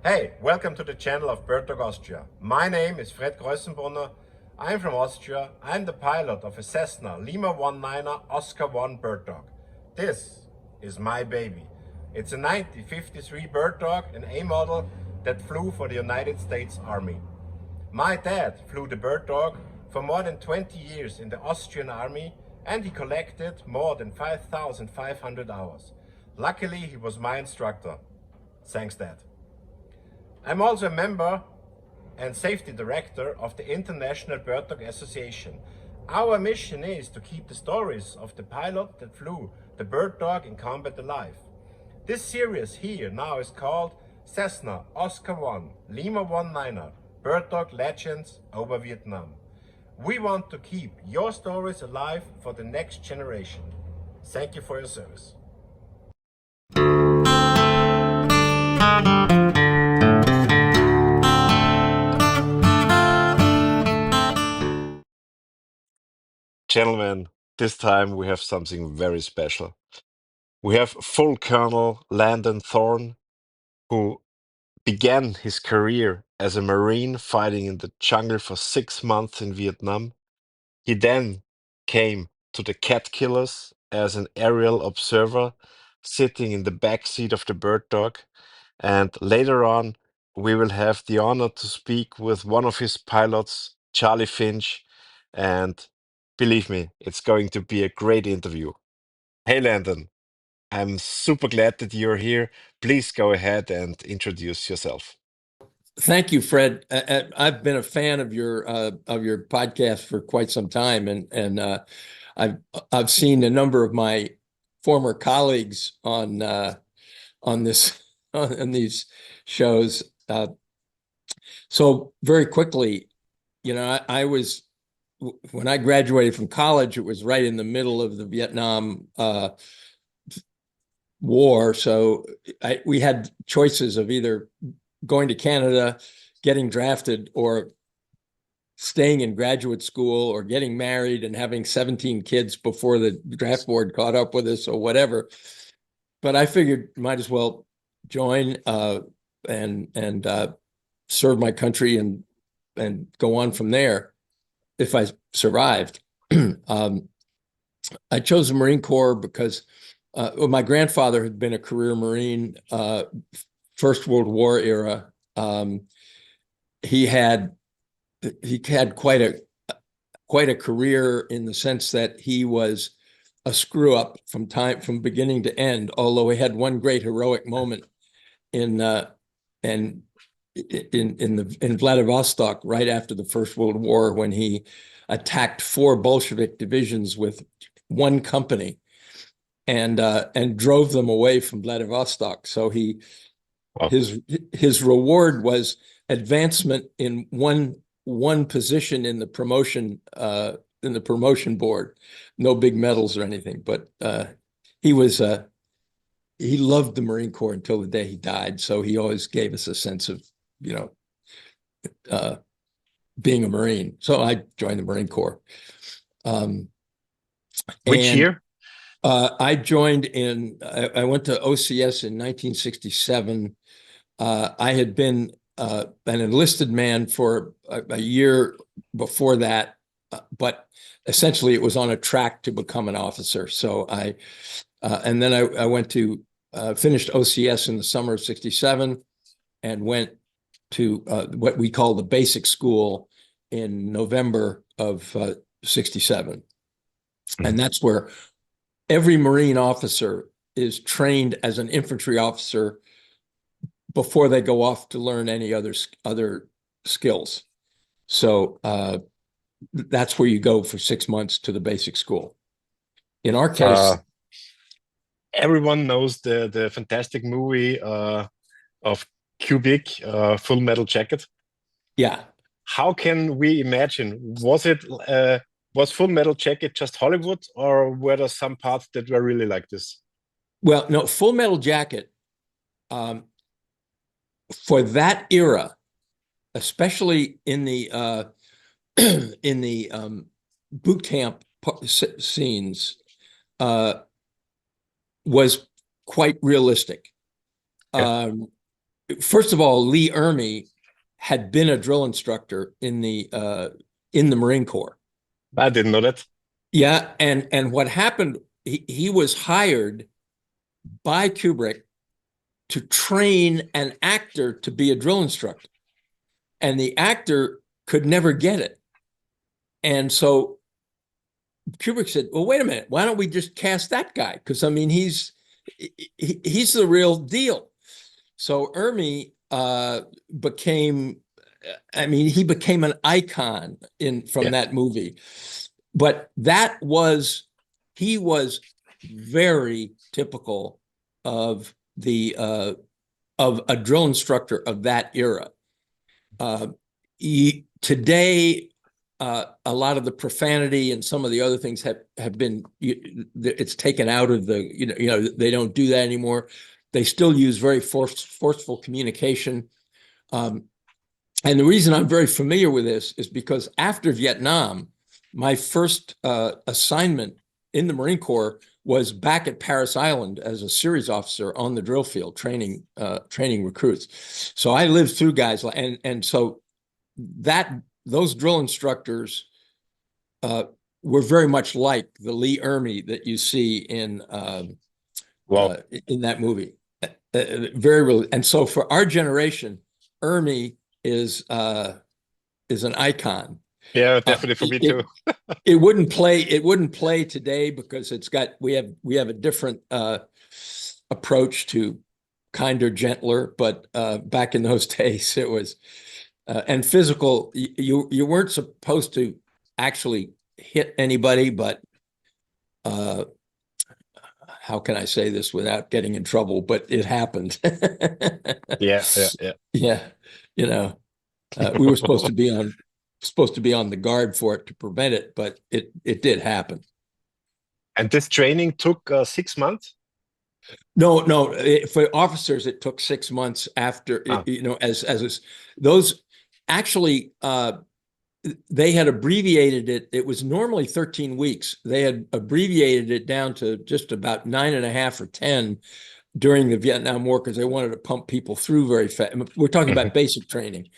Hey, welcome to the channel of Bird Dog Austria. My name is Fred Greusenbrunner. I'm from Austria. I'm the pilot of a Cessna Lima 19er Oscar 1 bird dog. This is my baby. It's a 1953 bird dog, an A model that flew for the United States Army. My dad flew the bird dog for more than 20 years in the Austrian Army, and he collected more than 5,500 hours. Luckily, he was my instructor. Thanks, Dad. I'm also a member and safety director of the International Bird Dog Association. Our mission is to keep the stories of the pilot that flew the bird dog in combat alive. This series here now is called Cessna Oscar 1 Lima 19er Bird Dog Legends over Vietnam. We want to keep your stories alive for the next generation. Thank you for your service. Gentlemen, this time we have something very special. We have full Colonel Landon Thorne, who began his career as a Marine fighting in the jungle for 6 months in Vietnam. He then came to the CATKILLERS as an aerial observer, sitting in the back seat of the bird dog. And later on, we will have the honor to speak with one of his pilots, Charly Finch. And believe me, it's going to be a great interview. Hey, Landon, I'm super glad that you're here. Please go ahead and introduce yourself. Thank you, Fred. I've been a fan of your podcast for quite some time, and I've seen a number of my former colleagues on this on these shows. So very quickly, I was when I graduated from college, it was right in the middle of the Vietnam War. So we had choices of either going to Canada, getting drafted, or staying in graduate school, or getting married and having 17 kids before the draft board caught up with us, or whatever. But I figured might as well join and serve my country and go on from there if I survived. I chose the Marine Corps because my grandfather had been a career Marine, First World War era. He had quite a career, in the sense that he was a screw up from beginning to end. Although he had one great heroic moment in Vladivostok right after the First World War, when he attacked 4 Bolshevik divisions with one company and drove them away from Vladivostok. So Wow. his reward was advancement in one position in the promotion board. No big medals or anything, but he loved the Marine Corps until the day he died. So he always gave us a sense of being a Marine. So I joined the Marine Corps. Which year? I joined I went to OCS in 1967. I had been an enlisted man for a year before that, but essentially it was on a track to become an officer. So and then I went to finished OCS in the summer of 67 and went to what we call the basic school in November of 67. And that's where every Marine officer is trained as an infantry officer before they go off to learn any other skills. So that's where you go for 6 months to the basic school. In our case, everyone knows the fantastic movie of Kubrick, Full Metal Jacket. Yeah. How can we imagine? Was Full Metal Jacket just Hollywood, or were there some parts that were really like this? Well, no, Full Metal Jacket, for that era, especially in the boot camp scenes, was quite realistic. Yeah. first of all, Lee Ermey had been a drill instructor in the Marine Corps. I didn't know that. Yeah, and what happened, he was hired by Kubrick to train an actor to be a drill instructor. And the actor could never get it. And so Kubrick said, well, wait a minute, why don't we just cast that guy? Because I mean, he's the real deal. So Ermey became, I mean, he became an icon from that movie. But he was very typical of of a drill instructor of that era. Today, a lot of the profanity and some of the other things have been, it's taken out of the, they don't do that anymore. They still use very forceful communication. And the reason I'm very familiar with this is because after Vietnam, my first assignment in the Marine Corps was back at Parris Island as a series officer on the drill field, training recruits. So I lived through guys, and so those drill instructors were very much like the Lee Ermey that you see in that movie. Very real. And so for our generation, Ermey is an icon. Yeah, definitely for me too. It wouldn't play today because we have a different approach to kinder, gentler. But back in those days, it was and physical. You weren't supposed to actually hit anybody, but how can I say this without getting in trouble? But it happened. Yeah. Yeah. We were supposed to be on the guard for it to prevent it, but it did happen. And this training took 6 months? No, for officers, it took 6 months after, as those actually, they had abbreviated it. It was normally 13 weeks. They had abbreviated it down to just about 9.5 or 10 during the Vietnam War because they wanted to pump people through very fast. We're talking about basic training.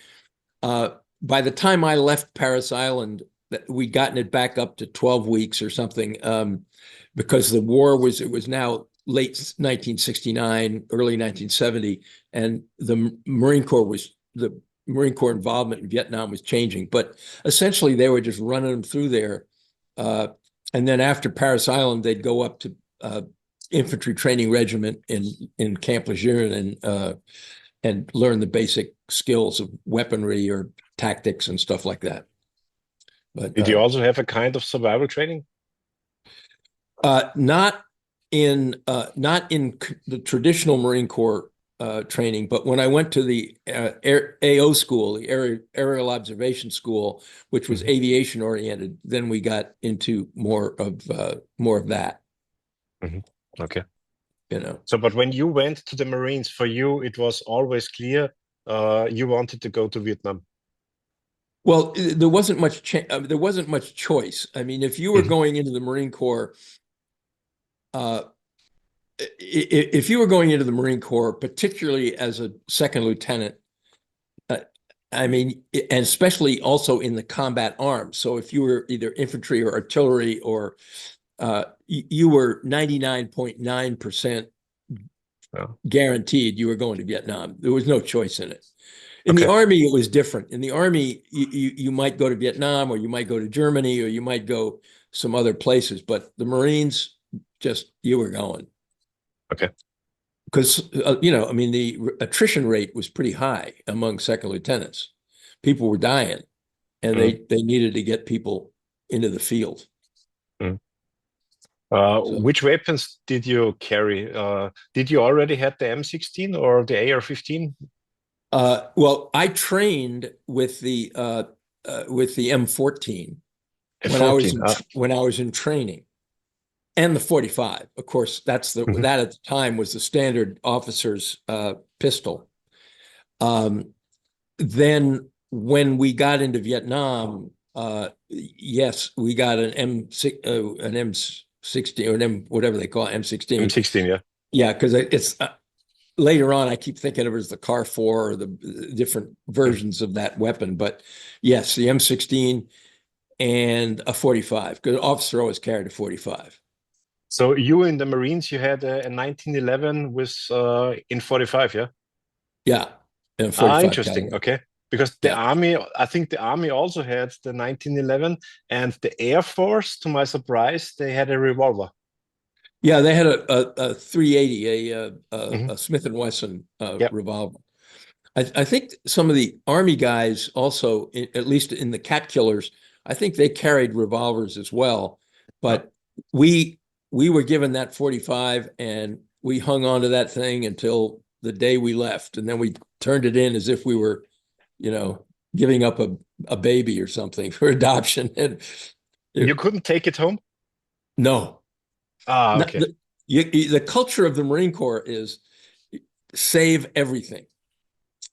By the time I left Parris Island, we'd gotten it back up to 12 weeks or something because the war was now late 1969, early 1970, and the Marine Corps involvement in Vietnam was changing. But essentially, they were just running them through there. And then after Parris Island, they'd go up to infantry training regiment in Camp Lejeune and learn the basic skills of weaponry or tactics and stuff like that. But did you also have a kind of survival training? Not in the traditional Marine Corps training, but when I went to the AO school, the Aerial Observation School, which was aviation oriented, then we got into more of that. Okay. So, but when you went to the Marines, for you, it was always clear you wanted to go to Vietnam. Well, there wasn't much choice. I mean, if you were going into the Marine Corps, particularly as a second lieutenant, I mean, and especially also in the combat arms. So if you were either infantry or artillery, or you were 99.9% guaranteed you were going to Vietnam. There was no choice in it. In the Army, it was different. In the Army, you might go to Vietnam, or you might go to Germany, or you might go some other places. But the Marines, you were going. Okay. Because, I mean, the attrition rate was pretty high among second lieutenants. People were dying, and they needed to get people into the field. Which weapons did you carry? Did you already have the M16 or the AR-15? Well, I trained with the M14 when I was in training, and the 45. Of course, that at the time was the standard officer's pistol. Then when we got into Vietnam, yes, we got an M16 or whatever they call it, M16. M16, yeah. Yeah, because later on, I keep thinking of it as the Car 4 or the different versions of that weapon. But yes, the M16 and a 45, because officer always carried a 45. So you in the Marines, you had a 1911 with in 45, yeah? Yeah, and a Ah, 45 interesting. caliber. Okay. Because the Yeah. Army, I think the Army also had the 1911, and the Air Force, to my surprise, they had a revolver. Yeah, they had a 380, Hmm. a Smith and Wesson Yep. revolver. I think some of the Army guys also, at least in the Cat Killers, I think they carried revolvers as well. Yeah. But we we were given that 45 and we hung on to that thing until the day we left. And then we turned it in as if we were, you know, giving up a baby or something for adoption. And You it, couldn't take it home? no, Ah, not, okay. the culture of the Marine Corps is save everything.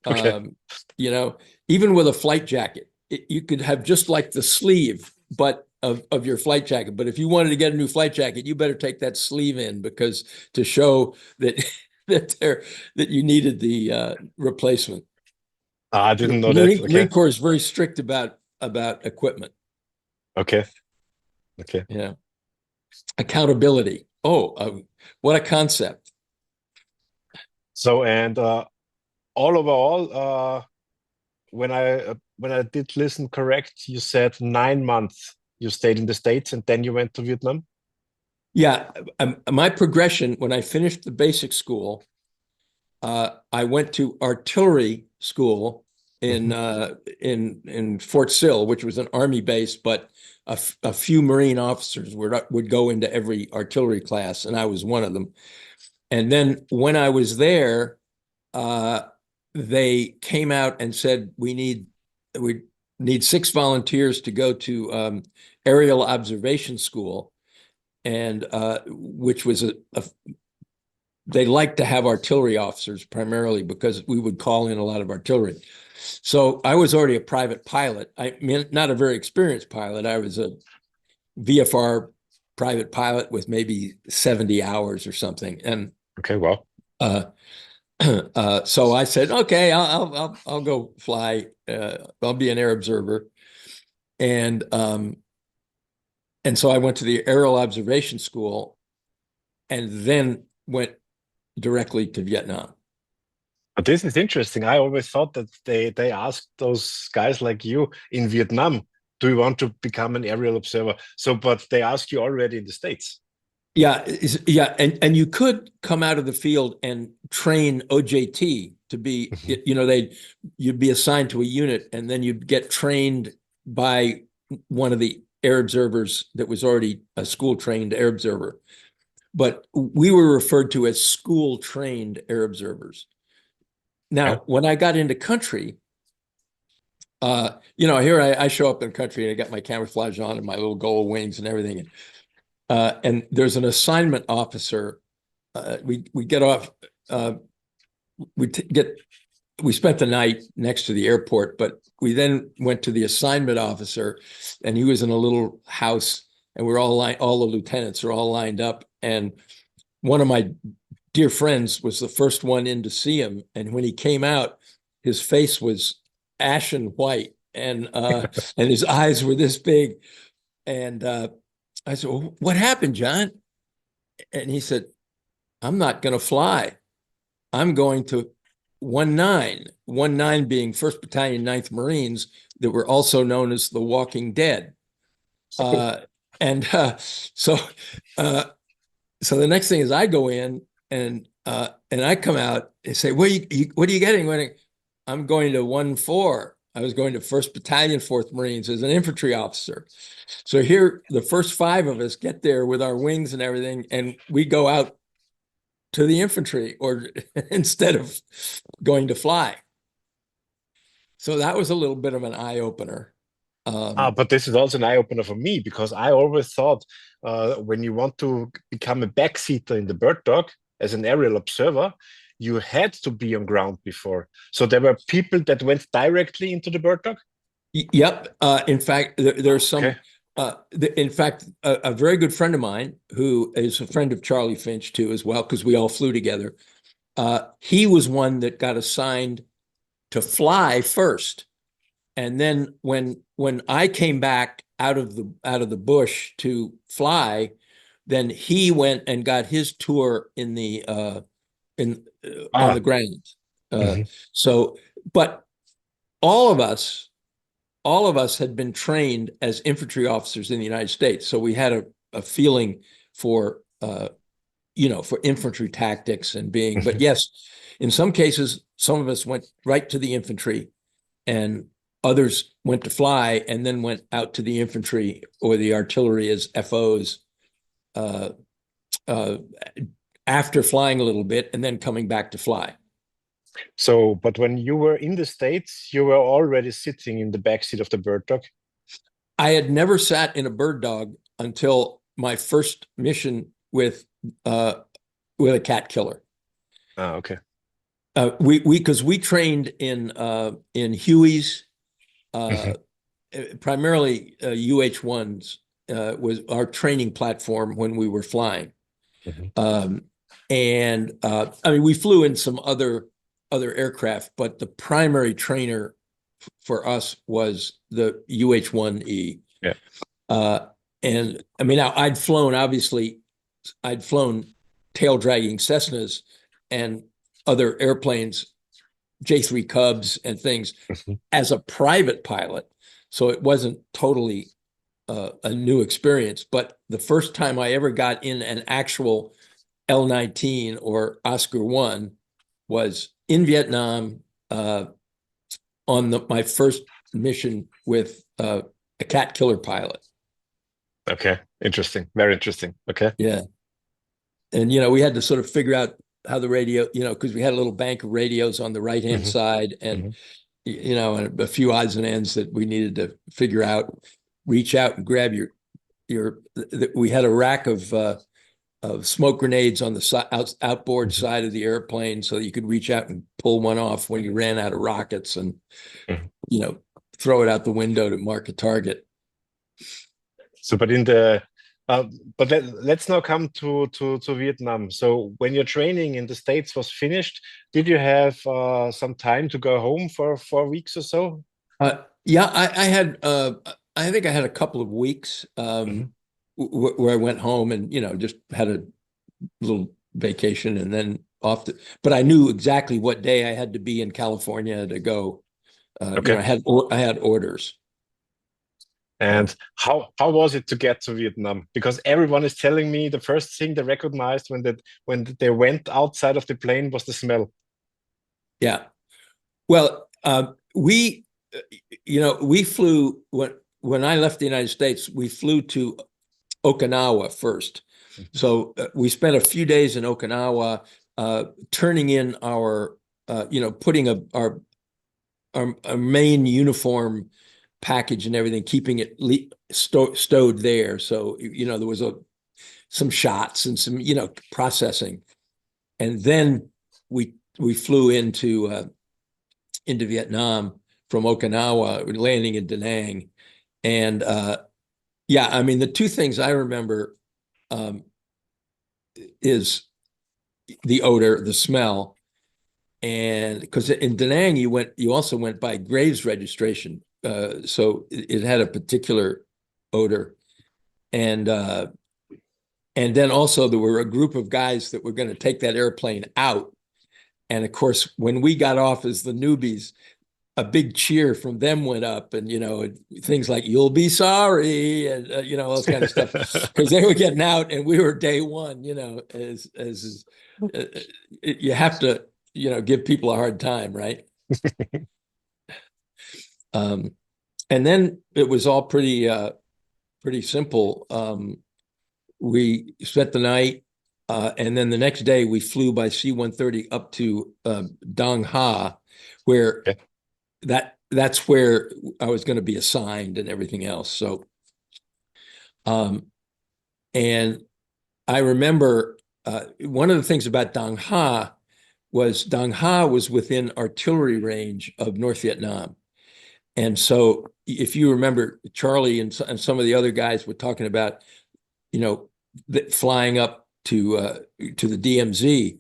Okay. Um, you know, even with a flight jacket, you could have just like the sleeve, but of your flight jacket. But if you wanted to get a new flight jacket, you better take that sleeve in because to show that that you needed the replacement. Ah, I didn't know that. Marine Okay. Corps is very strict about equipment. Okay. Okay. Yeah, accountability. Oh, what a concept. So, and all overall, when I did listen correct, you said 9 months you stayed in the States and then you went to Vietnam. Yeah, my progression when I finished the basic school, I went to artillery school Mhm. in Fort Sill, which was an army base, but a few Marine officers would go into every artillery class, and I was one of them. And then when I was there, uh, they came out and said we need 6 volunteers to go to aerial observation school, and which was they like to have artillery officers primarily because we would call in a lot of artillery. So I was already a private pilot. I mean, not a very experienced pilot. I was a VFR private pilot with maybe 70 hours or something. And Okay, well, uh, so I said, okay, I'll go fly. I'll be an air observer. And so I went to the aerial observation school and then went directly to Vietnam. but this is interesting. I always thought that they asked those guys like you in Vietnam, do you want to become an aerial observer? So, but they asked you already in the States. Yeah, yeah, and you could come out of the field and train OJT to be, Mhm. you'd be assigned to a unit, and then you'd get trained by one of the air observers that was already a school trained air observer. But we were referred to as school trained air observers. Yeah. Now, when I got into country, here I show up in country and I got my camouflage on and my little gold wings and everything. And there's an assignment officer. We get off. We spent the night next to the airport, but we then went to the assignment officer, and he was in a little house, and we're all the lieutenants are all lined up, and one of my dear friends was the first one in to see him, and when he came out, his face was ashen white, and his eyes were this big, and I said, well, "What happened, John?" And he said, "I'm not going to fly. I'm going to 19 being 1st Battalion, 9th Marines, that were also known as the Walking Dead." Uh, and so uh, so the next thing is I go in and I come out and say, what are you getting? I'm going to 1-4. I was going to 1st Battalion, 4th Marines as an infantry officer. So here, the first 5 of us get there with our wings and everything, and we go out to the infantry or instead of going to fly. So that was a little bit of an eye opener. But this is also an eye opener for me because I always thought when you want to become a backseater in the bird dog as an aerial observer, you had to be on ground before. So there were people that went directly into the bird dog. Yep. In fact, there's some. Okay. In fact, a very good friend of mine who is a friend of Charly Finch too, as well, because we all flew together. he was one that got assigned to fly first. And then when I came back out of the bush to fly, then he went and got his tour in the on the ground. Mhm. So, but all of us had been trained as infantry officers in the United States, so we had a feeling for for infantry tactics and being. But yes, in some cases, some of us went right to the infantry, and others went to fly and then went out to the infantry or the artillery as FOs uh, uh, after flying a little bit and then coming back to fly. So, but when you were in the States, you were already sitting in the backseat of the bird dog? I had never sat in a bird dog until my first mission with a cat killer. Okay. Because we trained in Hueys, primarily UH-1s was our training platform when we were flying. And I mean, we flew in some other aircraft, but the primary trainer for us was the UH-1E. Yeah. And I mean, now I'd flown tail dragging Cessnas and other airplanes, J-3 Cubs and things as a private pilot. So it wasn't totally a new experience. But the first time I ever got in an actual L-19 or Oscar 1 was in Vietnam on my first mission with a cat killer pilot. Okay, interesting. Very interesting. Okay. Yeah. And, we had to sort of figure out how the radio, because we had a little bank of radios on the right-hand side and, and a few odds and ends that we needed to figure out, reach out and grab we had a rack of smoke grenades on the outboard side of the airplane so you could reach out and pull one off when you ran out of rockets and, throw it out the window to mark a target. So, but let's now come to Vietnam. So, when your training in the States was finished, did you have some time to go home for 4 weeks or so? Yeah, I had. I think I had a couple of weeks where I went home and just had a little vacation and then off. But I knew exactly what day I had to be in California to go. Okay. I had orders. And how was it to get to Vietnam? Because everyone is telling me the first thing they recognized when they went outside of the plane was the smell. Yeah. Well, we flew when I left the United States, we flew to Okinawa first. So we spent a few days in Okinawa, turning in our, putting our main uniform package and everything, keeping it stowed there. So, there was some shots and some, processing. And then we flew into Vietnam from Okinawa, landing in Da Nang. And yeah, I mean, the two things I remember is the odor, the smell. And because in Da Nang, you also went by Graves registration. So it had a particular odor. And then also there were a group of guys that were going to take that airplane out. And of course, when we got off as the newbies, a big cheer from them went up, and things like "You'll be sorry" and all this kind of stuff, because they were getting out and we were day one. As you have to give people a hard time, right? And then it was all pretty simple. We spent the night, and then the next day we flew by C-130 up to Dong Ha, where that's where I was going to be assigned and everything else. So, and I remember one of the things about Dong Ha was within artillery range of North Vietnam. And so if you remember, Charlie and some of the other guys were talking about, flying up to the DMZ.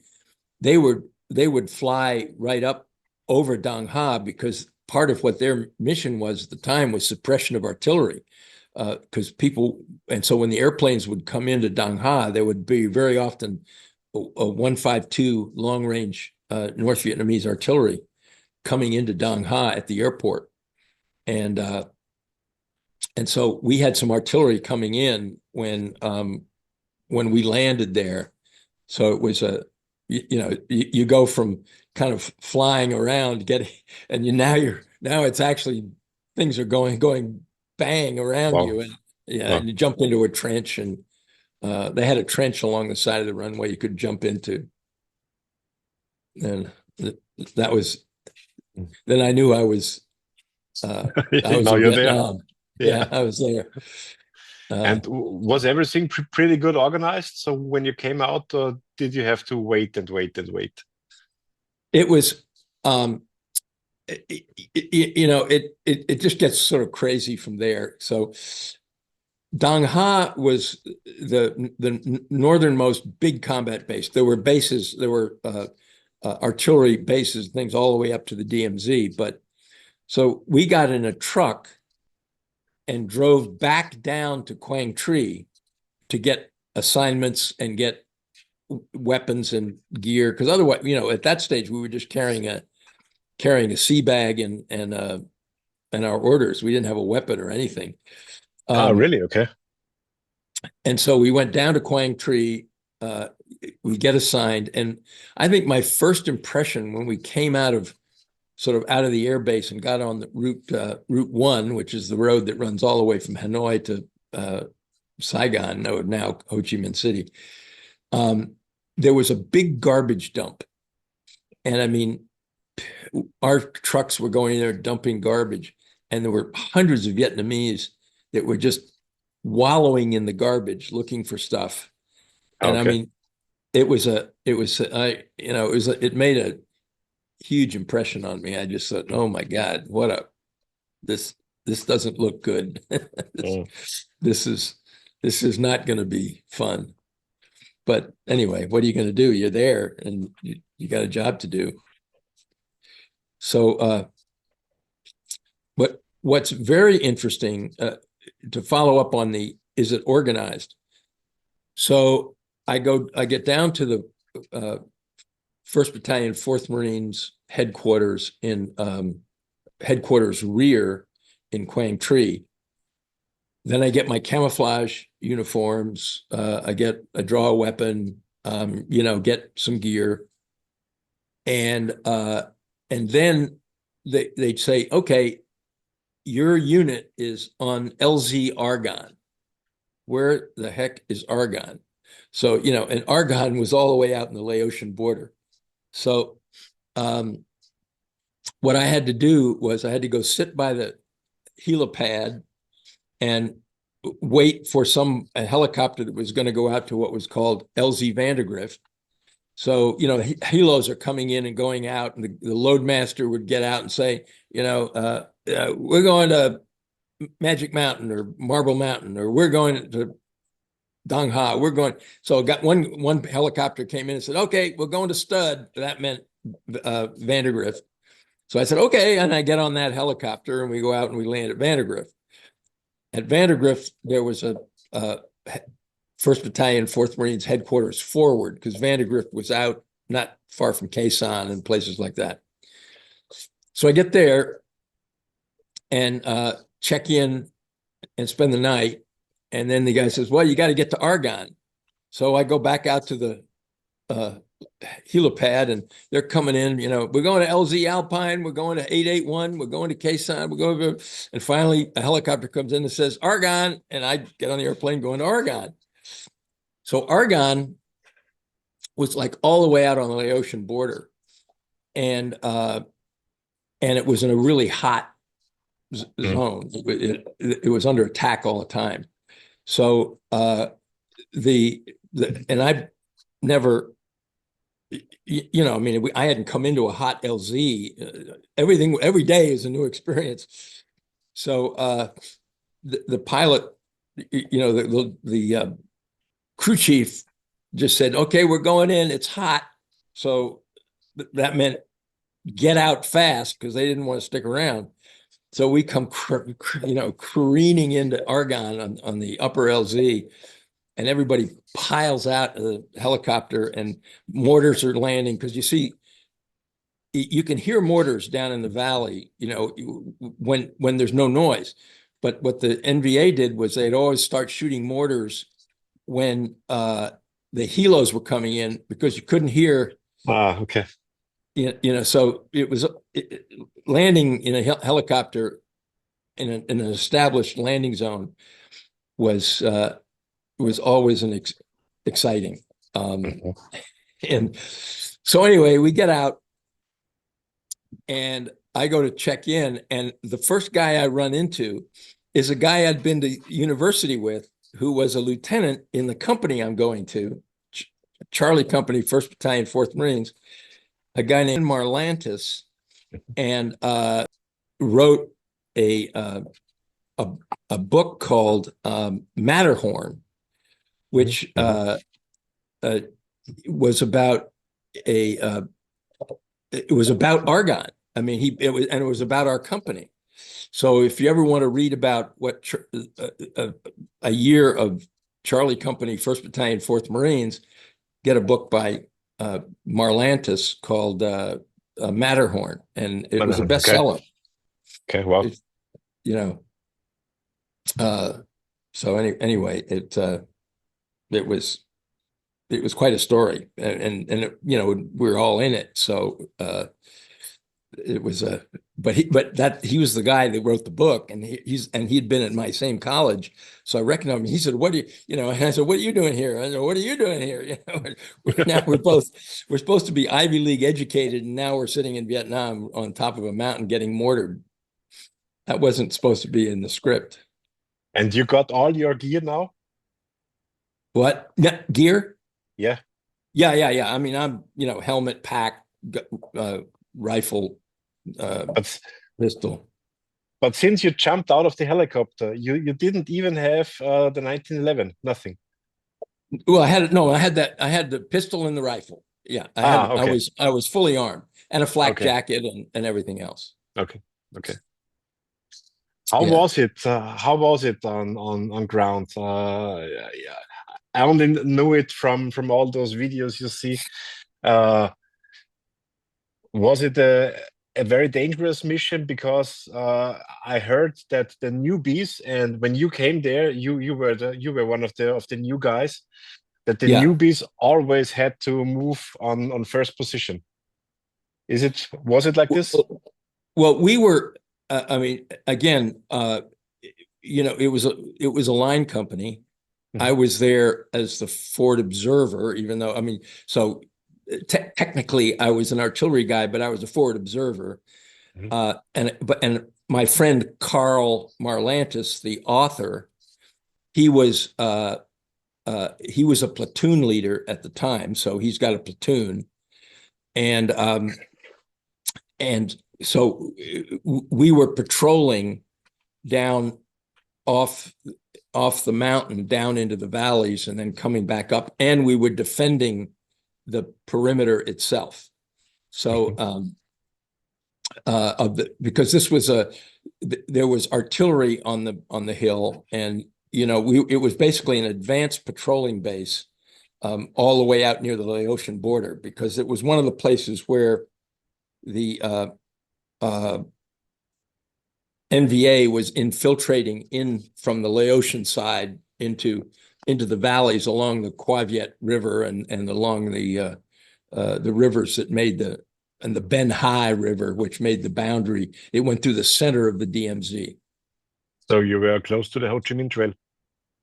They they would fly right up over Dong Ha, because part of what their mission was at the time was suppression of artillery. Because and so when the airplanes would come into Dong Ha, there would be very often a 152 long range North Vietnamese artillery coming into Dong Ha at the airport. And so we had some artillery coming in when we landed there. So it was you go from kind of flying around, and now it's actually, things are going bang around Wow. you, and and you jump into a trench, and they had a trench along the side of the runway you could jump into, and that was. Then I knew I was Now in you're there. Vietnam. Yeah, I was there. And was everything pretty good organized? So when you came out, did you have to wait and wait and wait? It was, it just gets sort of crazy from there. So Dong Ha was the northernmost big combat base. There were bases, there were artillery bases, things all the way up to the DMZ. But so we got in a truck and drove back down to Quang Tri to get assignments and get weapons and gear, because otherwise, at that stage we were just carrying a sea bag and our orders. We didn't have a weapon or anything. Really? Okay. And so we went down to Quang Tri. We get assigned, and I think my first impression when we came out of the air base and got on the Route 1, which is the road that runs all the way from Hanoi to Saigon, now Ho Chi Minh City. There was a big garbage dump, and I mean, our trucks were going there dumping garbage, and there were hundreds of Vietnamese that were just wallowing in the garbage looking for stuff. And I mean, it made a huge impression on me. I just thought, oh my God, this doesn't look good. This is not going to be fun. But anyway, what are you going to do? You're there, and you got a job to do. So, what's very interesting to follow up on is it organized? So I get down to the 1st Battalion, 4th Marines headquarters in headquarters rear in Quang Tri. Then I get my camouflage uniforms. I draw a weapon, get some gear, and then they'd say, okay, your unit is on LZ Argonne. Where the heck is Argonne? So, and Argonne was all the way out in the Laotian border. So what I had to do was I had to go sit by the helipad and wait for a helicopter that was going to go out to what was called LZ Vandergrift. So, helos are coming in and going out, and the loadmaster would get out and say, we're going to Magic Mountain or Marble Mountain, or we're going to Dong Ha. We're going. So got one helicopter came in and said, okay, we're going to Stud. That meant Vandergrift. So I said, okay. And I get on that helicopter and we go out and we land at Vandergrift. At Vandergrift, there was a 1st Battalion, 4th Marines headquarters forward, because Vandergrift was out not far from Quai San and places like that. So I get there and check in and spend the night. And then the guy says, well, you got to get to Argonne. So I go back out to the helipad, and they're coming in, we're going to LZ Alpine, we're going to 881, we're going to Quai San, and finally a helicopter comes in and says, Argonne. And I get on the airplane going to Argonne. So Argonne was like all the way out on the Laotian border. And it was in a really hot zone. It was under attack all the time. So and I've never, I hadn't come into a hot LZ. Every day is a new experience. So the pilot, the crew chief just said, okay, we're going in. It's hot. So that meant get out fast because they didn't want to stick around. So we come, careening into Argonne on the upper LZ, and everybody piles out of the helicopter, and mortars are landing because you can hear mortars down in the valley, when there's no noise. But what the NVA did was they'd always start shooting mortars when the helos were coming in because you couldn't hear. Okay. So it was landing in a helicopter in an established landing zone was always exciting. And so anyway, we get out and I go to check in, and the first guy I run into is a guy I'd been to university with, who was a lieutenant in the company I'm going to, Charlie Company, 1st Battalion, 4th Marines, a guy named Marlantis, and wrote a book called Matterhorn, which was about it was about Argonne. I mean, it was about our company. So if you ever want to read about what a year of Charlie Company, 1st Battalion, 4th Marines, get a book by Marlantis called Matterhorn, and it was a bestseller. Okay, wow. So anyway, it was quite a story, and we're all in it. So it was he was the guy that wrote the book, and he'd been at my same college, so I recognized him. He said, "What do you and I said, "What are you doing here?" I said, "What are you doing here?" Now we're supposed to be Ivy League educated, and now we're sitting in Vietnam on top of a mountain getting mortared. That wasn't supposed to be in the script. And you got all your gear now? What? Gear? Yeah. Yeah. I mean, I'm, helmet, pack, rifle, pistol. But since you jumped out of the helicopter, you didn't even have the 1911, nothing. Well, I had the pistol and the rifle. Yeah, okay. I was fully armed, and a flak Okay. jacket and everything else. Okay. How was it? How was it on ground? I only knew it from all those videos you see. Was it a very dangerous mission? Because I heard that the newbies, and when you came there, you were one of the new guys, that the newbies always had to move on first position. Was it like this? Well, we were. I mean, again, it was a line company. Mm-hmm. I was there as the forward observer, even though, I mean, so technically I was an artillery guy, but I was a forward observer. Mm-hmm. And my friend Carl Marlantis, the author, he was a platoon leader at the time, so he's got a platoon, and so we were patrolling down off the mountain down into the valleys and then coming back up, and we were defending the perimeter itself. So because there was artillery on the hill, and it was basically an advanced patrolling base all the way out near the Laotian border, because it was one of the places where the NVA was infiltrating in from the Laotian side into the valleys along the Quaviet River and along the rivers that made the Ben Hai River, which made the boundary. It went through the center of the DMZ. So you were close to the Ho Chi Minh Trail?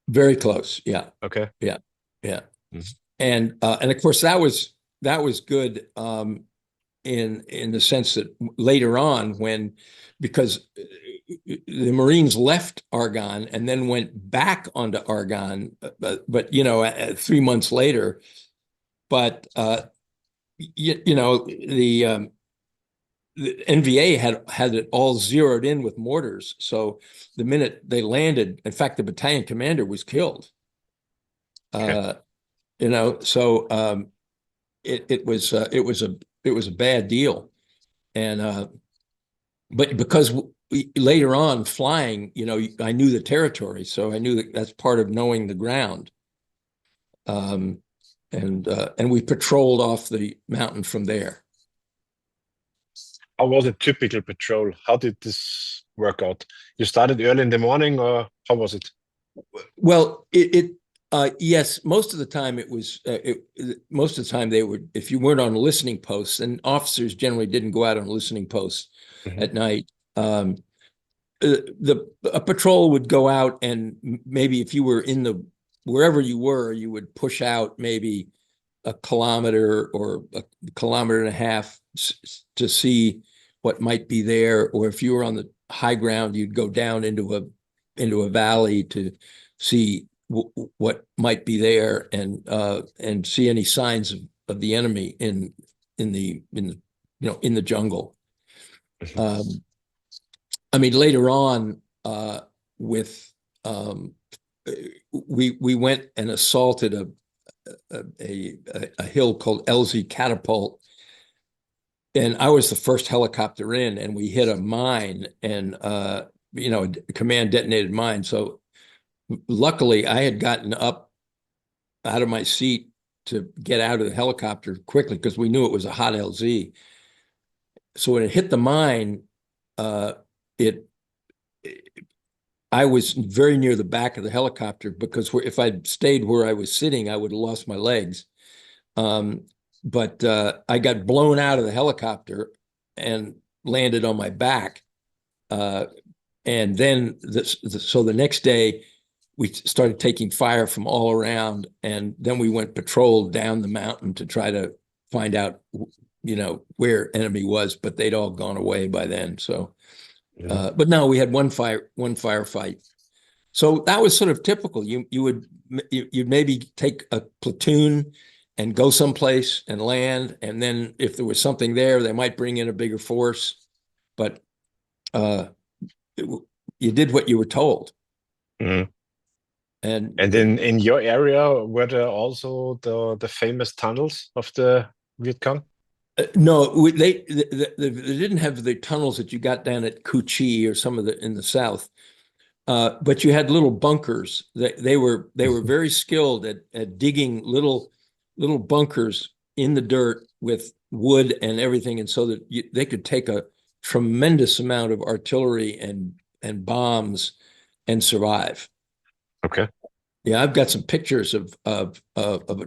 Very close, yeah. Okay. Yeah. Mm-hmm. And of course that was good in the sense that later on, because the Marines left Argonne and then went back onto Argonne, but 3 months later. But the NVA had it all zeroed in with mortars. So the minute they landed, in fact, the battalion commander was killed. Okay. So it was was a bad deal. And but because later on flying, I knew the territory, so I knew that that's part of knowing the ground. And we patrolled off the mountain from there. How was a typical patrol? How did this work out? You started early in the morning, or how was it? Well, yes, most of the time it was. Most of the time they would, if you weren't on listening posts, and officers generally didn't go out on listening posts at night. A patrol would go out, and maybe if you were in wherever you were, you would push out maybe a kilometer or a kilometer and a half to see what might be there. Or if you were on the high ground, you'd go down into a valley to see what might be there, and see any signs of the enemy in the jungle. I mean, later on, we went and assaulted a hill called LZ Catapult, and I was the first helicopter in, and we hit a mine, and a command detonated mine. So luckily, I had gotten up out of my seat to get out of the helicopter quickly because we knew it was a hot LZ. So when it hit the mine, I was very near the back of the helicopter, because if I'd stayed where I was sitting, I would have lost my legs. But I got blown out of the helicopter and landed on my back. And then, so the next day, we started taking fire from all around, and then we went patrol down the mountain to try to find out, where enemy was, but they'd all gone away by then. So, but no, we had one firefight. So that was sort of typical. You'd maybe take a platoon and go someplace and land, and then if there was something there, they might bring in a bigger force. But you did what you were told. And then in your area, were there also the famous tunnels of the Viet Cong? No, they didn't have the tunnels that you got down at Cu Chi or some of in the south, but you had little bunkers. They were very skilled at digging little bunkers in the dirt with wood and everything, and so that they could take a tremendous amount of artillery and bombs and survive. Okay. Yeah, I've got some pictures of a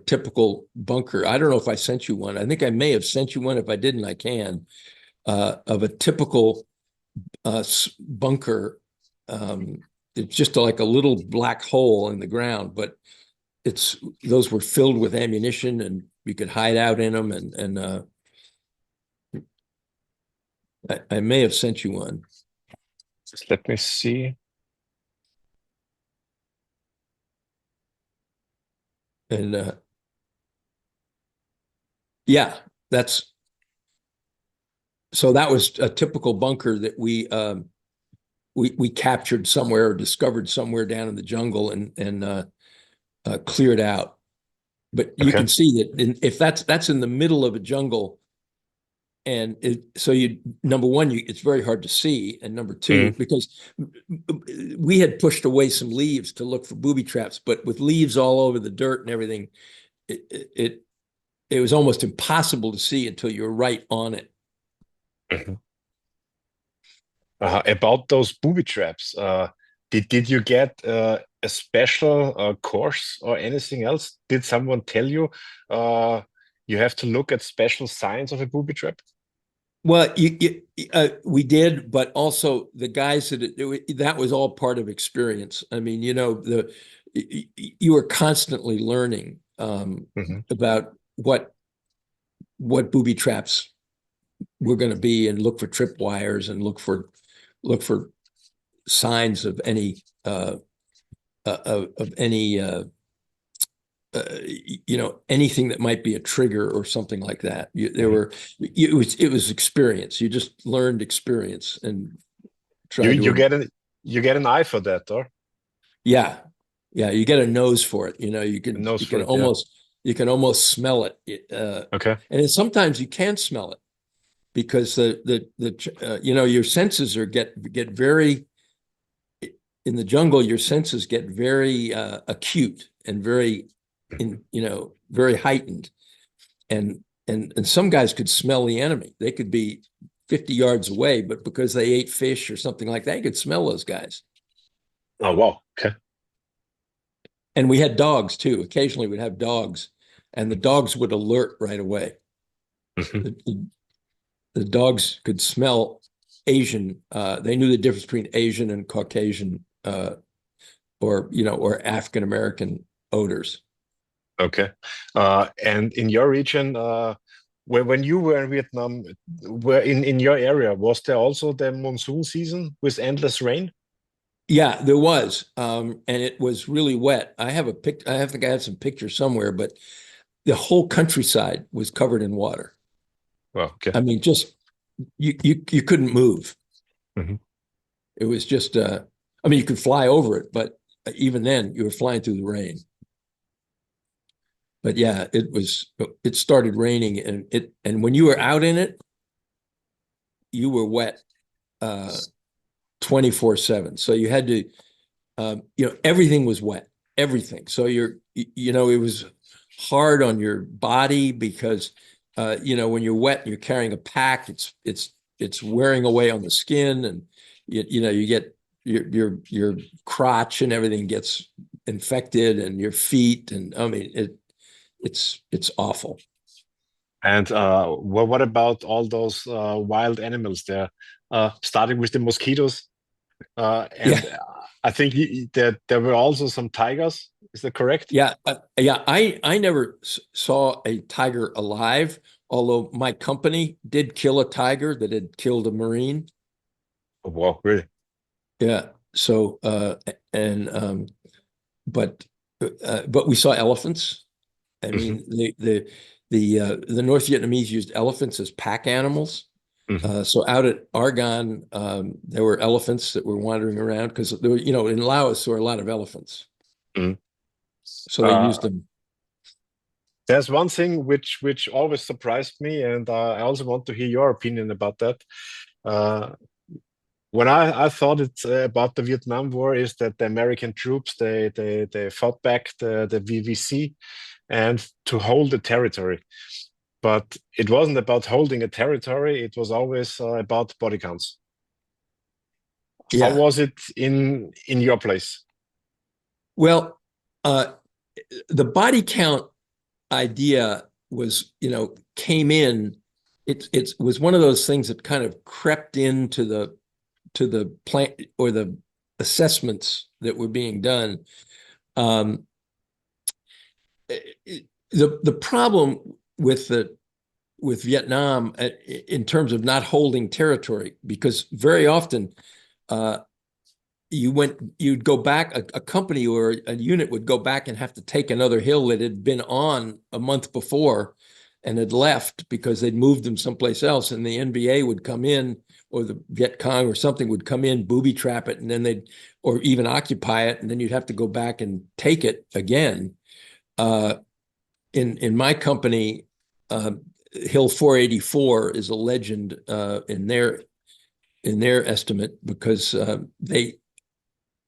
typical bunker. I don't know if I sent you one. I think I may have sent you one. If I didn't, I can. Of a typical bunker. It's just like a little black hole in the ground, but those were filled with ammunition, and you could hide out in them. And I may have sent you one. Just let me see. And yeah, that was a typical bunker that we captured somewhere or discovered somewhere down in the jungle and cleared out. But you can see that if that's in the middle of a jungle, and so number one, it's very hard to see, and number two, because we had pushed away some leaves to look for booby traps, but with leaves all over the dirt and everything, it was almost impossible to see until you're right on it. About those booby traps, did you get a special course or anything else? Did someone tell you you have to look at special signs of a booby trap? Well, we did, but also the guys that was all part of experience. I mean, you were constantly learning about what booby traps were going to be, and look for tripwires and look for signs of any anything that might be a trigger or something like that. It was experience. You just learned experience and tried you get an eye for that, or? Yeah, you get a nose for it. You can almost You can almost smell it. Okay. And then sometimes you can't smell it because your senses get very, in the jungle, your senses get very acute and very very heightened. And some guys could smell the enemy. They could be 50 yards away, but because they ate fish or something like that, you could smell those guys. Oh, wow. Okay. And we had dogs too. Occasionally we'd have dogs, and the dogs would alert right away. The dogs could smell Asian. They knew the difference between Asian and Caucasian, or African American odors. Okay. And in your region, when you were in Vietnam, in your area, was there also the monsoon season with endless rain? Yeah, there was, and it was really wet. I think I have some pictures somewhere, but the whole countryside was covered in water. Well, okay. I mean, just you couldn't move. Mhm. It was just, I mean, you could fly over it, but even then, you were flying through the rain. But yeah, it started raining, and when you were out in it, you were wet 24/7. So you had to, everything was wet, everything. So it was hard on your body because, when you're wet and you're carrying a pack, it's wearing away on the skin, and you get your crotch and everything gets infected, and your feet, and I mean it's awful. And what about all those wild animals there? Starting with the mosquitoes, Yeah, and I think there were also some tigers. Is that correct? yeah, yeah. I never saw a tiger alive, although my company did kill a tiger that had killed a Marine. Oh, wow, really? Yeah. So and but we saw elephants. I Hmm. mean, the North Vietnamese used elephants as pack animals. Hmm. So out at Argonne, there were elephants that were wandering around because there were, in Laos there were a lot of elephants. Hmm. So they used them. There's one thing which always surprised me, and I also want to hear your opinion about that. Uh, when I thought it about the Vietnam War, is that the American troops they fought back the VVC and to hold the territory, but it wasn't about holding a territory. It was always about body counts. How Yeah. was it in your place? Well, the body count idea was, came in. It was one of those things that kind of crept into the plan or the assessments that were being done. Um, the problem with Vietnam in terms of not holding territory, because very often you'd go back, a company or a unit would go back and have to take another hill that had been on a month before and had left because they'd moved them someplace else, and the NBA would come in, or the Viet Cong or something would come in, booby trap it, and then or even occupy it, and then you'd have to go back and take it again. In my company, Hill 484 is a legend in their estimate, because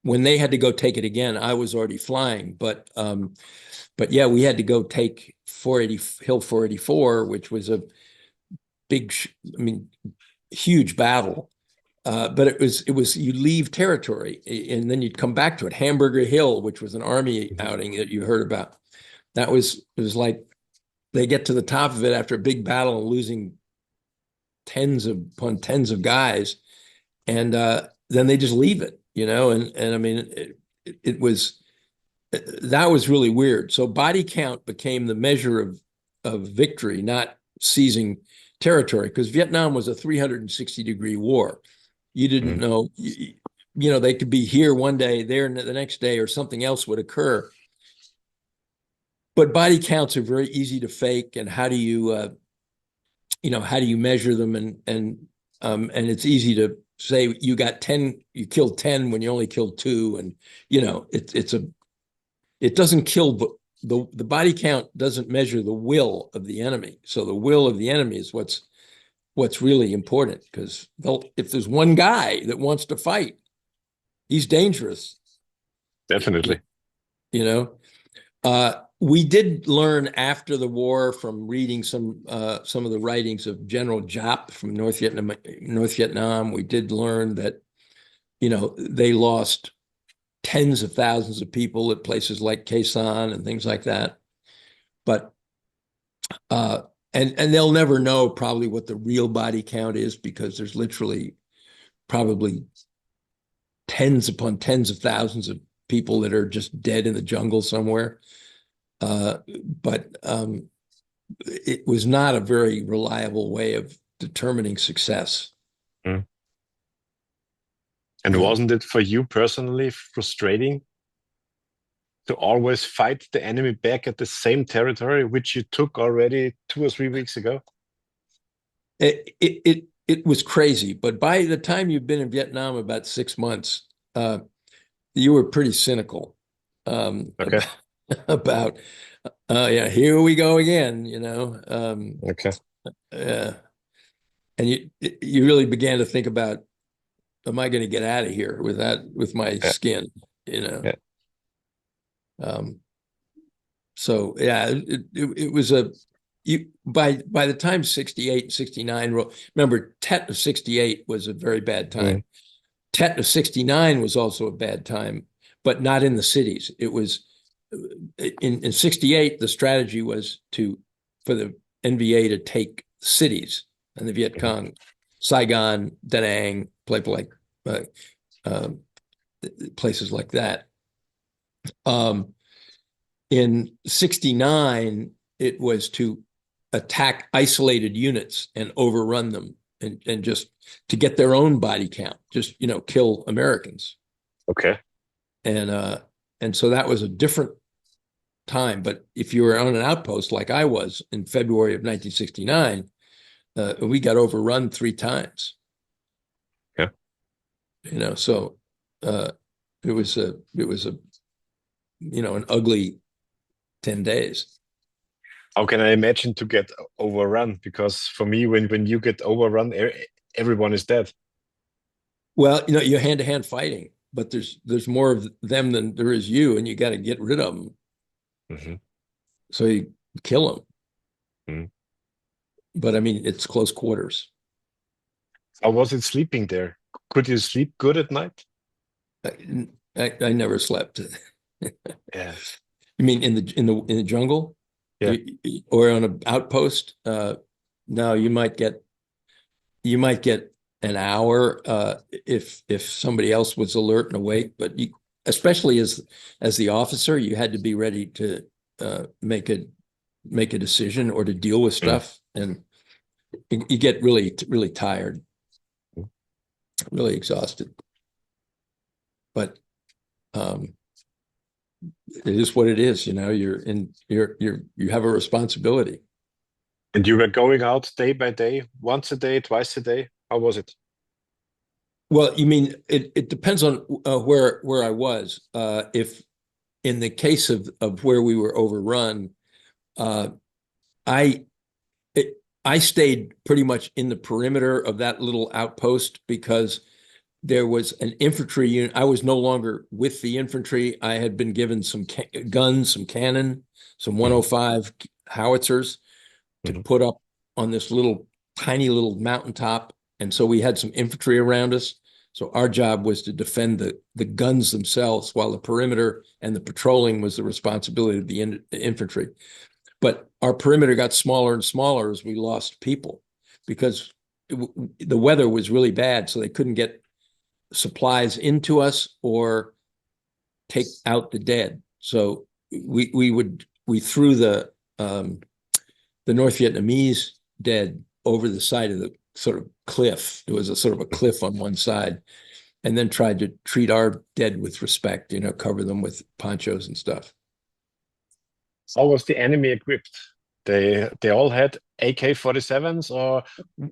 when they had to go take it again, I was already flying. But yeah, we had to go take Hill 484, which was a big, huge battle. But it was you leave territory and then you'd come back to it. Hamburger Hill, which was an army outing that you heard about. It was like they get to the top of it after a big battle and losing tens upon tens of guys, and then they just leave it, and I mean it was that was really weird. So body count became the measure of victory, not seizing territory, because Vietnam was a 360-degree war. You didn't know, they could be here one day, there the next day, or something else would occur. But body counts are very easy to fake, and how do you measure them, and it's easy to say you got 10, you killed 10 when you only killed 2, and it doesn't kill the body count doesn't measure the will of the enemy. So the will of the enemy is what's really important, because if there's one guy that wants to fight, he's dangerous. Definitely. You know, we did learn after the war from reading some of the writings of General Giap from North Vietnam. We did learn that, you know, they lost tens of thousands of people at places like Khe Sanh and things like that. But and they'll never know probably what the real body count is, because there's literally probably tens upon tens of thousands of people that are just dead in the jungle somewhere. But it was not a very reliable way of determining success. Mm. And wasn't it for you personally frustrating to always fight the enemy back at the same territory, which you took already 2 or 3 weeks ago? It was crazy, but by the time you've been in Vietnam about 6 months, you were pretty cynical Okay. about yeah, here we go again, you know. Okay. And you really began to think about, am I going to get out of here with my skin, you know? Yeah. So yeah, it was by the time 68, 69, remember, Tet of 68 was a very bad time. Mm. Tet of 69 was also a bad time, but not in the cities. It was in 68, the strategy was for the NVA to take cities, and the Viet Cong, Saigon, Da Nang, places like that. In 69, it was to attack isolated units and overrun them, and just to get their own body count, just, you know, kill Americans. Okay. And so that was a different time. But if you were on an outpost like I was in February of 1969, we got overrun 3 times. Yeah. You know, so it was a you know, an ugly 10 days. How can I imagine to get overrun? Because for me, when you get overrun, everyone is dead. Well, you know, you're hand-to-hand fighting, but there's more of them than there is you, and you got to get rid of them. Mm-hmm. So you kill them. Mm-hmm. But I mean, it's close quarters. How was it sleeping there? Could you sleep good at night? I never slept. Yeah. You mean in the jungle? Yeah. Or on an outpost? No, you might get an hour if somebody else was alert and awake, but especially as the officer, you had to be ready to make a decision or to deal with stuff, and you get really tired, really exhausted. But it is what it is, you know. You have a responsibility. And you were going out day by day, once a day, twice a day. How was it? Well, you mean it depends on where I was. If in the case of where we were overrun, I stayed pretty much in the perimeter of that little outpost, because there was an infantry unit. I was no longer with the infantry. I had been given some guns, some cannon, some 105 howitzers to put up on this tiny little mountaintop. And so we had some infantry around us. So our job was to defend the guns themselves, while the perimeter and the patrolling was the responsibility of the infantry. But our perimeter got smaller and smaller as we lost people, because the weather was really bad. So they couldn't get supplies into us or take out the dead. So we threw the North Vietnamese dead over the side of the sort of cliff. There was a sort of a cliff on one side, and then tried to treat our dead with respect, you know, cover them with ponchos and stuff. How was the enemy equipped? They all had AK-47s, or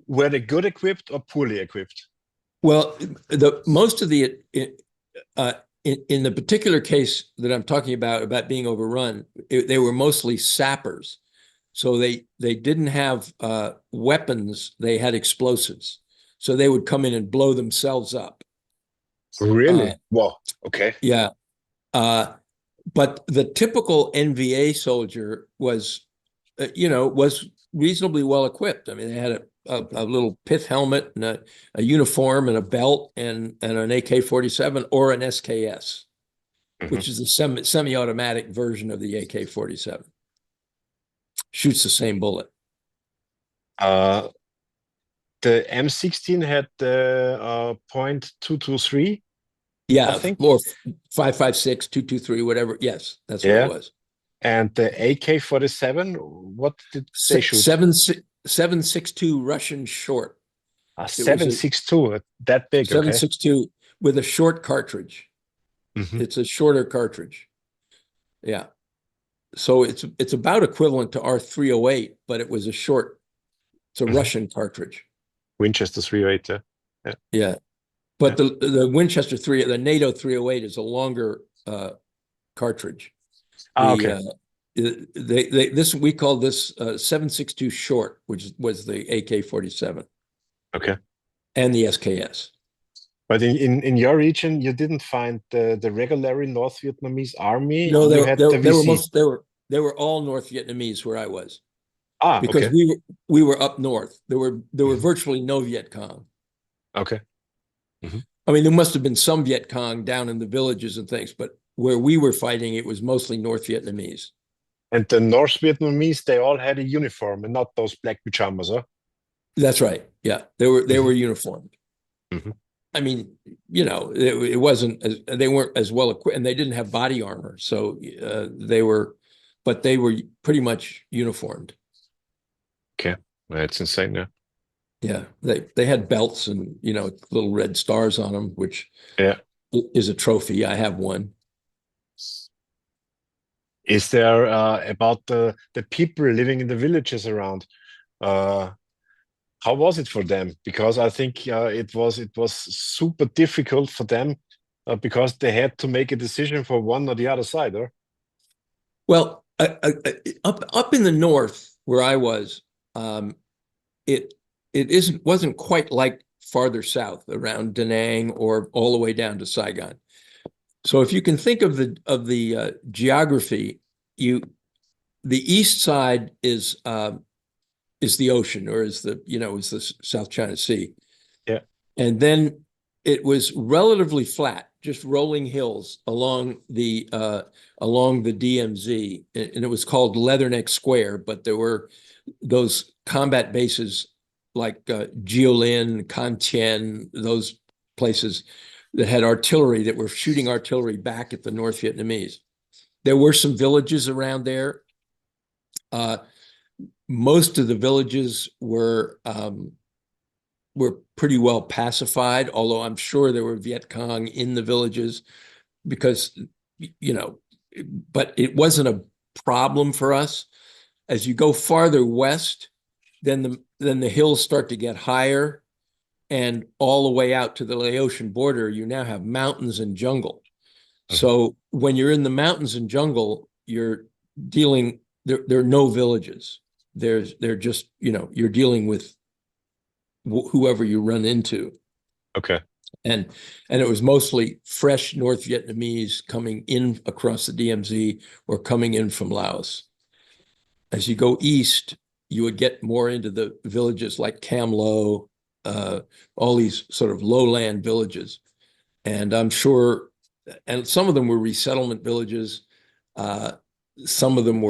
were they good equipped or poorly equipped? Well, most of the in the particular case that I'm talking about being overrun, they were mostly sappers. So they didn't have weapons, they had explosives. So they would come in and blow themselves up. Really? Wow. Okay. Yeah. But the typical NVA soldier was, was reasonably well equipped. I mean, they had a little pith helmet and a uniform and a belt and an AK-47 or an SKS, which is the semi-automatic version of the AK-47. Shoots the same bullet. The M16 had the .223, Yeah, I think. or 5.56, 223, whatever. Yes, that's what it was. And the AK-47, what did they shoot? 7.62 Russian short. 7.62, that big, okay. 7.62 with a short cartridge. It's a shorter cartridge. Yeah. So it's about equivalent to our 308, but it was it's a Russian cartridge. Winchester 308, yeah. Yeah. But the Winchester the NATO 308 is a longer cartridge. Okay. We call this 7.62 short, which was the AK-47. Okay. And the SKS. But in your region, you didn't find the regular North Vietnamese army. No, you had the VC. They were all North Vietnamese where I was. Okay. Because we were up north. There were virtually no Viet Cong. Okay. I mean, there must have been some Viet Cong down in the villages and things, but where we were fighting, it was mostly North Vietnamese. And the North Vietnamese, they all had a uniform and not those black pajamas, huh? That's right. Yeah, they were uniformed. I mean, it wasn't they weren't as well equipped, and they didn't have body armor, so they were pretty much uniformed. Okay, that's insane. Yeah. Yeah, they had belts and little red stars on them, which is a trophy. I have one. Is there about the people living in the villages around? How was it for them? Because I think it was super difficult for them because they had to make a decision for one or the other side, or? Well, up in the north where I was, it wasn't quite like farther south around Da Nang or all the way down to Saigon. So if you can think of the geography, the east side is the ocean, or is the South China Sea. Yeah. And then it was relatively flat, just rolling hills along the DMZ, and it was called Leatherneck Square, but there were those combat bases like Jiolin, Can Thien, those places that had artillery that were shooting artillery back at the North Vietnamese. There were some villages around there. Most of the villages were pretty well pacified, although I'm sure there were Viet Cong in the villages because, but it wasn't a problem for us. As you go farther west, then the hills start to get higher, and all the way out to the Laotian border, you now have mountains and jungle. So when you're in the mountains and jungle, you're dealing, there are no villages. They're just, you're dealing with whoever you run into. Okay. And it was mostly fresh North Vietnamese coming in across the DMZ or coming in from Laos. As you go east, you would get more into the villages like Cam Lo, all these sort of lowland villages. And I'm sure, and some of them were resettlement villages. Some of them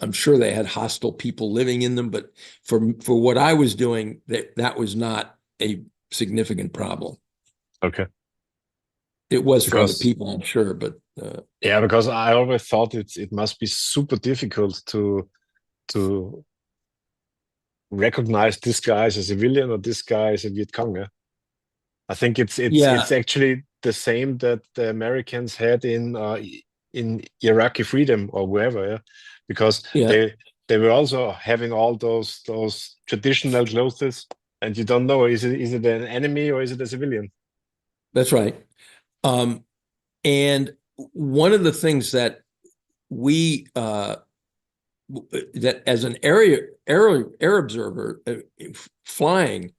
I'm sure they had hostile people living in them, but for what I was doing, that was not a significant problem. Okay. It was for other people, I'm sure, but yeah, because I always thought it must be super difficult to recognize this guy as a civilian or this guy as a Viet Cong. Yeah? I think it's actually the same that the Americans had in Iraqi freedom or wherever, yeah, because they were also having all those traditional clothes, and you don't know is it an enemy or is it a civilian? That's right. And one of the things that we that as an air observer flying,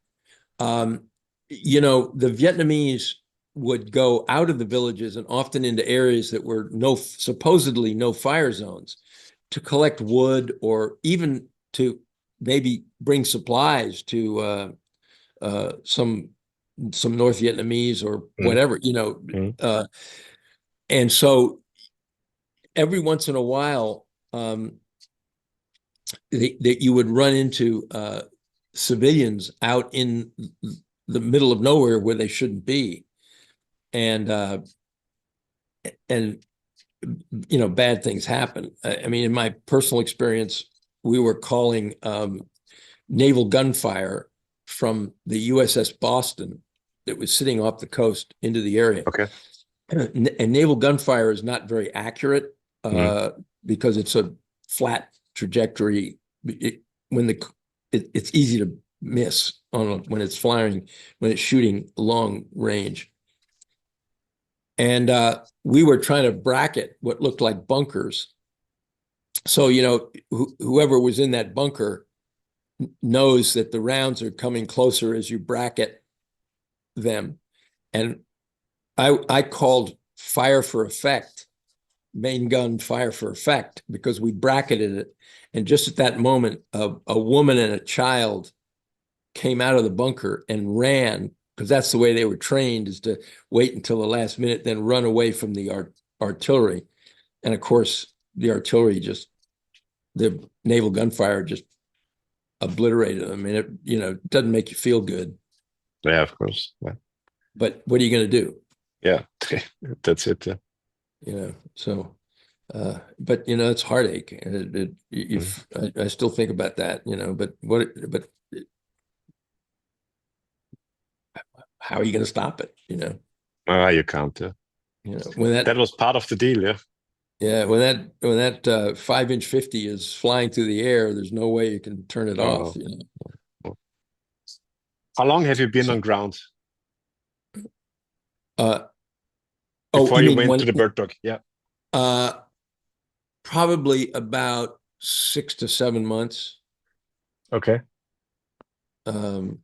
you know, the Vietnamese would go out of the villages and often into areas that were supposedly no fire zones to collect wood or even to maybe bring supplies to some North Vietnamese or whatever, you know. And so every once in a while, that you would run into civilians out in the middle of nowhere where they shouldn't be, and you know, bad things happen. I mean, in my personal experience, we were calling naval gunfire from the USS Boston that was sitting off the coast into the area. Okay. And naval gunfire is not very accurate because it's a flat trajectory. It's easy to miss when it's flying, when it's shooting long range. And we were trying to bracket what looked like bunkers. So, you know, whoever was in that bunker knows that the rounds are coming closer as you bracket them. And I called fire for effect, main gun fire for effect, because we bracketed it. And just at that moment, a woman and a child came out of the bunker and ran, because that's the way they were trained, is to wait until the last minute, then run away from the artillery. And of course, the artillery the naval gunfire just obliterated them. I mean, it, you know, it doesn't make you feel good. Yeah, of course. Yeah. But what are you going to do? Yeah, that's it. Yeah. You know, so, but you know, it's heartache. I still think about that, you know, but how are you going to stop it? You know, You can't. Yeah. you know, when That was part of the deal. Yeah. yeah, when that 5-inch 50 is flying through the air, there's no way you can turn it off. You know? How long have you been on ground before you went to the bird dog? Yeah. Probably about 6 to 7 months. Okay. And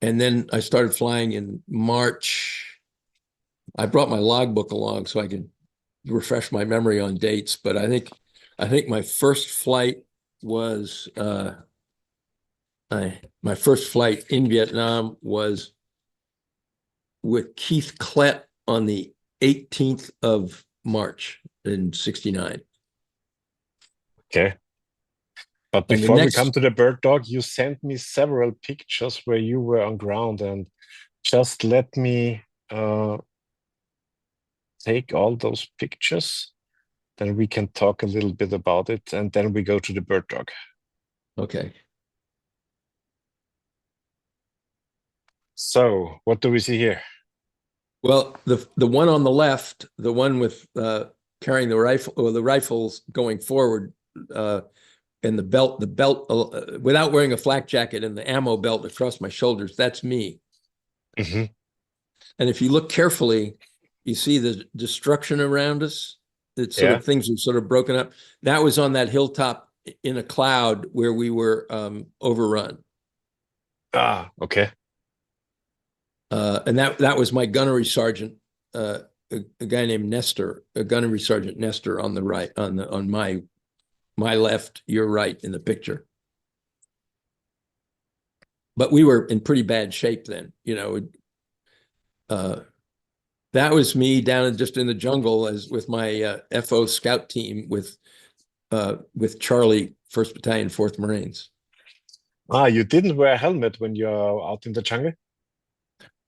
then I started flying in March. I brought my logbook along so I could refresh my memory on dates, but I think my first flight was my first flight in Vietnam was with Keith Klett on the 18th of March in '69. Okay. But before we come to the bird dog, you sent me several pictures where you were on ground, and just let me take all those pictures, then we can talk a little bit about it, and then we go to the bird dog. Okay. So what do we see here? Well, the one on the left, the one with carrying the rifle, or the rifles going forward, and the belt without wearing a flak jacket and the ammo belt across my shoulders, that's me. And if you look carefully, you see the destruction around us. That sort of things are sort of broken up. That was on that hilltop in a cloud where we were overrun. Ah, okay. And that was my gunnery sergeant, a guy named Nestor, a gunnery sergeant Nestor on the right, on my left, your right in the picture. But we were in pretty bad shape then, you know. That was me down just in the jungle with my FO scout team with Charly 1st Battalion 4th Marines. Ah, you didn't wear a helmet when you're out in the jungle?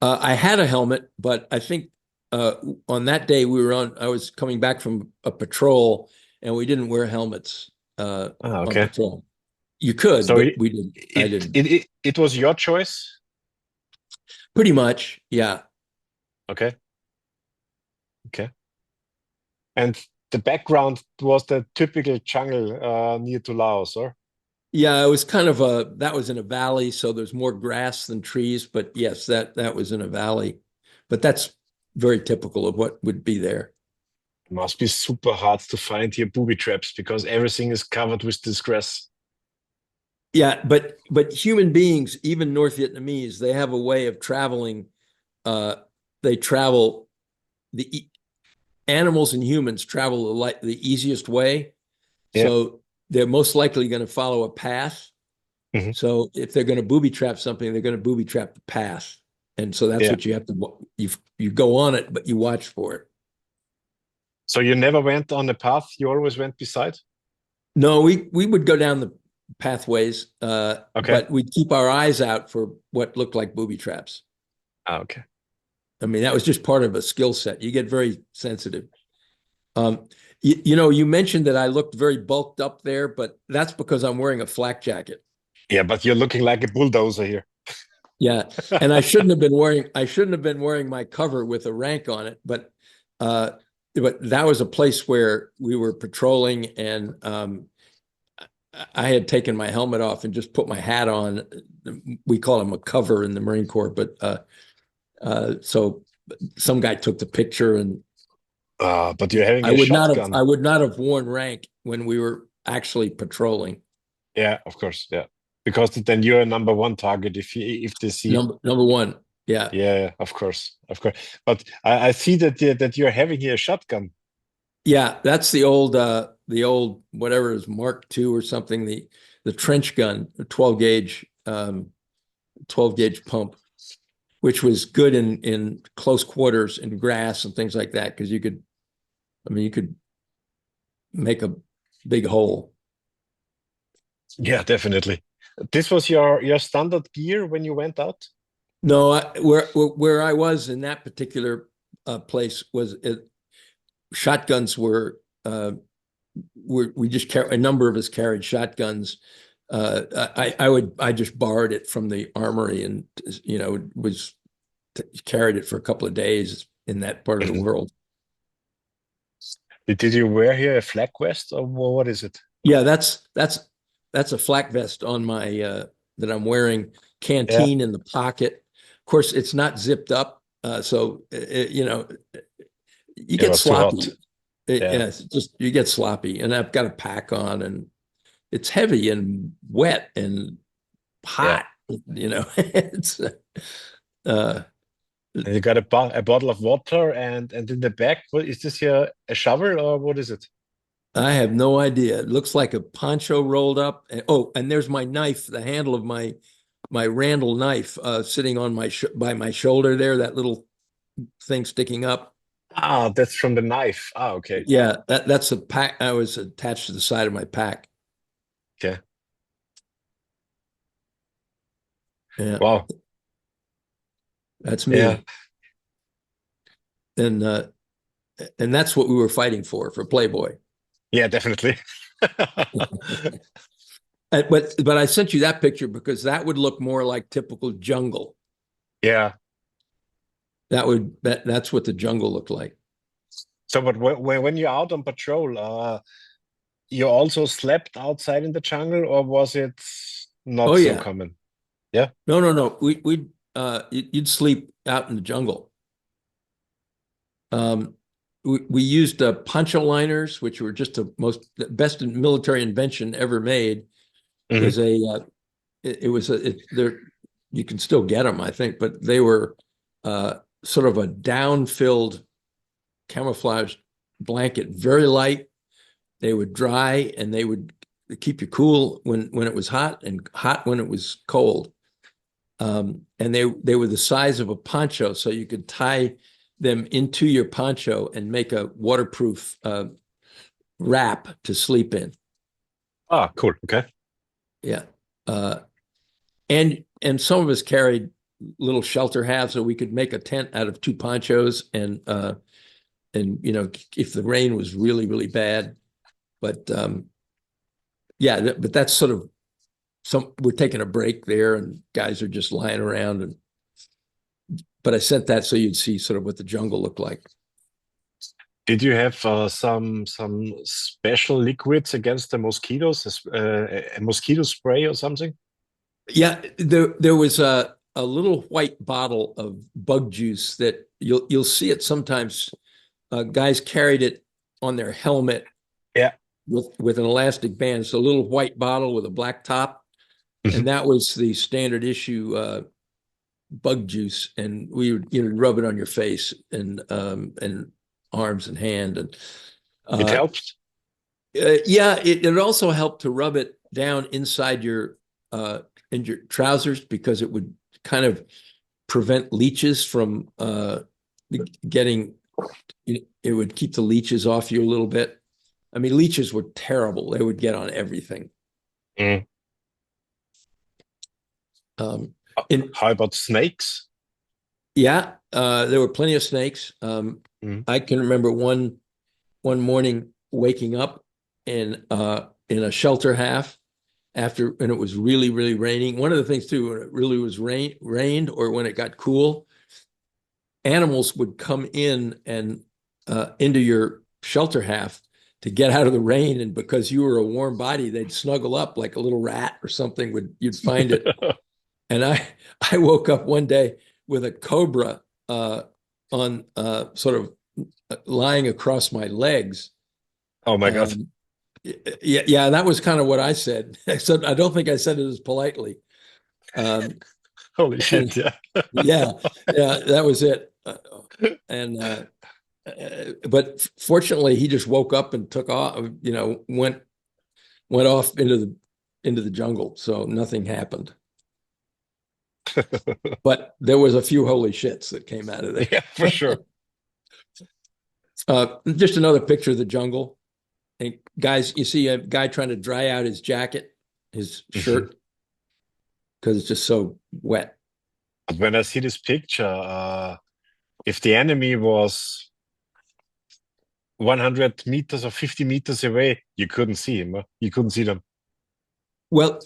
I had a helmet, but I think on that day I was coming back from a patrol, and we didn't wear helmets on patrol. You could, so but we didn't. I didn't. It was your choice? Pretty much, yeah. Okay. Okay. And the background was the typical jungle near to Laos, or? Yeah, it was kind of that was in a valley, so there's more grass than trees, but yes, that was in a valley. But that's very typical of what would be there. It must be super hard to find here booby traps because everything is covered with this grass. Yeah, but human beings, even North Vietnamese, they have a way of traveling. They travel the animals and humans travel the easiest way. Yeah. So they're most likely going to follow a path. Mhm. So if they're going to booby trap something, they're going to booby trap the path. And so that's Yeah. what you have to, you go on it, but you watch for it. So you never went on a path, you always went beside? No, we would go down the pathways, Okay. but we'd keep our eyes out for what looked like booby traps. Okay. I mean, that was just part of a skill set. You get very sensitive. You mentioned that I looked very bulked up there, but that's because I'm wearing a flak jacket. Yeah, but you're looking like a bulldozer here. Yeah, and I shouldn't have been wearing my cover with a rank on it, but that was a place where we were patrolling, and I had taken my helmet off and just put my hat on. We call them a cover in the Marine Corps, but so some guy took the picture, and but you're having I a would shotgun. I would not have worn rank when we were actually patrolling. Yeah, of course. Yeah, because then you're a number one target if they see. Number one, yeah. Yeah, of course, of course. But I see that you're having here a shotgun. Yeah, that's the old whatever is Mark II or something, the trench gun, the 12 gauge 12 gauge pump, which was good in close quarters in grass and things like that, because you could make a big hole. Yeah, definitely. This was your standard gear when you went out? No, where I was in that particular place was shotguns were we just a number of us carried shotguns. I just borrowed it from the armory, and carried it for a couple of days in that part of the world. Did you wear here a flak vest or what is it? Yeah, that's a flak vest on my that I'm wearing. Canteen in the pocket. Of course, it's not zipped up, so you get sloppy. Just you get sloppy, and I've got a pack on, and it's heavy and wet and hot. It's and you got a bottle of water and in the back, what is this here, a shovel or what is it? I have no idea. It looks like a poncho rolled up. And there's my knife, the handle of my Randall knife, sitting on by my shoulder there, that little thing sticking up. Ah, that's from the knife. Ah, okay. Yeah, that's a pack. I was attached to the side of my pack. Okay. Yeah. Wow. That's me. Yeah. And that's what we were fighting for Playboy. Yeah, definitely. But I sent you that picture because that would look more like typical jungle. Yeah. That's what the jungle looked like. So, but when you're out on patrol, you also slept outside in the jungle, or was it not so common? Yeah. No. You'd sleep out in the jungle. We used poncho liners, which were just the best military invention ever made. Mm-hmm. You can still get them, I think, but they were sort of a down-filled camouflage blanket, very light. They would dry, and they would keep you cool when it was hot, and hot when it was cold. And they were the size of a poncho, so you could tie them into your poncho and make a waterproof wrap to sleep in. Ah, cool. Okay. Yeah. And some of us carried little shelter halves, so we could make a tent out of two ponchos, and if the rain was really, really bad. But but that's sort of we're taking a break there, and guys are just lying around, but I sent that so you'd see sort of what the jungle looked like. Did you have some special liquids against the mosquitoes, a mosquito spray or something? Yeah, there was a little white bottle of bug juice that you'll see it sometimes. Guys carried it on their helmet. Yeah. With an elastic band. It's a little white bottle with a black top. And that was the standard issue bug juice. And we would, rub it on your face and arms and hand. And It helped. yeah, it also helped to rub it down inside your in your trousers, because it would kind of prevent leeches from getting. It would keep the leeches off you a little bit. I mean, leeches were terrible. They would get on everything. Mm. How about snakes? Yeah, there were plenty of snakes. I can remember one morning waking up in a shelter half and it was really, really raining. One of the things too, when it really was rained or when it got cool, animals would come in and into your shelter half to get out of the rain, and because you were a warm body, they'd snuggle up like a little rat or something. You'd find it. And I woke up one day with a cobra on sort of lying across my legs. Oh my God. Yeah, that was kind of what I said. Except I don't think I said it as politely. Holy shit! Yeah, that was it. But fortunately, he just woke up and took off. Went off into the jungle, so nothing happened. But there was a few holy shits that came out of there. Yeah, for sure. Just another picture of the jungle. And guys, you see a guy trying to dry out his jacket, his shirt, because it's just so wet. But when I see this picture, if the enemy was 100 meters or 50 meters away, you couldn't see him. Huh? You couldn't see them. Well,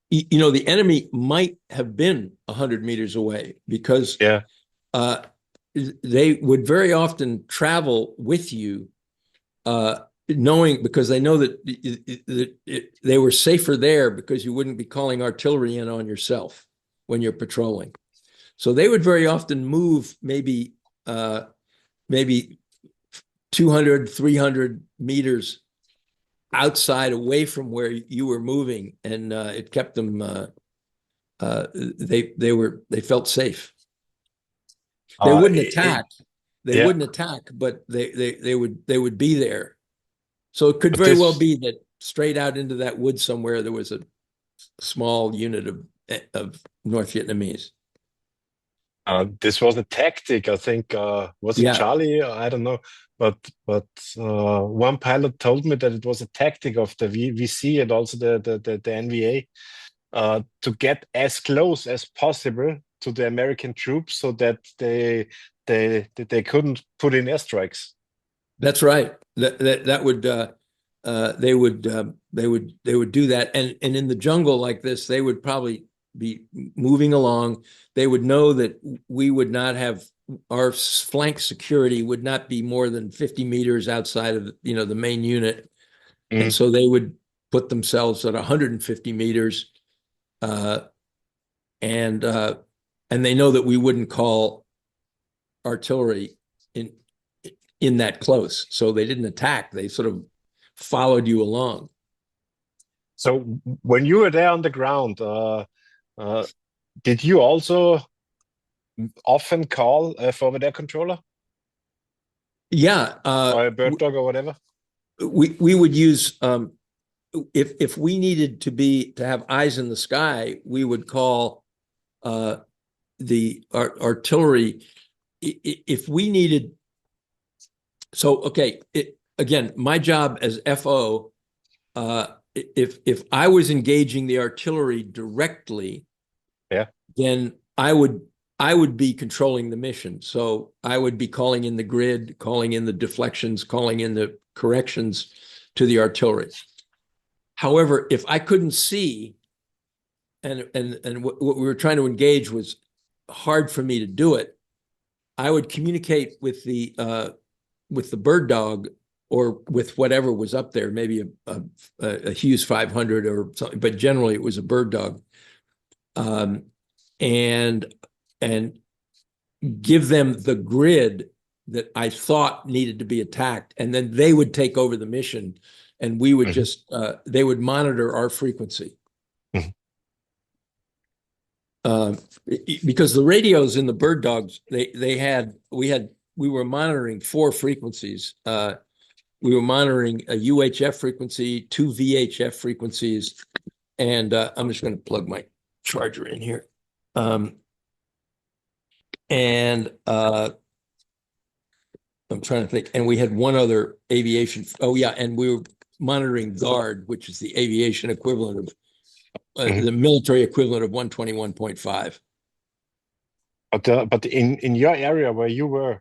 the enemy might have been 100 meters away, because they would very often travel with you, because they know that they were safer there, because you wouldn't be calling artillery in on yourself when you're patrolling. So they would very often move maybe 200, 300 meters outside, away from where you were moving, and it kept them. They felt safe. They wouldn't attack. They wouldn't attack, but they would be there. So it could very well be that straight out into that wood somewhere there was a small unit of North Vietnamese. This was a tactic, I think. Was it Charlie? I don't know. But one pilot told me that it was a tactic of the VC and also the NVA to get as close as possible to the American troops, so that they couldn't put in airstrikes. That's right. That would they would do that, and in the jungle like this, they would probably be moving along. They would know that we would not have, our flank security would not be more than 50 meters outside of the main unit, and so they would put themselves at 150 meters, and they know that we wouldn't call artillery in that close, so they didn't attack. They sort of followed you along. So when you were there on the ground, did you also often call a forward air controller? Yeah, or a bird dog or whatever. We would use if we needed to have eyes in the sky, we would call the artillery. If we needed. So, okay, again, my job as FO, if I was engaging the artillery directly, then I would be controlling the mission. So I would be calling in the grid, calling in the deflections, calling in the corrections to the artillery. However, if I couldn't see, and what we were trying to engage was hard for me to do it, I would communicate with the bird dog or with whatever was up there, maybe a Hughes 500 or something, but generally it was a bird dog. and give them the grid that I thought needed to be attacked, and then they would take over the mission, and we would just they would monitor our frequency. Because the radios in the bird dogs, we were monitoring 4 frequencies. We were monitoring a UHF frequency, 2 VHF frequencies, and I'm just going to plug my charger in here. I'm trying to think, and we had one other aviation. Oh yeah, and we were monitoring GUARD, which is the aviation equivalent of the military equivalent of 121.5. But in your area where you were,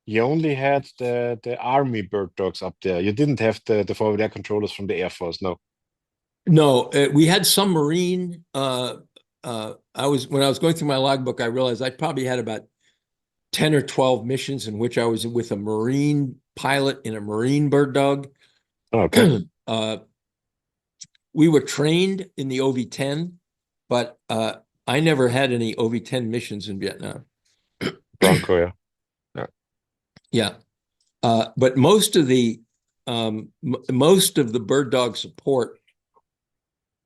you only had the Army bird dogs up there. You didn't have the forward air controllers from the Air Force, no. No, we had some Marine. When I was going through my logbook, I realized I probably had about 10 or 12 missions in which I was with a Marine pilot in a Marine bird dog. Okay. We were trained in the OV-10, but I never had any OV-10 missions in Vietnam. Bronco, yeah. Yeah. But most of the bird dog support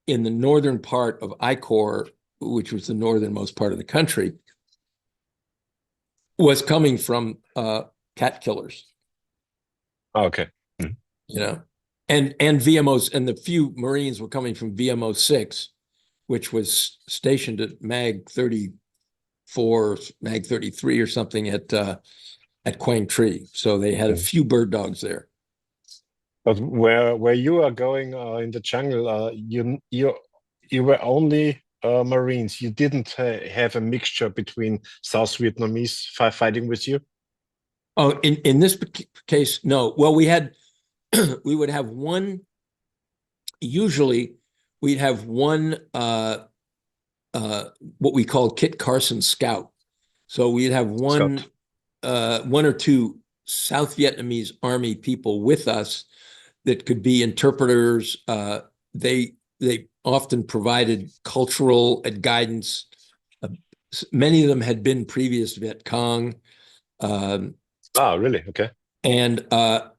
in the northern part of I Corps, which was the northernmost part of the country, was coming from CATKILLERS. Okay. You know, and VMOs, and the few Marines were coming from VMO 6, which was stationed at MAG 34, MAG 33 or something at Quang Tri. So they had a few bird dogs there. But where you are going in the jungle, you were only Marines. You didn't have a mixture between South Vietnamese fighting with you? Oh, in this case, no. Well, we would have one. Usually, we'd have one what we call Kit Carson Scout. So we'd have one or two South Vietnamese Army people with us that could be interpreters. They often provided cultural guidance. Many of them had been previous Viet Cong. Really? Okay. And as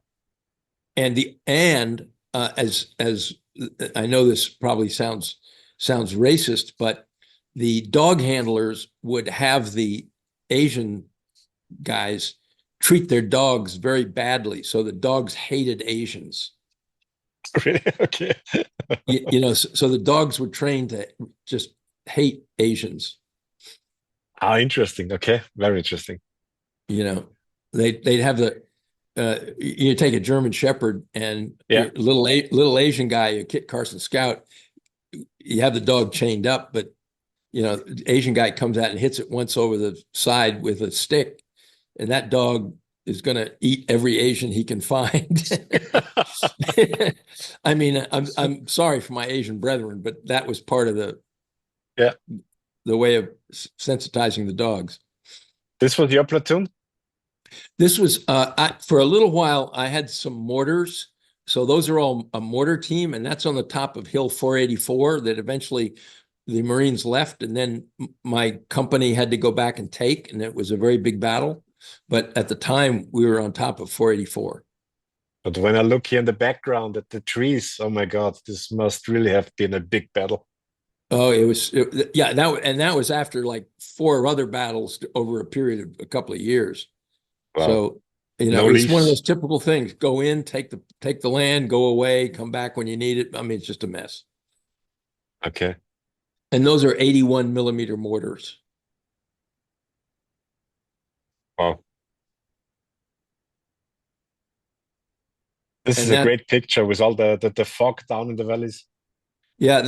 I know, this probably sounds racist, but the dog handlers would have the Asian guys treat their dogs very badly, so the dogs hated Asians. Really? Okay. you know, so the dogs were trained to just hate Asians. Interesting. Okay, very interesting. You know, they'd have you take a German Shepherd and little Asian guy, a Kit Carson Scout. You have the dog chained up, but you know, the Asian guy comes out and hits it once over the side with a stick, and that dog is going to eat every Asian he can find. I mean, I'm sorry for my Asian brethren, but that was part of the way of sensitizing the dogs. This was your platoon? This was for a little while. I had some mortars, so those are all a mortar team, and that's on the top of Hill 484 that eventually the Marines left, and then my company had to go back and take, and it was a very big battle. But at the time, we were on top of 484. But when I look here in the background at the trees, oh my God, this must really have been a big battle. Oh, it was, yeah. That was after like 4 other battles over a period of a couple of years. Wow. So, you know, it's one of those typical things: go in, take the land, go away, come back when you need it. I mean, it's just a mess. Okay. And those are 81 millimeter mortars. Wow. This is a great picture with all the fog down in the valleys. Yeah,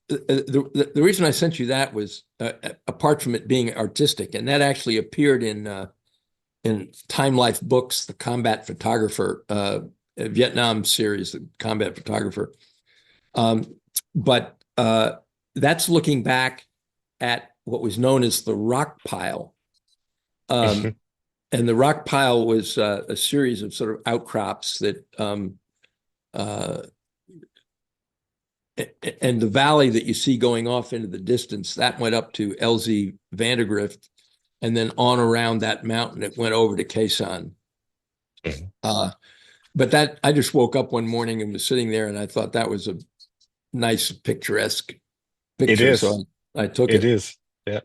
the reason I sent you that was apart from it being artistic, and that actually appeared in Time Life Books, the Combat Photographer, Vietnam series, the Combat Photographer. But that's looking back at what was known as the rock pile. And the rock pile was a series of sort of outcrops that and the valley that you see going off into the distance, that went up to LZ Vandergrift, and then on around that mountain, it went over to Quezon. Mhm. But that I just woke up one morning and was sitting there, and I thought that was a nice, picturesque It picture, is. so I took It it. is. Yeah.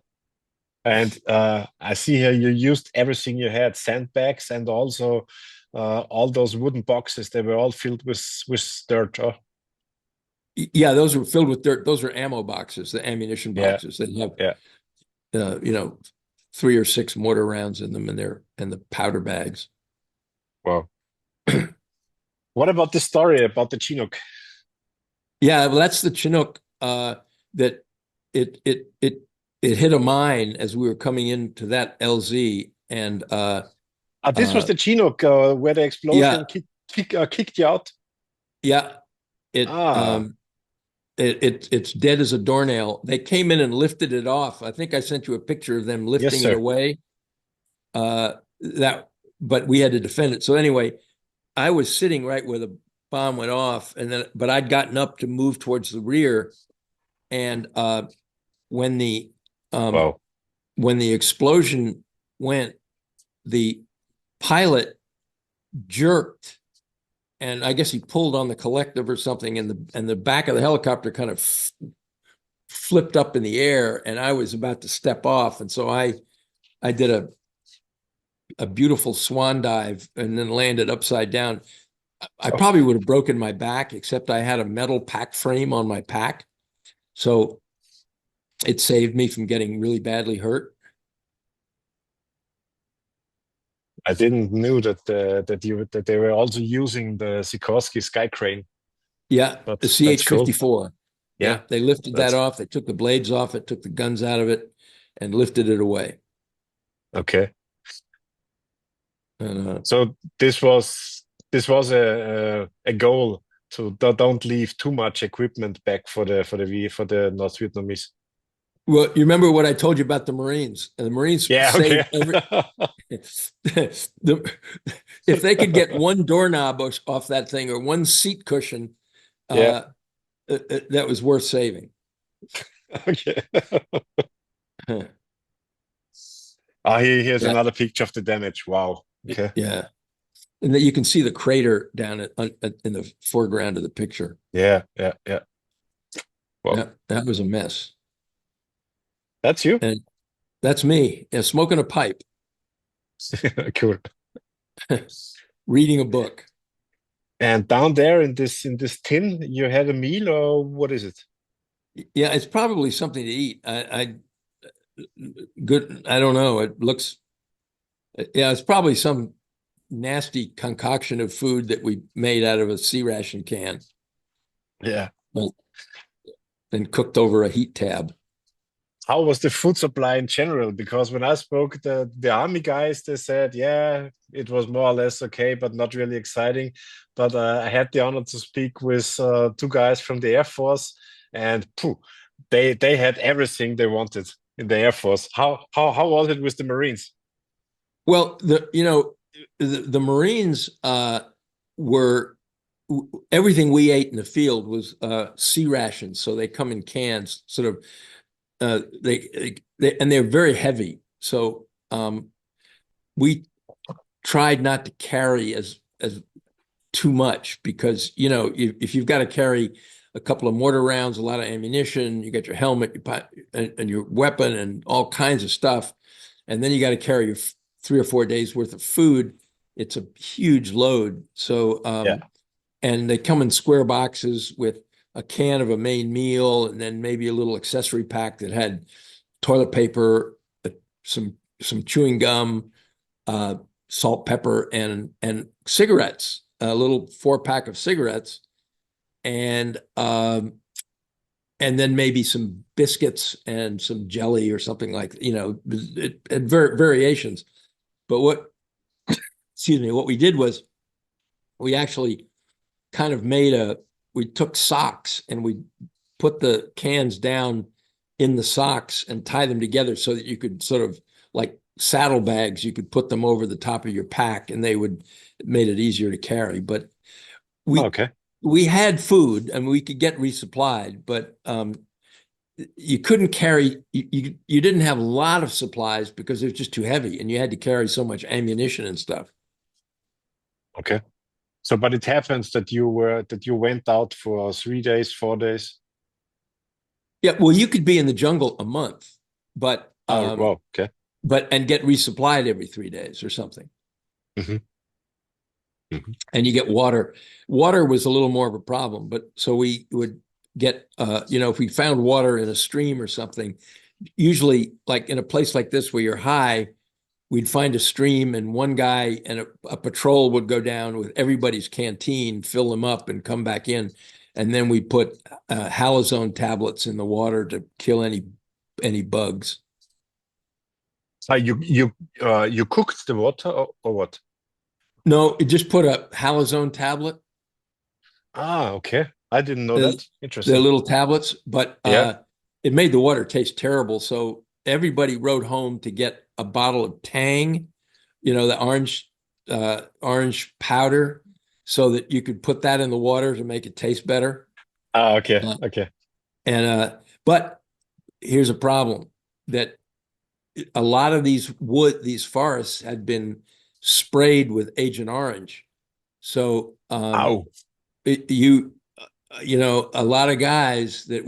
And I see here you used everything you had, sandbags and also all those wooden boxes. They were all filled with dirt. Oh, Yeah, those were filled with dirt. Those are ammo boxes, the ammunition yeah, boxes. They have, yeah. 3 or 6 mortar rounds in them, and the powder bags. Wow. What about the story about the Chinook? Yeah, well, that's the Chinook. That it hit a mine as we were coming into that LZ, and This was the Chinook where the explosion yeah, kicked you out. yeah, it Ah, um it's dead as a doornail. They came in and lifted it off. I think I sent you a picture of them yes, lifting it sir. away. That, but we had to defend it. So anyway, I was sitting right where the bomb went off, but I'd gotten up to move towards the rear, and when the um, Wow. when the explosion went, the pilot jerked, and I guess he pulled on the collective or something, and the back of the helicopter kind of flipped up in the air, and I was about to step off, and so I did a beautiful swan dive and then landed upside down. I Oh, probably would have broken my back, except I had a metal pack frame on my pack, so it saved me from getting really badly hurt. I didn't know that they were also using the Sikorsky Sky Crane, Yeah, the but that's cool. CH-54. Yeah, Yeah, they lifted that that's off. They took the blades off it, took the guns out of it, and lifted it away. okay. And So this was a goal to don't leave too much equipment back for the North Vietnamese. well, you remember what I told you about the Marines? And the Marines Yeah, okay. saved every. If they could get one doorknob off that thing or one seat cushion, Yeah, that was worth saving. okay. Yeah, Here's another picture of the damage. Wow. Okay. yeah, and that you can see the crater down in the foreground of the picture. Yeah, yeah, yeah. Wow. Yeah, that was a mess. That's you. And that's me, yeah, smoking a pipe, Cool. reading a book. And down there in this tin, you had a meal or what is it? Yeah, it's probably something to eat. Good. I don't know. It looks, yeah, it's probably some nasty concoction of food that we made out of a sea ration can Yeah. and cooked over a heat tab. How was the food supply in general? Because when I spoke the army guys, they said, yeah, it was more or less okay, but not really exciting. But I had the honor to speak with 2 guys from the Air Force, and phew, they had everything they wanted in the Air Force. How was it with the Marines? Well, the Marines were everything we ate in the field was sea rations, so they come in cans, sort of. And they're very heavy, so we tried not to carry as too much, because if you've got to carry a couple of mortar rounds, a lot of ammunition, you got your helmet, and your weapon, and all kinds of stuff, and then you got to carry your 3 or 4 days worth of food. It's a huge load. So Yeah. and they come in square boxes with a can of a main meal, and then maybe a little accessory pack that had toilet paper, some chewing gum, salt, pepper, and cigarettes, a little 4-pack of cigarettes, and then maybe some biscuits and some jelly or something, like, it had variations. But what we did was we actually kind of we took socks and we put the cans down in the socks and tie them together so that you could sort of, like saddlebags, you could put them over the top of your pack, and it made it easier to carry. But we Okay. we had food and we could get resupplied, but you couldn't carry, you didn't have a lot of supplies because it was just too heavy and you had to carry so much ammunition and stuff. Okay. So, but it happens that you went out for 3 days, 4 days. Yeah, well, you could be in the jungle a month, but Oh, wow. Okay. and get resupplied every 3 days or something. Mm-hmm. Mm-hmm. And you get water. Water was a little more of a problem, but so we would get, if we found water in a stream or something, usually like in a place like this where you're high, we'd find a stream and one guy and a patrol would go down with everybody's canteen, fill them up and come back in. And then we put halazone tablets in the water to kill any bugs. You cooked the water or what? No, it just put a halazone tablet. Ah, okay. I didn't know that. The Interesting. little tablets, but Yeah. it made the water taste terrible. So everybody rode home to get a bottle of Tang, the orange powder, so that you could put that in the water to make it taste better. Ah, okay. Uh, Okay. but here's a problem that a lot of these forests had been sprayed with Agent Orange. So Ow. a lot of guys that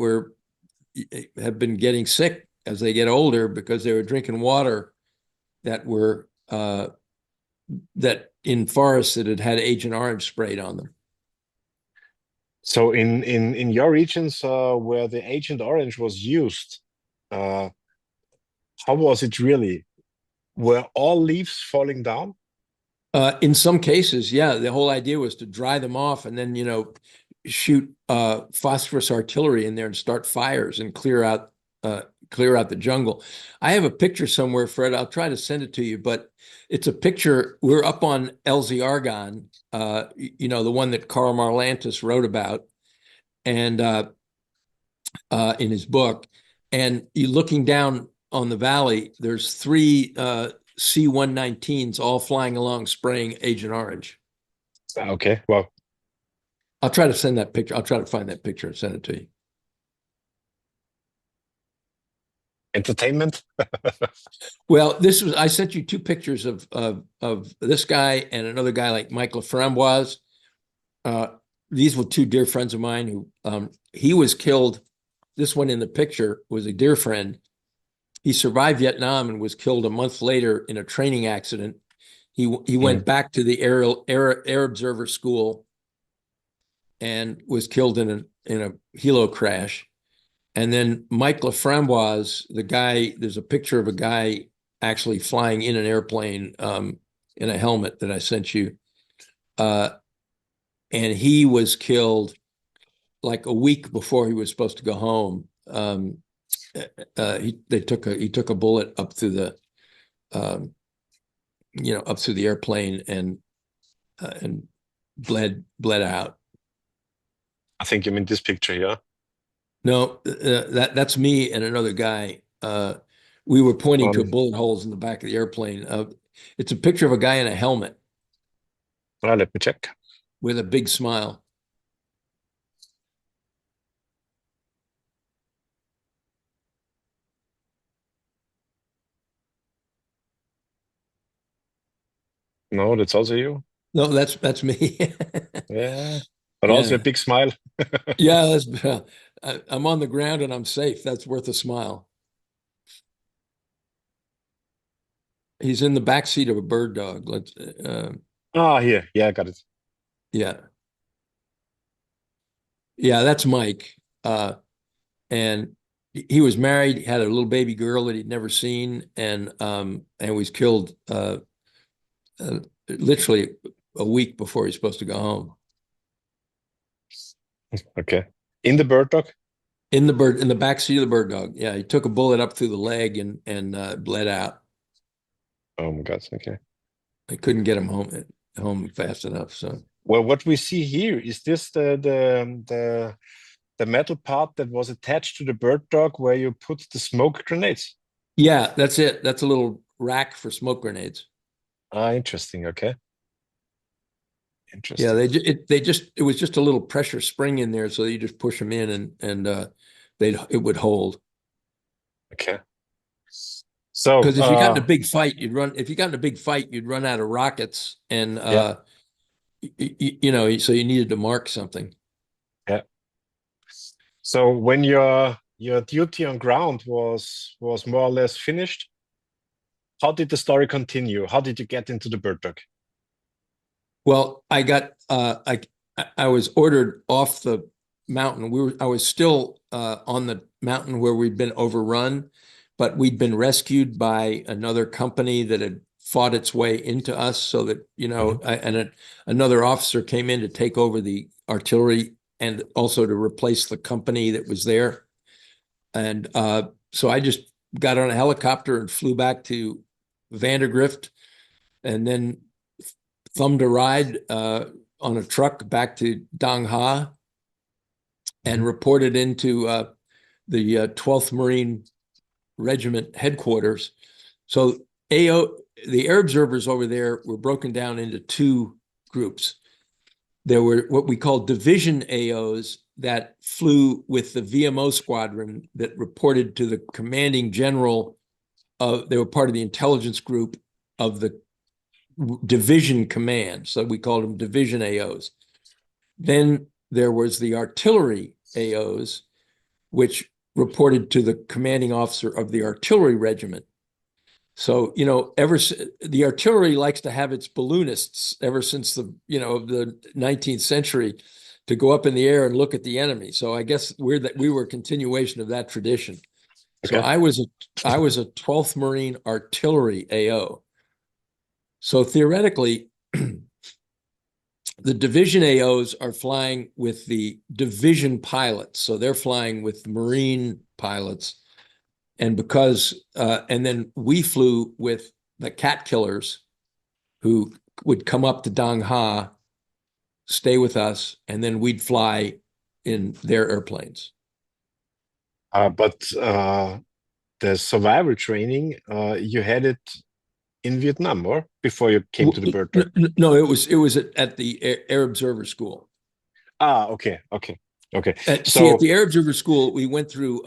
have been getting sick as they get older because they were drinking water that were that in forests that had Agent Orange sprayed on them. So in your regions where the Agent Orange was used, how was it really? Were all leaves falling down? In some cases, yeah, the whole idea was to dry them off and then, shoot phosphorus artillery in there and start fires and clear out the jungle. I have a picture somewhere, Fred. I'll try to send it to you, but it's a picture. We're up on LZ Argonne, the one that Karl Marlantes wrote about, and in his book. And you looking down on the valley, there's three C-119s all flying along, spraying Agent Orange. Okay. Well, I'll try to send that picture. I'll try to find that picture and send it to you. entertainment. Well, I sent you two pictures of this guy and another guy like Michael Framboise. These were two dear friends of mine who he was killed. This one in the picture was a dear friend. He survived Vietnam and was killed a month later in a training accident. He went back to the air observer school and was killed in a helo crash. And then Mike Laframboise, the guy, there's a picture of a guy actually flying in an airplane in a helmet that I sent you. And he was killed like a week before he was supposed to go home. He took a bullet up through the up through the airplane and bled out. I think you mean this picture, yeah? No, that's me and another guy. We were pointing to bullet holes in the back of the airplane. It's a picture of a guy in a helmet. Well, let me check. With a big smile. No, that's also you. No, that's me. Yeah, but also a big smile. Yeah, I'm on the ground and I'm safe. That's worth a smile. He's in the back seat of a bird dog. Here. Yeah, I got it. Yeah. Yeah, that's Mike. And he was married, had a little baby girl that he'd never seen, and was killed literally a week before he's supposed to go home. Okay. In the bird dog? In the back seat of the bird dog. Yeah, he took a bullet up through the leg and bled out. Oh my God. Okay. I couldn't get him home fast enough. So well, what we see here is this the metal part that was attached to the bird dog where you put the smoke grenades. Yeah, that's it. That's a little rack for smoke grenades. Interesting. Okay. Yeah, Interesting. it was just a little pressure spring in there, so you just push them in and it would hold. Okay. So, Because if you got in a big fight, you'd run. If you got in a big fight, you'd run out of rockets, and yeah, you know, so you needed to mark something. yeah. So when your duty on ground was more or less finished, how did the story continue? How did you get into the bird dog? Well, I was ordered off the mountain. I was still on the mountain where we'd been overrun, but we'd been rescued by another company that had fought its way into us, so that, you know, another officer came in to take over the artillery and also to replace the company that was there. And so I just got on a helicopter and flew back to Vandergrift, and then thumbed a ride on a truck back to Dong Ha and reported into the 12th Marine Regiment headquarters. So AO, the air observers over there were broken down into two groups. There were what we call division AOs that flew with the VMO squadron that reported to the commanding general. They were part of the intelligence group of the division command. So we called them division AOs. Then there was the artillery AOs, which reported to the commanding officer of the artillery regiment. So, you know, the artillery likes to have its balloonists ever since the 19th century to go up in the air and look at the enemy. So I guess we were a continuation of that tradition. So Okay. I was a 12th Marine Artillery AO. So theoretically, the division AOs are flying with the division pilots. So they're flying with Marine pilots. And and then we flew with the CATKILLERS, who would come up to Dong Ha, stay with us, and then we'd fly in their airplanes. But the survival training, you had it in Vietnam, or before you came to the bird dog? No, it was at the Air Observer School. Okay, okay, okay. See, at So the Air Observer School, we went through.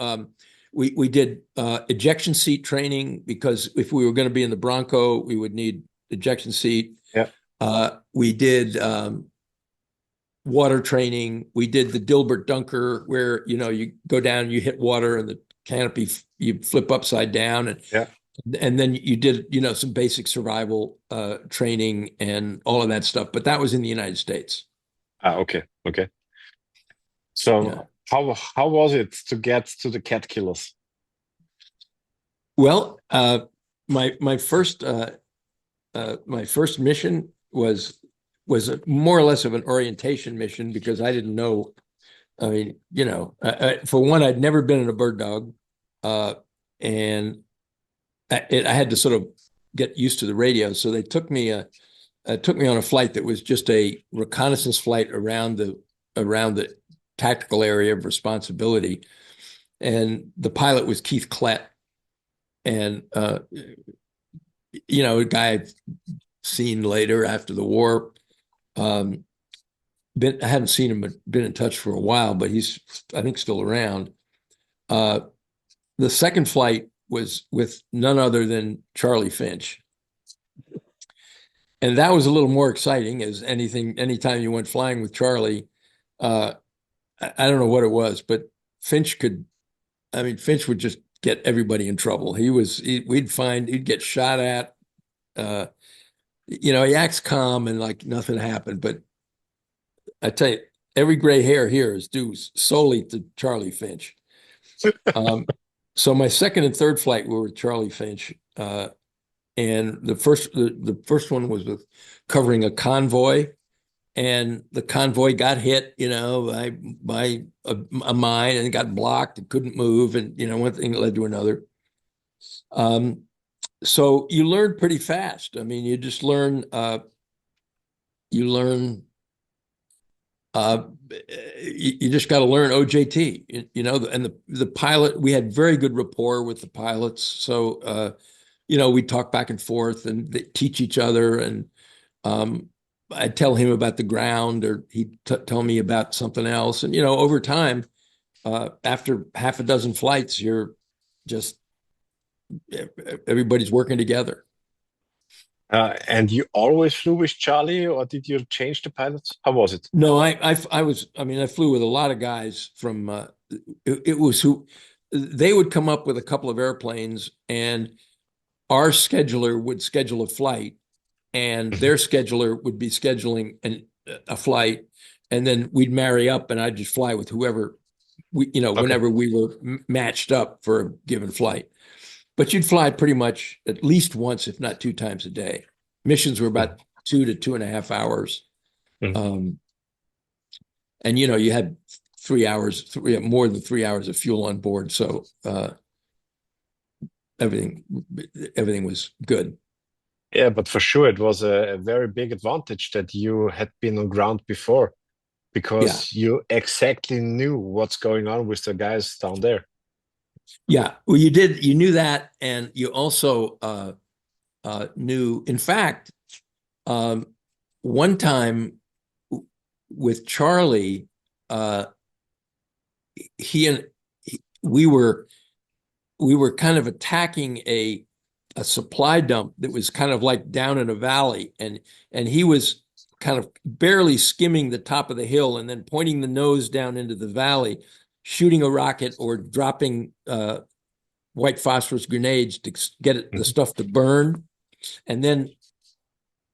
We did ejection seat training, because if we were going to be in the Bronco, we would need ejection seat. yeah, We did water training. We did the Dilbert Dunker, where, you know, you go down, you hit water, and the canopy, you flip upside down, yeah. and then you did, you know, some basic survival training and all of that stuff. But that was in the United States. Okay, okay. So Yeah. how was it to get to the cat killers? Well, my first mission was more or less of an orientation mission, because I didn't know. I mean, you know, for one, I'd never been in a bird dog, and I had to sort of get used to the radio. So they took me on a flight that was just a reconnaissance flight around the tactical area of responsibility, and the pilot was Keith Klett, and you know, a guy I've seen later after the war. I haven't seen him, but been in touch for a while, but he's, I think, still around. The second flight was with none other than Charly Finch. And that was a little more exciting, as anytime you went flying with Charlie. I don't know what it was, but Finch would just get everybody in trouble. He'd get shot at. You know, he acts calm and like nothing happened, but I tell you, every gray hair here is due solely to Charly Finch. So my second and third flight were with Charly Finch, and the first one was with covering a convoy, and the convoy got hit, you know, by a mine, and got blocked and couldn't move, and, you know, one thing led to another. So you learn pretty fast. I mean, you just learn. You just got to learn OJT, you know, and the pilot, we had very good rapport with the pilots. So, you know, we talk back and forth and they teach each other. And I'd tell him about the ground, or he'd tell me about something else. And, over time, after half a dozen flights, you're just, everybody's working together. And you always flew with Charlie, or did you change the pilots? How was it? No, I flew with a lot of guys from, it was who, they would come up with a couple of airplanes, and our scheduler would schedule a flight, and their scheduler would be scheduling a flight, and then we'd marry up, and I'd just fly with whoever whenever we were matched up for a given flight. But you'd fly pretty much at least once, if not 2 times a day. Missions were about 2 to 2.5 hours. Mhm. And you had 3 hours, more than 3 hours of fuel on board. So everything was good. Yeah, but for sure, it was a very big advantage that you had been on ground before, because you exactly knew what's going on with the guys down there. Yeah, well, you knew that, and you also knew, in fact, one time with Charlie, we were kind of attacking a supply dump that was kind of like down in a valley, and he was kind of barely skimming the top of the hill and then pointing the nose down into the valley, shooting a rocket or dropping white phosphorus grenades to get the stuff to burn, and then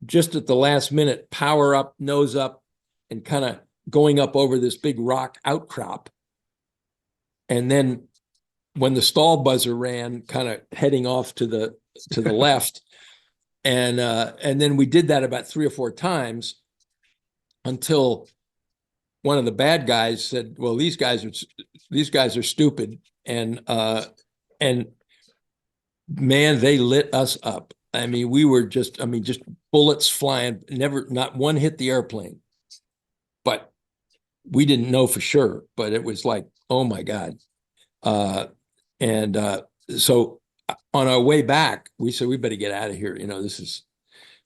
just at the last minute, power up, nose up, and kind of going up over this big rock outcrop. And then when the stall buzzer ran, kind of heading off to the left. And then we did that about 3 or 4 times until one of the bad guys said, well, these guys are stupid. And man, they lit us up. I mean, we were just bullets flying, not one hit the airplane, but we didn't know for sure, but it was like, oh my God. So on our way back, we said, we better get out of here. This is,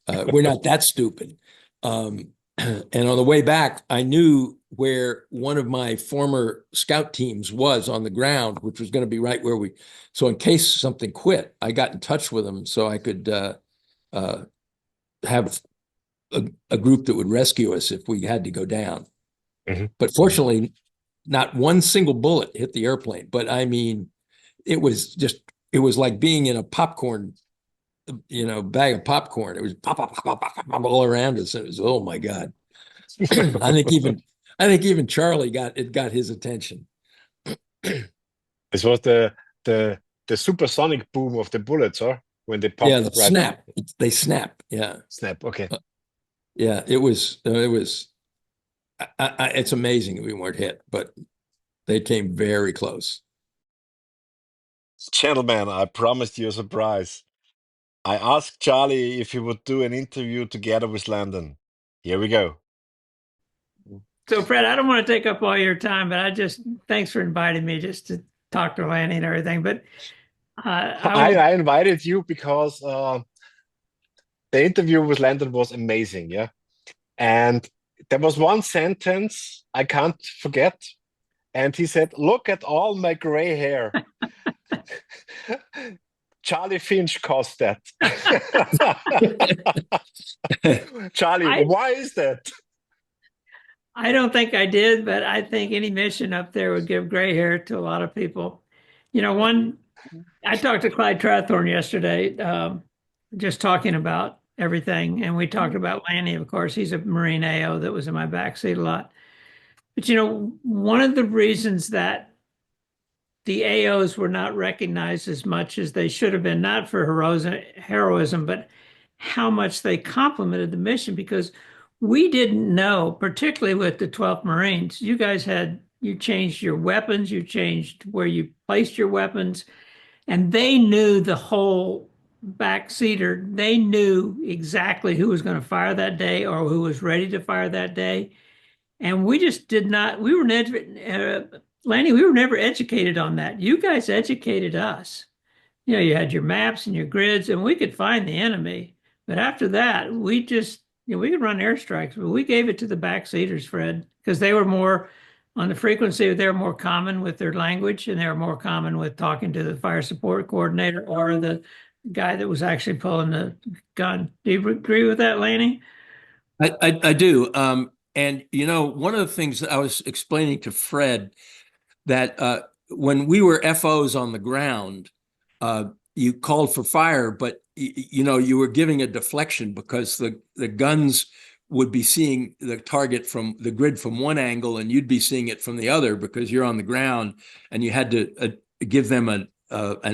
we're not that stupid. And on the way back, I knew where one of my former scout teams was on the ground, which was going to be right where so in case something quit, I got in touch with them so I could have a group that would rescue us if we had to go down. Mhm. But fortunately, not one single bullet hit the airplane. But I mean, it was like being in a popcorn, bag of popcorn. It was pop, pop, pop, pop, pop, all around us. It was, oh my God. I think even Charlie got his attention. This was the supersonic boom of the bullets, or when they pop. Yeah, the right. snap. They snap. Yeah. Snap. Okay. Yeah, it was. It's amazing we weren't hit, but they came very close. Gentlemen, I promised you a surprise. I asked Charlie if he would do an interview together with Landon. Here we go. So, Fred, I don't want to take up all your time, but thanks for inviting me just to talk to Lanny and everything. But I invited you because the interview with Landon was amazing, yeah. And there was one sentence I can't forget, and he said, "Look at all my gray hair." Charly Finch caused that. Charlie, why is that? I don't think I did, but I think any mission up there would give gray hair to a lot of people. I talked to Clyde Triathorn yesterday, just talking about everything. And we talked about Lanny, of course. He's a Marine AO that was in my backseat a lot. But, one of the reasons that the AOs were not recognized as much as they should have been, not for heroism, but how much they complemented the mission, because we didn't know, particularly with the 12th Marines, you guys you changed your weapons, you changed where you placed your weapons, and they knew the whole backseater. They knew exactly who was going to fire that day or who was ready to fire that day. And we just did not, Lanny, we were never educated on that. You guys educated us. You had your maps and your grids, and we could find the enemy. But after that, we just we could run airstrikes, but we gave it to the backseaters, Fred, because they were more on the frequency. They were more common with their language, and they were more common with talking to the fire support coordinator or the guy that was actually pulling the gun. Do you agree with that, Laney? I do. And one of the things that I was explaining to Fred that when we were FOs on the ground, you called for fire, but you were giving a deflection because the guns would be seeing the target from the grid from one angle, and you'd be seeing it from the other because you're on the ground, and you had to give them an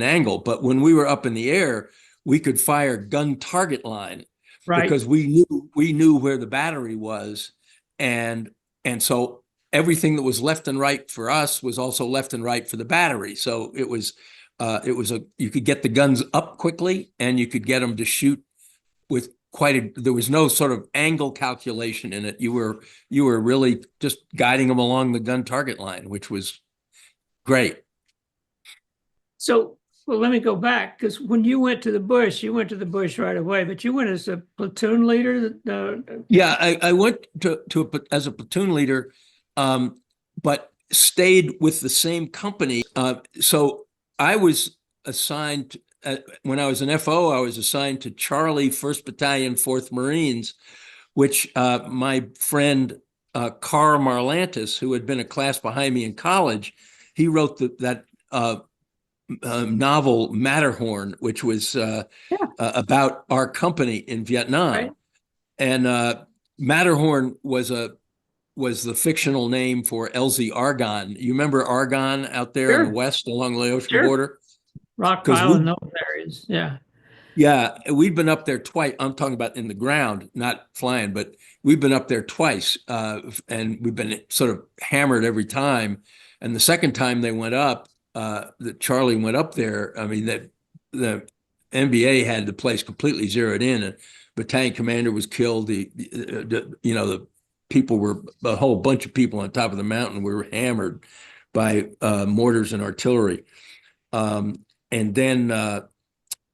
angle. But when we were up in the air, we could fire gun target line Right. because we knew where the battery was, and so everything that was left and right for us was also left and right for the battery. So it was you could get the guns up quickly, and you could get them to shoot with there was no sort of angle calculation in it. You were really just guiding them along the gun target line, which was great. So, well, let me go back, because when you went to the bush, you went to the bush right away, but you went as a platoon leader. Yeah, I went as a platoon leader, but stayed with the same company. So I was assigned, when I was an FO, I was assigned to Charly 1st Battalion, 4th Marines, which my friend Carl Marlantis, who had been a class behind me in college, he wrote that novel Matterhorn, which was about our company in Vietnam. Right. And Matterhorn was the fictional name for LZ Argonne. You remember Argonne out there in the west along the ocean border? Rock Pile in those areas. Yeah. Yeah, we've been up there twice. I'm talking about in the ground, not flying, but we've been up there twice, and we've been sort of hammered every time. And the second time they went up, that Charlie went up there, I mean, that the NBA had the place completely zeroed in, and battalion commander was killed. The people were, a whole bunch of people on top of the mountain were hammered by mortars and artillery. And then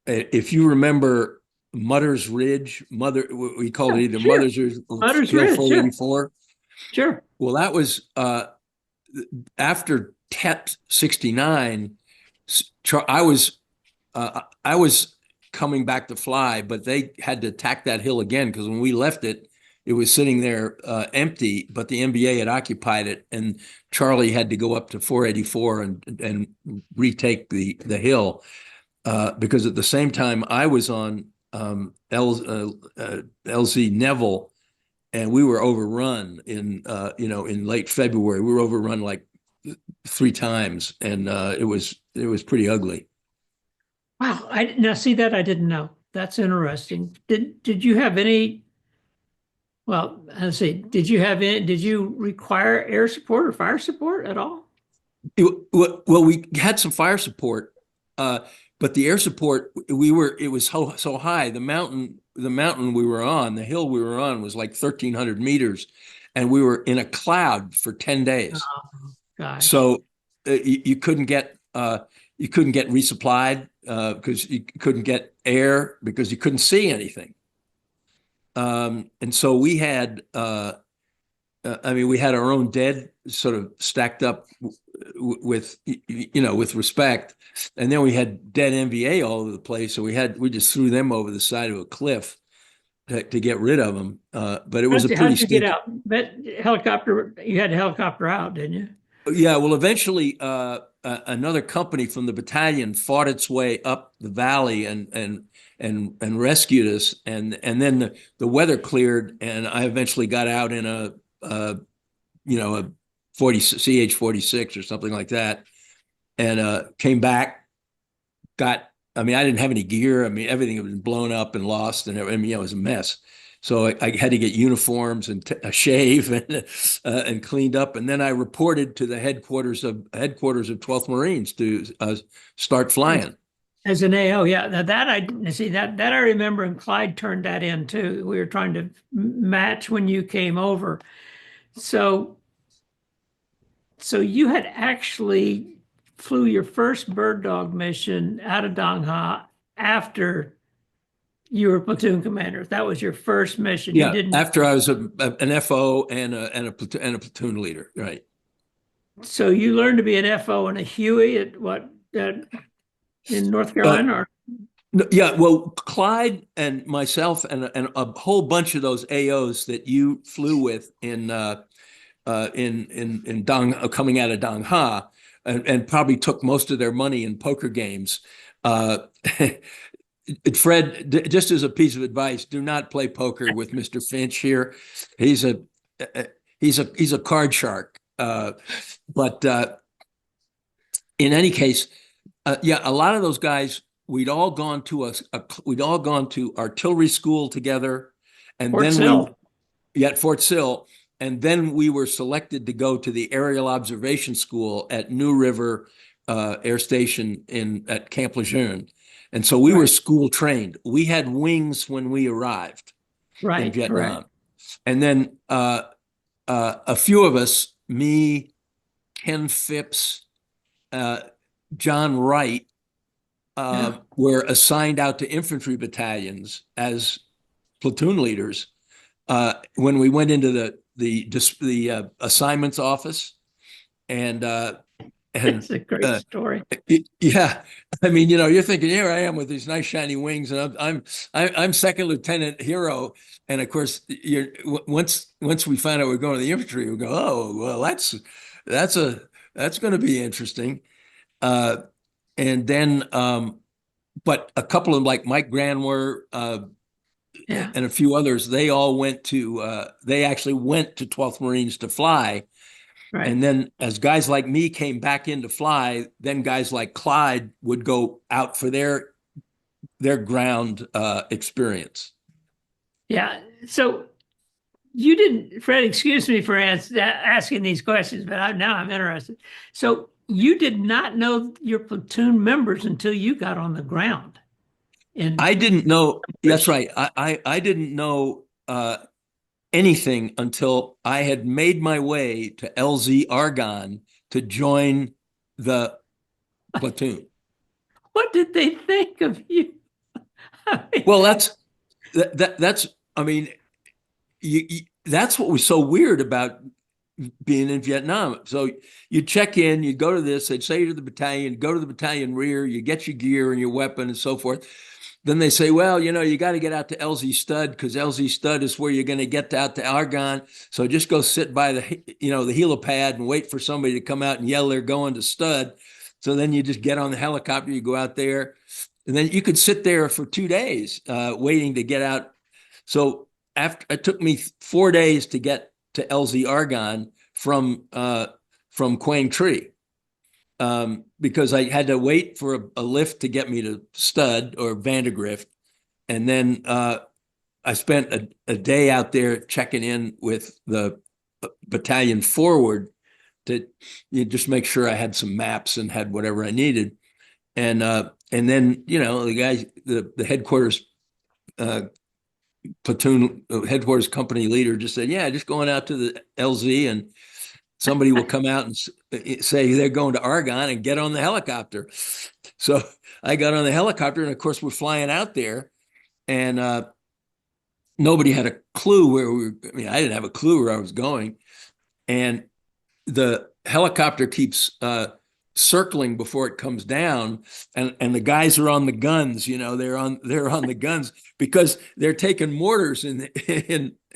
if you remember Mutter's Ridge, we called it either Mutter's Ridge or Hill 484. Sure. Well, that was after TET 69. I was coming back to fly, but they had to attack that hill again because when we left it, it was sitting there empty, but the NBA had occupied it, and Charlie had to go up to 484 and retake the hill. Because at the same time I was on LZ Neville, and we were overrun in late February. We were overrun like 3 times, and it was pretty ugly. Wow. Now see that I didn't know. That's interesting. Did you have any? Well, let's see. Did you require air support or fire support at all? Well, we had some fire support. But the air support, it was so high. The mountain we were on, the hill we were on was like 1,300 meters, and we were in a cloud for 10 days. Oh, gosh. So you couldn't get resupplied because you couldn't get air because you couldn't see anything. And so we had, we had our own dead sort of stacked up with respect. And then we had dead NVA all over the place. So we just threw them over the side of a cliff to get rid of them. But it was a pretty how'd you get out? But you had a helicopter out, didn't you? Yeah, well, eventually another company from the battalion fought its way up the valley and rescued us. And then the weather cleared, and I eventually got out in a CH-46 or something like that, and came back. I didn't have any gear. Everything had been blown up and lost, and it was a mess. So I had to get uniforms and a shave and cleaned up, and then I reported to the headquarters of 12th Marines to start flying. As an AO, yeah. Now that I see that I remember, and Clyde turned that in too. We were trying to match when you came over. So you had actually flew your first bird dog mission out of Dong Ha after you were platoon commander. That was your first mission. You Yeah, didn't. after I was an FO and a platoon leader, right? So you learned to be an FO and a Huey at what in North Carolina? Or? Yeah, well, Clyde and myself and a whole bunch of those AOs that you flew with in Dong, coming out of Dong Ha, and probably took most of their money in poker games. Fred, just as a piece of advice, do not play poker with Mr. Finch here. He's a card shark. But in any case, yeah, a lot of those guys, we'd all gone to artillery school together, and Fort then Sill. at Fort Sill, and then we were selected to go to the aerial observation school at New River Air Station at Camp Lejeune. And so we were school trained. We had wings when we arrived in Vietnam. And then a few of us, me, Ken Phipps, John Wright, were assigned out to infantry battalions as platoon leaders when we went into the assignments office. And it's a great story. Yeah, I mean, you're thinking, here I am with these nice shiny wings, and I'm second lieutenant hero, and of course, once we find out we're going to the infantry, we go, oh well, that's going to be interesting, and then, but a couple of like Mike Granwer, and a few others, they actually went to 12th Marines to fly. Right. And then as guys like me came back in to fly, then guys like Clyde would go out for their ground experience. Yeah. So you didn't, Fred, excuse me for asking these questions, but now I'm interested. So you did not know your platoon members until you got on the ground. I didn't know. That's right. I didn't know anything until I had made my way to LZ Argonne to join the platoon. What did they think of you? Well, that's I mean, that's what was so weird about being in Vietnam. So you check in, you go to this, they'd say to the battalion, go to the battalion rear, you get your gear and your weapon and so forth. Then they say, well, you got to get out to LZ Stud because LZ Stud is where you're going to get out to Argonne. So just go sit by the helipad and wait for somebody to come out and yell they're going to Stud. So then you just get on the helicopter, you go out there, and then you could sit there for 2 days waiting to get out. So it took me 4 days to get to LZ Argonne from Quang Tri. Because I had to wait for a lift to get me to Stud or Vandegrift. And then I spent a day out there checking in with the battalion forward to just make sure I had some maps and had whatever I needed. And then, the guy, the headquarters platoon, headquarters company leader just said, yeah, just going out to the LZ and somebody will come out and say they're going to Argonne and get on the helicopter. So I got on the helicopter, and of course we're flying out there, and nobody had a clue where we were. I mean, I didn't have a clue where I was going, and the helicopter keeps circling before it comes down, and the guys are on the guns. They're on the guns because they're taking mortars and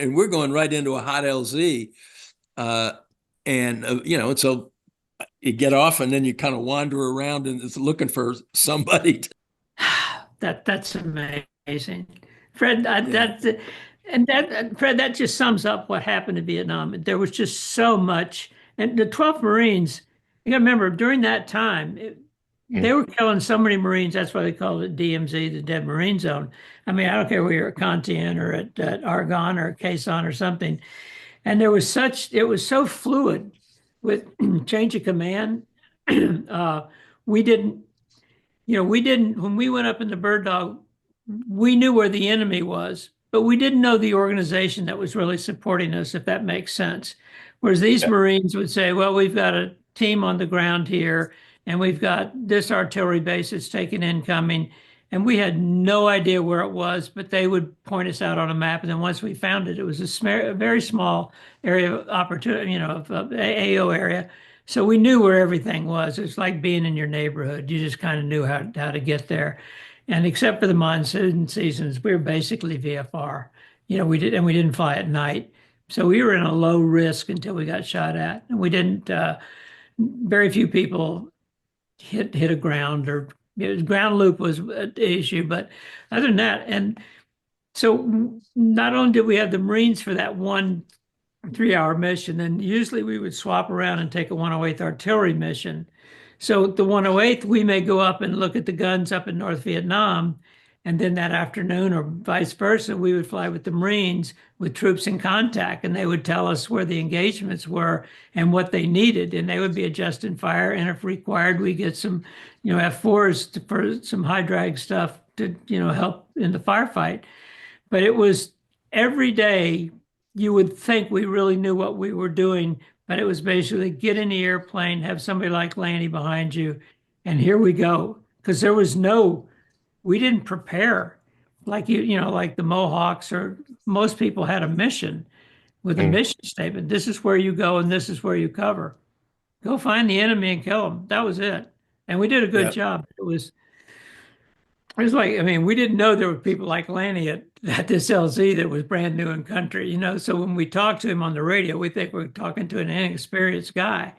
we're going right into a hot LZ. And so you get off, and then you kind of wander around and it's looking for somebody. That's amazing, Fred. Fred, that just sums up what happened in Vietnam. There was just so much, and the 12th Marines. You got to remember during that time, they were killing so many Marines. That's why they called it DMZ, the Dead Marine Zone. I mean, I don't care whether you're at Con Thien or at Argonne or Quai Son or something. And it was so fluid with change of command. We didn't, when we went up in the Bird Dog, we knew where the enemy was, but we didn't know the organization that was really supporting us, if that makes sense. Whereas these Marines would say, well, we've got a team on the ground here, and we've got this artillery base that's taking incoming, and we had no idea where it was, but they would point us out on a map. And then once we found it, it was a very small area of opportunity, of AO area. So we knew where everything was. It's like being in your neighborhood. You just kind of knew how to get there. And except for the monsoon seasons, we were basically VFR. We didn't fly at night. So we were in a low risk until we got shot at. And we didn't, very few people hit a ground, or ground loop was an issue. But other than that, and so not only did we have the Marines for that 1 3-hour mission, then usually we would swap around and take a 108th artillery mission. So the 108th, we may go up and look at the guns up in North Vietnam, and then that afternoon, or vice versa, we would fly with the Marines with troops in contact, and they would tell us where the engagements were and what they needed, and they would be adjusting fire. And if required, we get some, F4s for some high drag stuff to, help in the firefight. But it was every day. You would think we really knew what we were doing, but it was basically get in the airplane, have somebody like Lanny behind you, and here we go. Because we didn't prepare like like the Mohawks, or most people had a mission with a mission statement. This is where you go and this is where you cover. Go find the enemy and kill them. That was it. And we did a good job. It was like, we didn't know there were people like Lanny at this LZ that was brand new in country, So when we talked to him on the radio, we think we're talking to an inexperienced guy.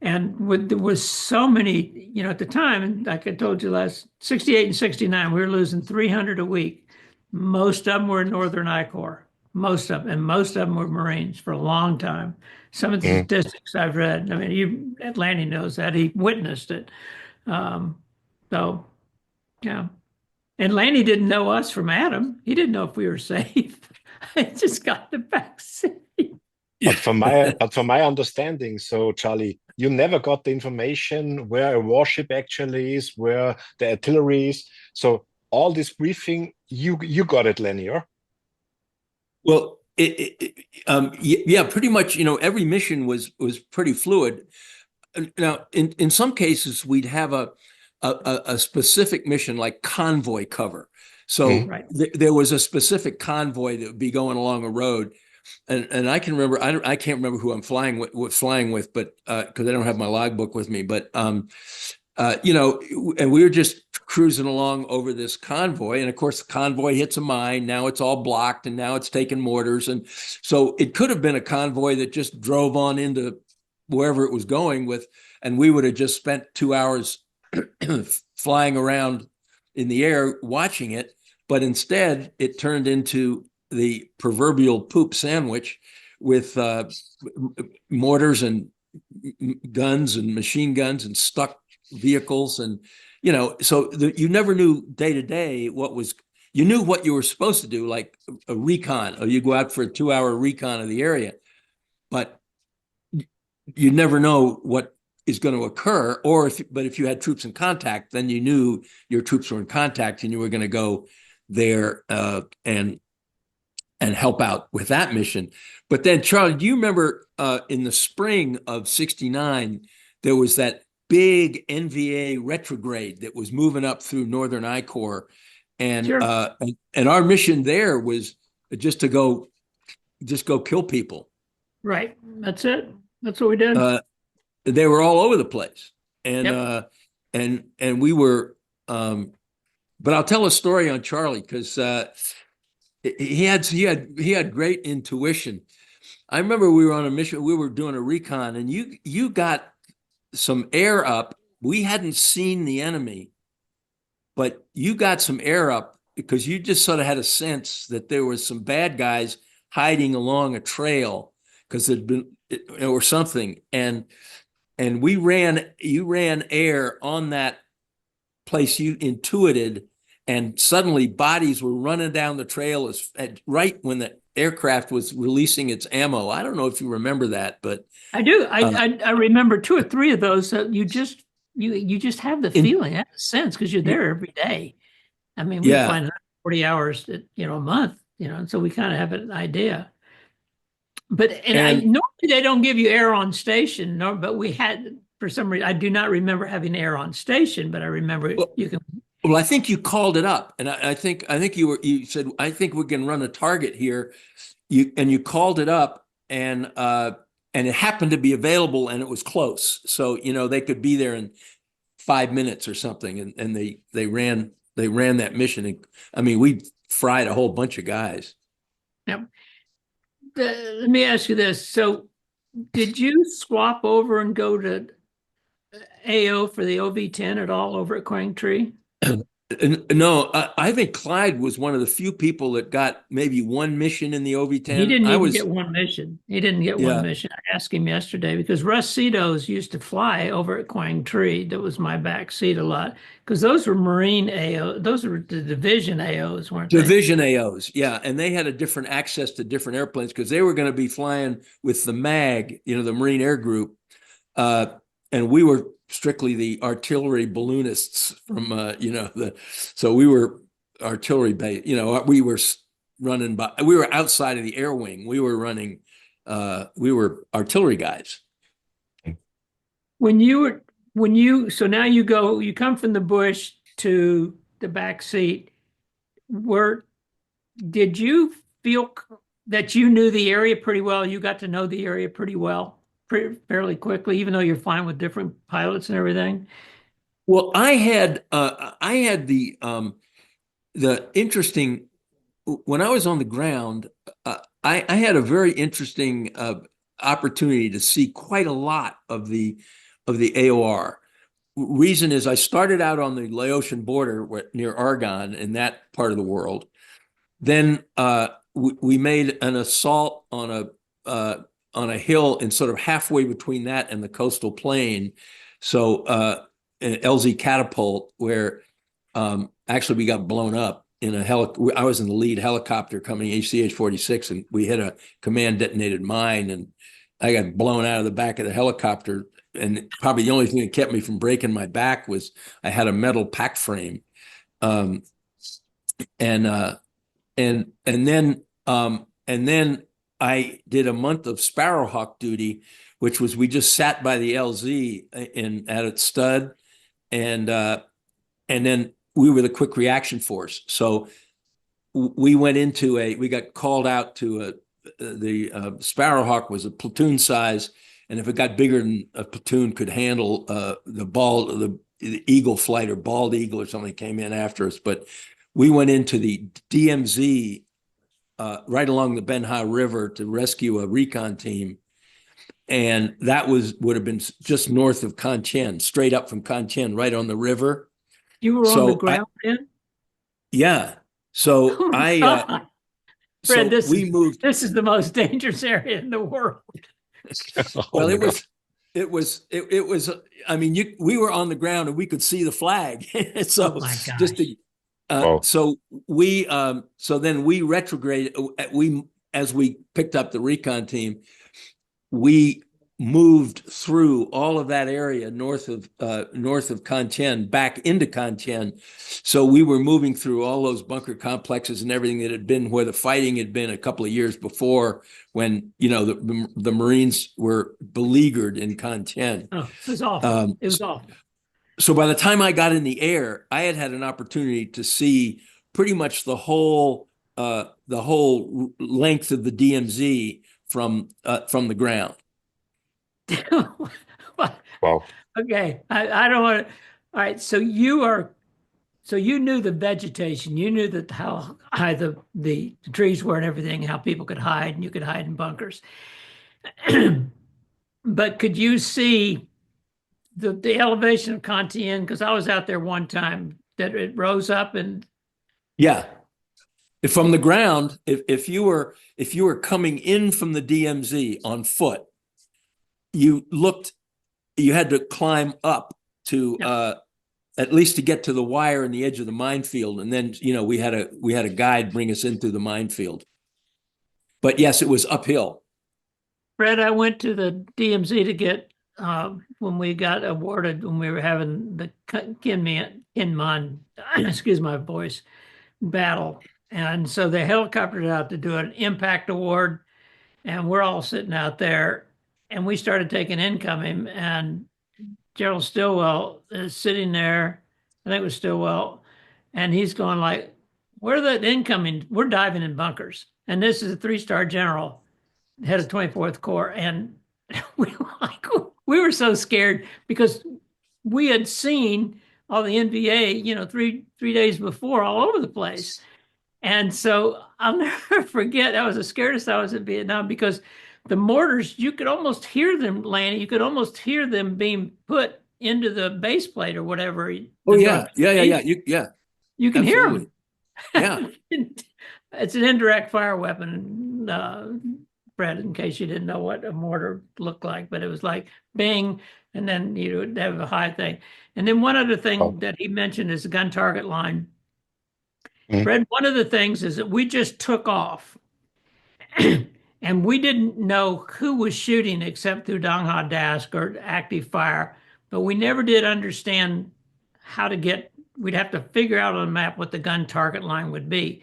And there was so many, at the time, and like I told you 68 and 69, we were losing 300 a week. Most of them were Northern I Corps, most of them were Marines for a long time. Some of the statistics I've read, Lanny knows that, he witnessed it. So, yeah. And Lanny didn't know us from Adam. He didn't know if we were safe. I just got the back seat. But from my understanding, so Charlie, you never got the information where a warship actually is, where the artillery is. So all this briefing, you got it, Lenny, or? Well, yeah, pretty much. Every mission was pretty fluid. Now, in some cases, we'd have a specific mission like convoy cover. So there was a specific convoy that would be going along a road. And I can remember, I can't remember who I'm flying with, but because I don't have my logbook with me, but and we were just cruising along over this convoy, and of course the convoy hits a mine. Now it's all blocked, and now it's taking mortars, and so it could have been a convoy that just drove on into wherever it was going with, and we would have just spent 2 hours flying around in the air watching it, but instead it turned into the proverbial poop sandwich with mortars and guns and machine guns and stuck vehicles. And, so you never knew day to day you knew what you were supposed to do, like a recon, or you go out for a 2-hour recon of the area, but you never know what is going to occur. But if you had troops in contact, then you knew your troops were in contact and you were going to go there and help out with that mission. But then, Charlie, do you remember in the spring of '69, there was that big NVA retrograde that was moving up through Northern I Corps, and and our mission there was just to go kill people. Right. That's it. That's what we did. They were all over the place, and and we were. But I'll tell a story on Charlie, because he had great intuition. I remember we were on a mission. We were doing a recon, and you got some air up. We hadn't seen the enemy, but you got some air up because you just sort of had a sense that there was some bad guys hiding along a trail because there'd been or something, and you ran air on that place you intuited. And suddenly bodies were running down the trail right when the aircraft was releasing its ammo. I don't know if you remember that, but I do. I remember 2 or 3 of those. You just have the feeling, have the sense, because you're there every day. We fly 40 hours, a month, and so we kind of have an idea. But normally they don't give you air on station, but we had, for some reason, I do not remember having air on station, but I remember you can. Well, I think you called it up, and I think you said I think we can run a target here. You called it up, and it happened to be available, and it was close. So they could be there in 5 minutes or something, and they ran that mission. And, I mean, we fried a whole bunch of guys. Now, let me ask you this. So did you swap over and go to AO for the OV-10 at all over at Quang Tree? No, I think Clyde was one of the few people that got maybe one mission in the He OV-10. didn't even get one mission. He didn't get one Yeah. mission. I asked him yesterday because Russ Cedos used to fly over at Quang Tree. That was my back seat a lot because those were Marine AO. Those were the division AOs, weren't they? Division AOs, yeah, and they had a different access to different airplanes because they were going to be flying with the MAG, the Marine Air Group, and we were strictly the artillery balloonists from, so we were artillery base. We were we were outside of the air wing. We were running, we were artillery guys. So now you come from the bush to the back seat. Did you feel that you knew the area pretty well? You got to know the area pretty well, fairly quickly, even though you're flying with different pilots and everything? Well, I had the interesting when I was on the ground. I had a very interesting opportunity to see quite a lot of the AOR. Reason is I started out on the Laotian border near Argonne in that part of the world. Then we made an assault on a hill and sort of halfway between that and the coastal plain. So an LZ catapult where actually we got blown up in a I was in the lead helicopter coming ACH-46, and we hit a command detonated mine, and I got blown out of the back of the helicopter. And probably the only thing that kept me from breaking my back was I had a metal pack frame. And then I did a month of Sparrowhawk duty, which was we just sat by the LZ at its stud, and then we were the quick reaction force. So we got called out to the Sparrowhawk was a platoon size, and if it got bigger than a platoon could handle, the Eagle flight or Bald Eagle or something came in after us. But we went into the DMZ right along the Ben Ha River to rescue a recon team. And that would have been just north of Con Chen, straight up from Con Chen, right on the river. You were on the ground then? Yeah. So Oh my I God. Fred, we moved. This is the most dangerous area in the world. Well, it was. I mean, we were on the ground and we could see the flag. So Oh my gosh. just to, so then we retrograded. As we picked up the recon team, we moved through all of that area north of Con Chen back into Con Chen. So we were moving through all those bunker complexes and everything that had been where the fighting had been a couple of years before, when the Marines were beleaguered in Con Chen. Oh, it was awful. It was awful. So by the time I got in the air, I had an opportunity to see pretty much the whole length of the DMZ from the ground. Wow. Okay, I don't want to. All right, so you knew the vegetation, you knew how high the trees were and everything, how people could hide, and you could hide in bunkers. But could you see the elevation of Con Chen? Because I was out there one time that it rose up and yeah. From the ground, if you were coming in from the DMZ on foot, you had to climb up to at least to get to the wire and the edge of the minefield, and then we had a guide bring us into the minefield. But yes, it was uphill. Fred, I went to the DMZ to get when we got awarded, when we were having the Kinman, excuse my voice, battle. And so they helicoptered out to do an impact award, and we're all sitting out there, and we started taking incoming, and Gerald Stillwell is sitting there. I think it was Stillwell. And he's going like, we're the incoming, we're diving in bunkers. And this is a 3-star general, head of 24th Corps. And we were so scared because we had seen all the NBA, three days before all over the place. And so I'll never forget, that was the scariest I was in Vietnam because the mortars, you could almost hear them landing. You could almost hear them being put into the base plate or whatever. Oh, yeah. Yeah. You can hear them. Yeah. It's an indirect fire weapon, Fred, in case you didn't know what a mortar looked like, but it was like bing, and then you would have a high thing. And then one other thing that he mentioned is the gun target line. Fred, one of the things is that we just took off and we didn't know who was shooting except through Dong Ha Dask or active fire, but we never did understand how to we'd have to figure out on the map what the gun target line would be.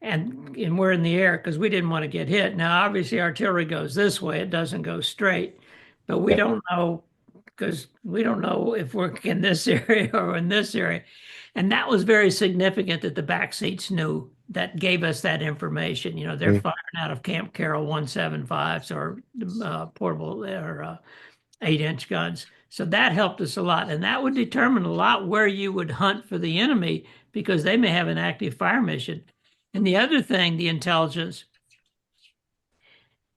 And we're in the air because we didn't want to get hit. Now, obviously, artillery goes this way. It doesn't go straight, but we don't know because we don't know if we're in this area or in this area. And that was very significant that the back seats knew, that gave us that information. They're firing out of Camp Carroll 175s or portable or 8-inch guns. So that helped us a lot. And that would determine a lot where you would hunt for the enemy because they may have an active fire mission. And the other thing, the intelligence,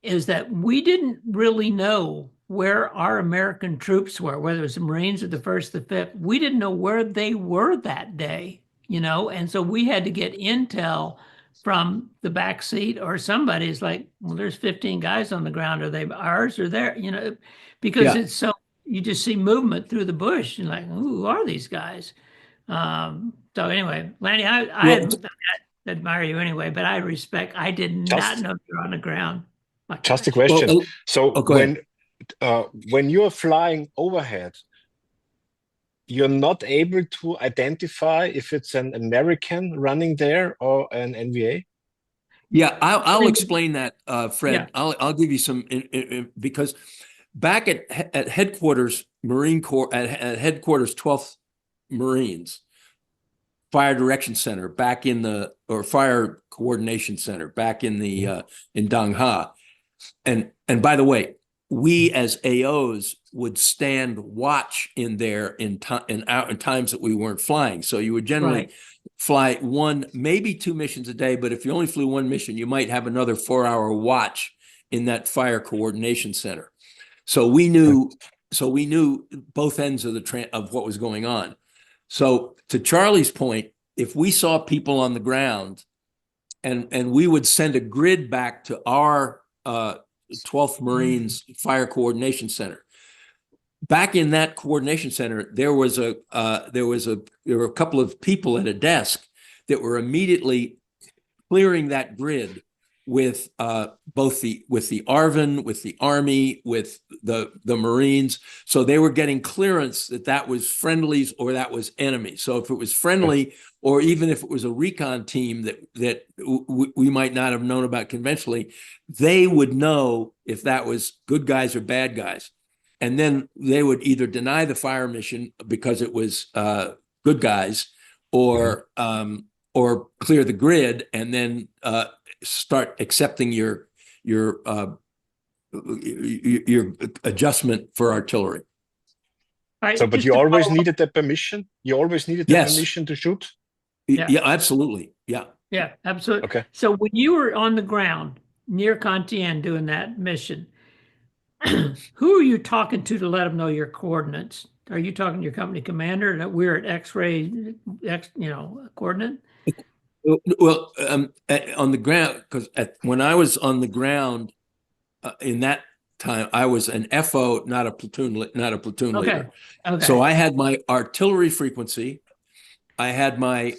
is that we didn't really know where our American troops were, whether it was the Marines or the 1st, the 5th. We didn't know where they were that day, and so we had to get intel from the back seat or somebody's like, well, there's 15 guys on the ground. Are they ours or theirs? Because it's so, you just see movement through the bush and like, who are these guys? So anyway, Lanny, I admire you anyway, but I did not know you're on the ground. Just a question. When you're flying overhead, you're not able to identify if it's an American running there or an NVA? Yeah, I'll explain that, Fred. Yeah. I'll give you some because back at headquarters Marine Corps at headquarters 12th Marines Fire Direction Center back in or Fire Coordination Center back in the in Dong Ha, and by the way, we as AOs would stand watch in there in times that we weren't flying. So you would generally fly 1, maybe 2 missions a day, but if you only flew 1 mission, you might have another 4-hour watch in that Fire Coordination Center. So we knew both ends of of what was going on. So to Charlie's point, if we saw people on the ground and we would send a grid back to our 12th Marines Fire Coordination Center. Back in that coordination center, there were a couple of people at a desk that were immediately clearing that grid with both the ARVN, with the Army, with the Marines. So they were getting clearance that was friendlies or that was enemies. So if it was friendly, or even if it was a recon team that we might not have known about conventionally, they would know if that was good guys or bad guys. And then they would either deny the fire mission because it was good guys, or clear the grid and then start accepting your adjustment for artillery. Right, so, but you always needed the permission? You always needed the permission to shoot? Yeah, absolutely. Yeah. Yeah, absolutely. Okay. So when you were on the ground near Cantien doing that mission, who are you talking to let them know your coordinates? Are you talking to your company commander that we're at X-ray, coordinate? Well, on the ground, because when I was on the ground in that time, I was an FO, not a platoon leader. Okay. So I had my artillery frequency, I had my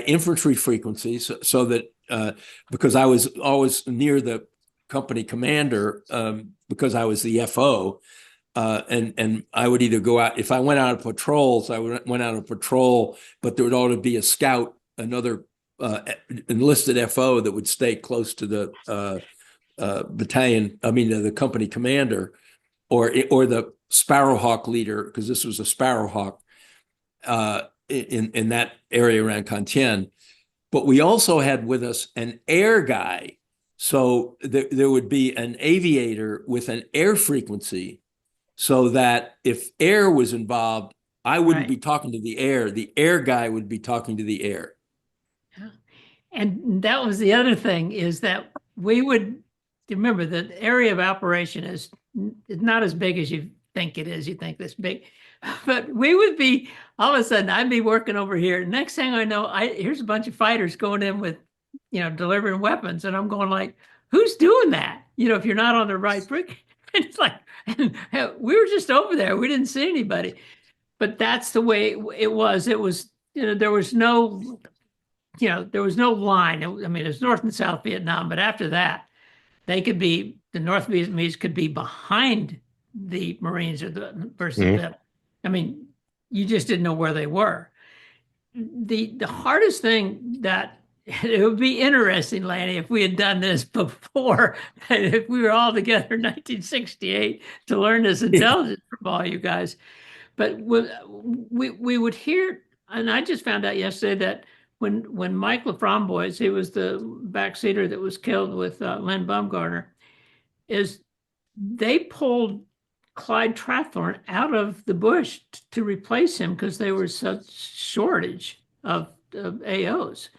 infantry frequency, so that because I was always near the company commander because I was the FO. And I would either go out, if I went out of patrols, went out of patrol, but there would always be a scout, another enlisted FO that would stay close to the battalion, the company commander, or the Sparrowhawk leader, because this was a Sparrowhawk. in that area around Cantien. But we also had with us an air guy. So there would be an aviator with an air frequency, so that if air was involved, I wouldn't be talking to the air guy would be talking to the air. And that was the other thing, is that we would remember the area of operation is not as big as you think it is. You think this big, but we would be, all of a sudden I'd be working over here. Next thing I know, here's a bunch of fighters going in with, delivering weapons. And I'm going like, who's doing that? If you're not on the right brick. It's like, and we were just over there. We didn't see anybody, but that's the way it was. It was, there was no, there was no line. I mean, it's North and South Vietnam, but after that, the North Vietnamese could be behind the Marines versus them. I mean, you just didn't know where they were. The hardest thing that it would be interesting, Lanny, if we had done this before, if we were all together in 1968 to learn this intelligence from all you guys. But we would hear, and I just found out yesterday that when Mike Laframboise, he was the backseater that was killed with Len Baumgartner, is they pulled Clyde Trathorn out of the bush to replace him because there was such shortage of AOs,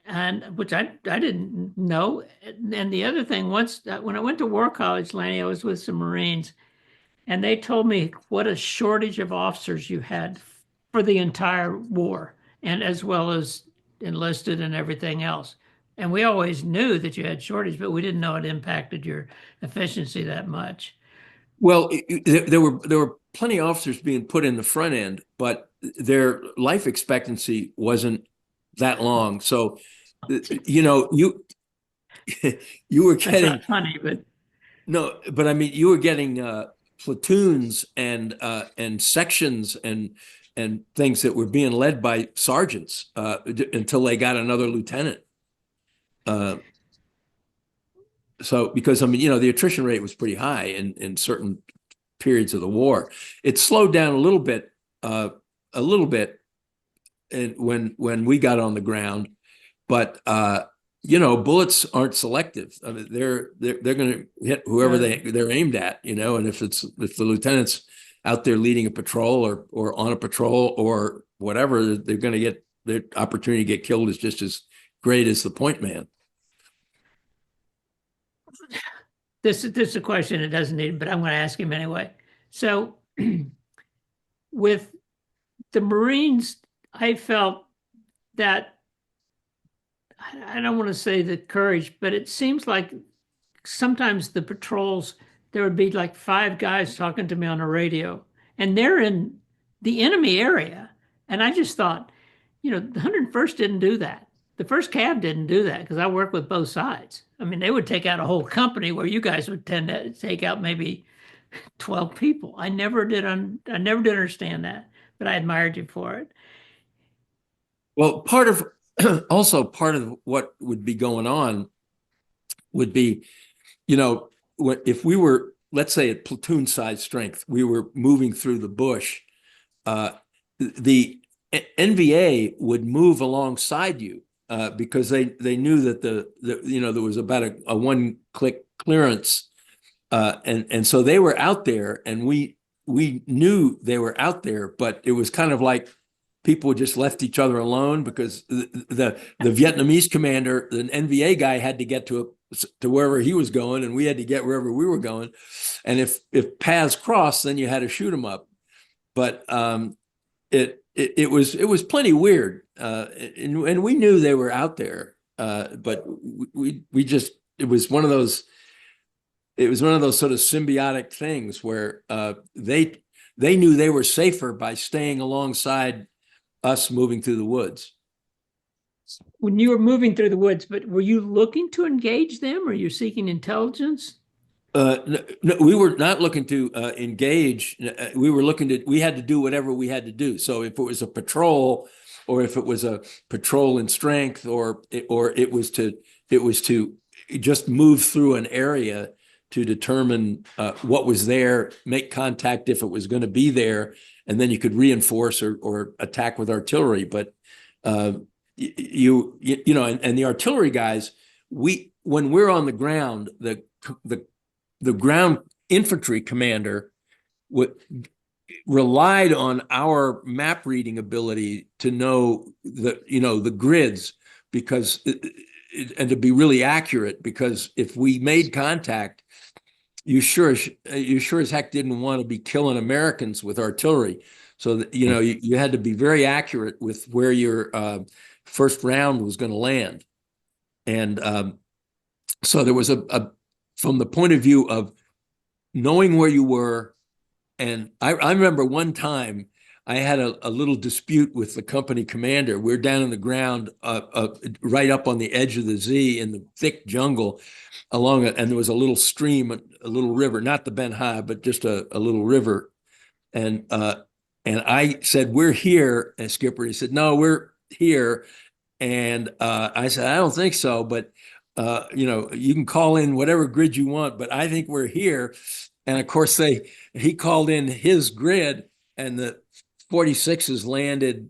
and which I didn't know. And the other thing, when I went to War College, Lanny, I was with some Marines, and they told me what a shortage of officers you had for the entire war, and as well as enlisted and everything else. And we always knew that you had shortage, but we didn't know it impacted your efficiency that much. Well, there were plenty of officers being put in the front end, but their life expectancy wasn't that long. So, you were getting, that's not funny, but no, but I mean, you were getting platoons and sections and things that were being led by sergeants until they got another lieutenant. So, because I mean, the attrition rate was pretty high in certain periods of the war. It slowed down a little bit, and when we got on the ground, but bullets aren't selective. I mean, they're going to hit whoever they're aimed at, and if the lieutenant's out there leading a patrol or on a patrol or whatever, they're going to get their opportunity to get killed is just as great as the point man. This is a question it doesn't need, but I'm going to ask him anyway. So with the Marines, I felt that, I don't want to say the courage, but it seems like sometimes the patrols, there would be like 5 guys talking to me on the radio, and they're in the enemy area. And I just thought, the 101st didn't do that. The 1st Cav didn't do that, because I work with both sides. I mean, they would take out a whole company where you guys would tend to take out maybe 12 people. I never did understand that, but I admired you for it. Well, part of what would be going on would be, if we were, let's say at platoon size strength, we were moving through the bush, the NVA would move alongside you because they knew that there was about a 1-click clearance, and so they were out there, and we knew they were out there, but it was kind of like people just left each other alone because the Vietnamese commander, the NVA guy, had to get to wherever he was going, and we had to get wherever we were going. And if paths crossed, then you had to shoot them up. But it was plenty weird, and we knew they were out there, but we just, it was one of those sort of symbiotic things where they knew they were safer by staying alongside us moving through the woods. When you were moving through the woods, but were you looking to engage them, or you seeking intelligence? No, we were not looking to engage. We had to do whatever we had to do. So if it was a patrol, or if it was a patrol in strength, or it was to just move through an area to determine what was there, make contact if it was going to be there, and then you could reinforce or attack with artillery. But you know, and the artillery guys, when we're on the ground, the ground infantry commander relied on our map reading ability to know the grids, because and to be really accurate, because if we made contact, you sure as heck didn't want to be killing Americans with artillery. So that, you had to be very accurate with where your first round was going to land. And so there was from the point of view of knowing where you were. And I remember one time I had a little dispute with the company commander. We're down in the ground, right up on the edge of the Z in the thick jungle along it. And there was a little stream, a little river, not the Ben Hai, but just a little river. And I said, "We're here." And Skipper, he said, "No, we're here." And I said, "I don't think so, but you can call in whatever grid you want, but I think we're here." And of course, he called in his grid, and the 46s landed,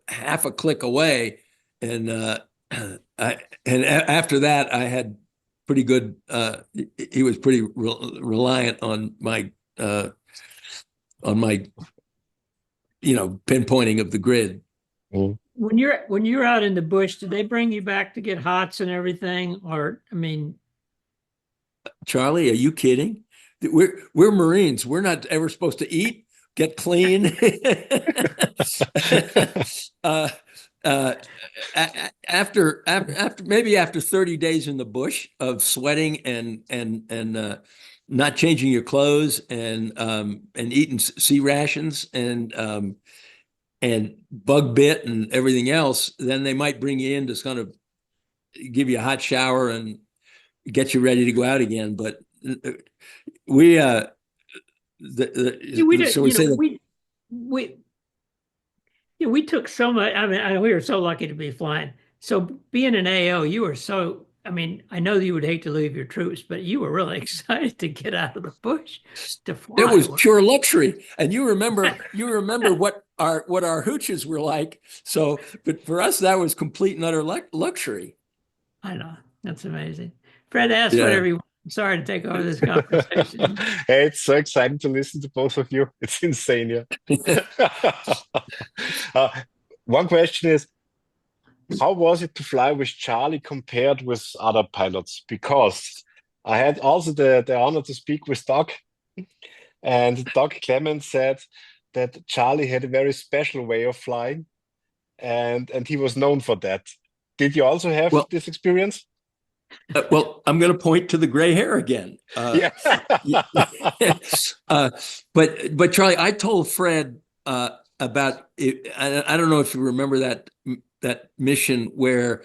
half a click away. And after that, I had pretty good. He was pretty reliant on my pinpointing of the grid. Mm. When you're out in the bush, did they bring you back to get hots and everything? Or, I mean, Charlie, are you kidding? We're Marines. We're not ever supposed to eat, get clean. After 30 days in the bush of sweating and not changing your clothes and eating sea rations and bug bit and everything else, then they might bring you in to kind of give you a hot shower and get you ready to go out again. But we took so much. I mean, we were so lucky to be flying. So being an AO, you were so. I mean, I know that you would hate to leave your troops, but you were really excited to get out of the bush to fly. It was pure luxury, and you remember what our hooches were like. So, but for us, that was complete and utter luxury. I know, that's amazing. Fred, ask whatever you want. I'm sorry to take over this conversation. Hey, it's so exciting to listen to both of you. It's insane, yeah. One question is, how was it to fly with Charlie compared with other pilots? Because I had also the honor to speak with Doug, and Doug Clemens said that Charlie had a very special way of flying, and he was known for that. Did you also have this experience? Well, I'm going to point to the gray hair again. Yeah. But Charlie, I told Fred about it. I don't know if you remember that mission where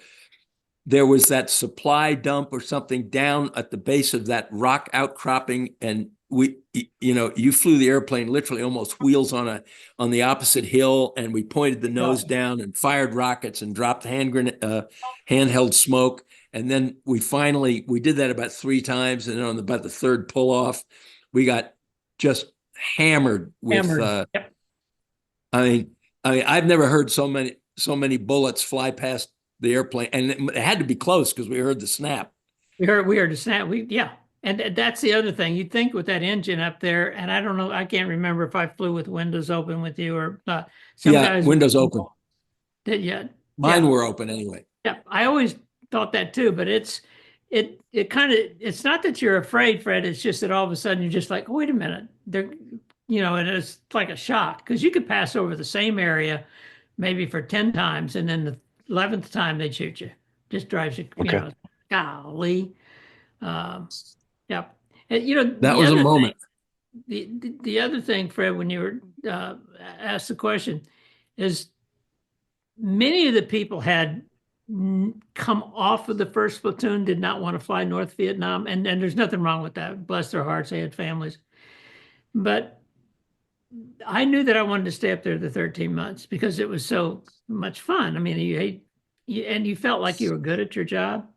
there was that supply dump or something down at the base of that rock outcropping, and you flew the airplane literally almost wheels on the opposite hill, and we pointed the nose down and fired rockets and dropped handheld smoke. And then we did that about 3 times, and then on about the third pull off, we got just hammered with. Yep. I mean, I've never heard so many bullets fly past the airplane, and it had to be close because we heard the snap. We heard the snap. And that's the other thing. You'd think with that engine up there, and I don't know, I can't remember if I flew with windows open with you or not. Some guys windows open. Did you? Mine were open anyway. Yeah, I always thought that too, but it's not that you're afraid, Fred. It's just that all of a sudden you're just like, oh, wait a minute. And it's like a shock, because you could pass over the same area maybe for 10 times, and then the 11th time they shoot you. Just drives you, golly. Yep. And, that was a moment. The other thing, Fred, when you were asked the question, is many of the people had come off of the first platoon, did not want to fly North Vietnam, and there's nothing wrong with that. Bless their hearts, they had families. But I knew that I wanted to stay up there the 13 months because it was so much fun. I mean, you felt like you were good at your job.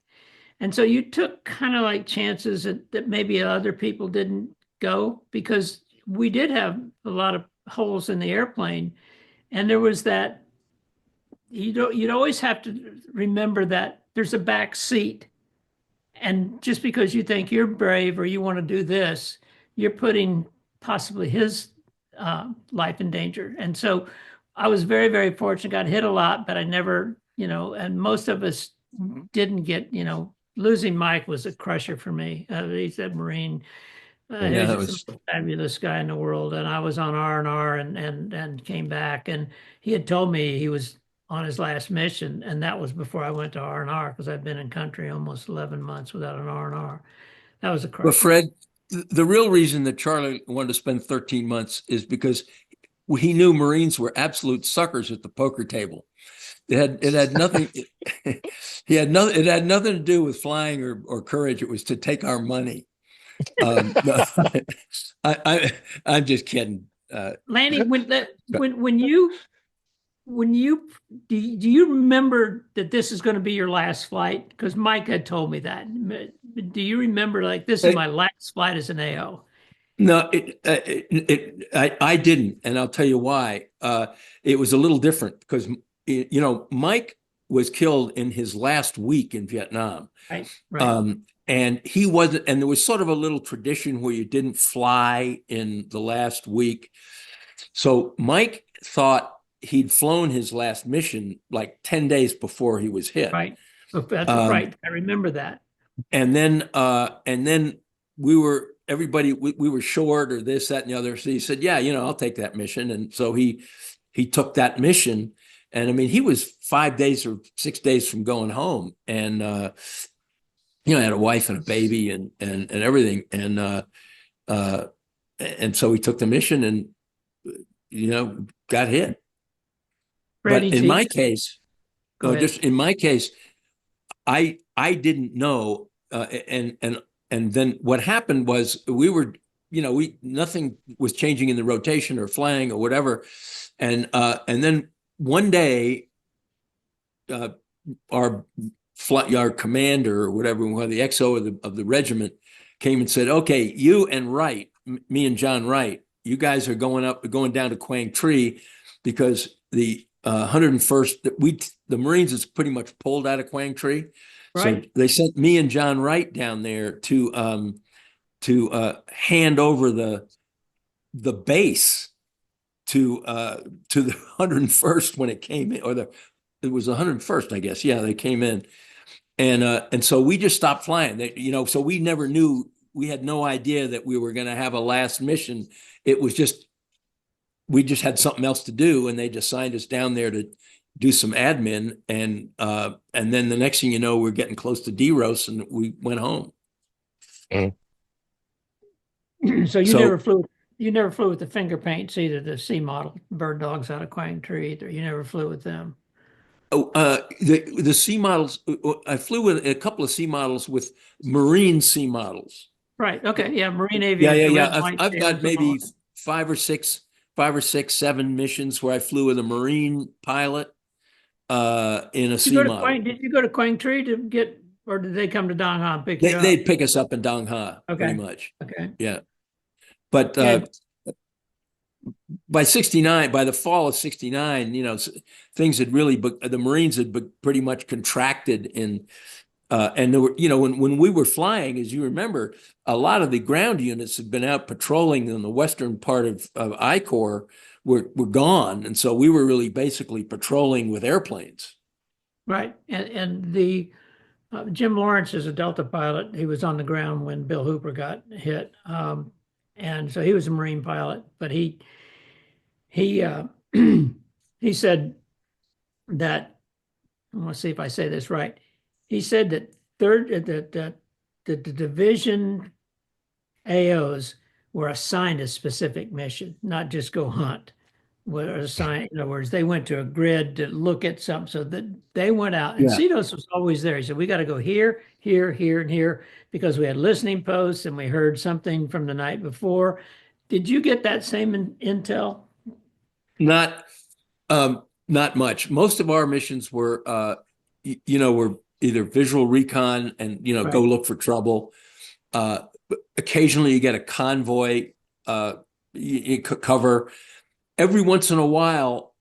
And so you took kind of like chances that maybe other people didn't go, because we did have a lot of holes in the airplane. And there was that, you'd always have to remember that there's a back seat. And just because you think you're brave or you want to do this, you're putting possibly his life in danger. And so I was very, very fortunate, got hit a lot, but I never, and most of us didn't get, losing Mike was a crusher for me. He's a Marine. He was just the most fabulous guy in the world. And I was on R&R and came back. And he had told me he was on his last mission. And that was before I went to R&R, because I'd been in country almost 11 months without an R&R. That was a crusher. But Fred, the real reason that Charlie wanted to spend 13 months is because he knew Marines were absolute suckers at the poker table. It had nothing. It had nothing to do with flying or courage. It was to take our money. No, I'm just kidding. Lanny, when you do you remember that this is going to be your last flight? Because Mike had told me that. Do you remember, like, this is my last flight as an AO? No, I didn't, and I'll tell you why. It was a little different because Mike was killed in his last week in Vietnam, right. And he wasn't. And there was sort of a little tradition where you didn't fly in the last week. So Mike thought he'd flown his last mission like 10 days before he was hit. Right. That's right. I remember that. And then we were. Everybody, we were short or this, that, and the other. So he said, yeah, I'll take that mission. And so he took that mission. And I mean, he was 5 days or 6 days from going home. And, had a wife and a baby and everything. And so he took the mission and, got hit. But in my case, in my case, I didn't know. And then what happened was we were, nothing was changing in the rotation or flying or whatever. And then one day, our commander or whatever, the XO of the regiment came and said, okay, you and Wright, me and John Wright, you guys are going down to Quang Tri because the 101st, the Marines is pretty much pulled out of Quang Tri. Right. So they sent me and John Wright down there to hand over the base to the 101st when it came in, it was the 101st, I guess. Yeah, they came in, and so we just stopped flying. So we never knew. We had no idea that we were going to have a last mission. It was just we just had something else to do, and they just signed us down there to do some admin, and then the next thing you know, we're getting close to DEROS, and we went home. So never flew. You never flew with the finger paints either. The C model bird dogs out of Quang Tri either. You never flew with them. Oh, the C models. I flew with a couple of C models with Marine C models. Right. Okay. Yeah. Marine aviation. Yeah. I've got maybe 5 or 6, 7 missions where I flew with a Marine pilot. In a C model. Did you go to Quang Tri to get, or did they come to Dong Ha and pick you up? They'd pick us up in Dong Ha, pretty much. Okay. Yeah. But by the fall of 69, things had really, the Marines had pretty much contracted and there were, when we were flying, as you remember, a lot of the ground units had been out patrolling in the western part of I Corps. Were gone, and so we were really basically patrolling with airplanes. Right, and the Jim Lawrence is a Delta pilot. He was on the ground when Bill Hooper got hit, and so he was a Marine pilot. But he he said that, I want to see if I say this right. He said that the division AOs were assigned a specific mission, not just go hunt. Were assigned, in other words, they went to a grid to look at something, so that they went out. And CEDOS was always there. He said, we got to go here, here, here, and here, because we had listening posts and we heard something from the night before. Did you get that same intel? Not much. Most of our missions were, were either visual recon and, go look for trouble. Occasionally you get a convoy you cover. every once in a while,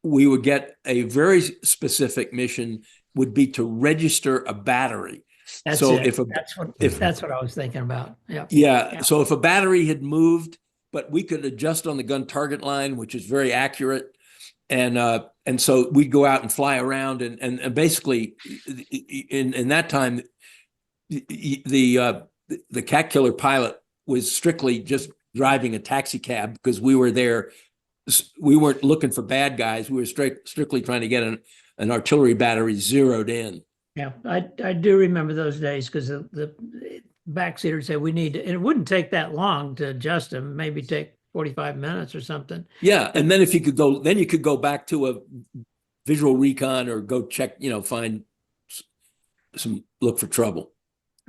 we would get a very specific mission would be to register a battery. That's So it. if a That's what I was thinking about. Yeah. yeah, so if a battery had moved, but we could adjust on the gun target line, which is very accurate, and so we'd go out and fly around and basically in that time the cat killer pilot was strictly just driving a taxi cab because we were there. We weren't looking for bad guys. We were strictly trying to get an artillery battery zeroed in. Yeah, I do remember those days because the backseater said we need to, and it wouldn't take that long to adjust them, maybe take 45 minutes or something. Yeah, and then if you could go, then you could go back to a visual recon or go check, find look for trouble.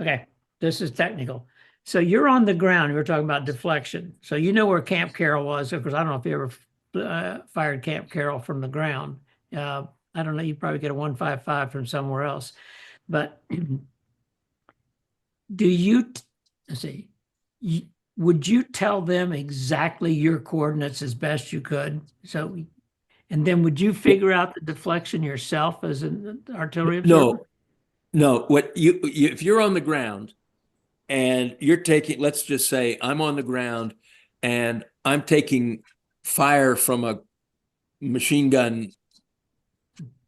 Okay, this is technical. So you're on the ground. We were talking about deflection. So you know where Camp Carroll was. Of course, I don't know if you ever fired Camp Carroll from the ground. I don't know. You probably get a 155 from somewhere else. But do you, let's see, would you tell them exactly your coordinates as best you could? So, and then would you figure out the deflection yourself as an artillery observer? No. What if you're on the ground and you're taking, let's just say I'm on the ground and I'm taking fire from a machine gun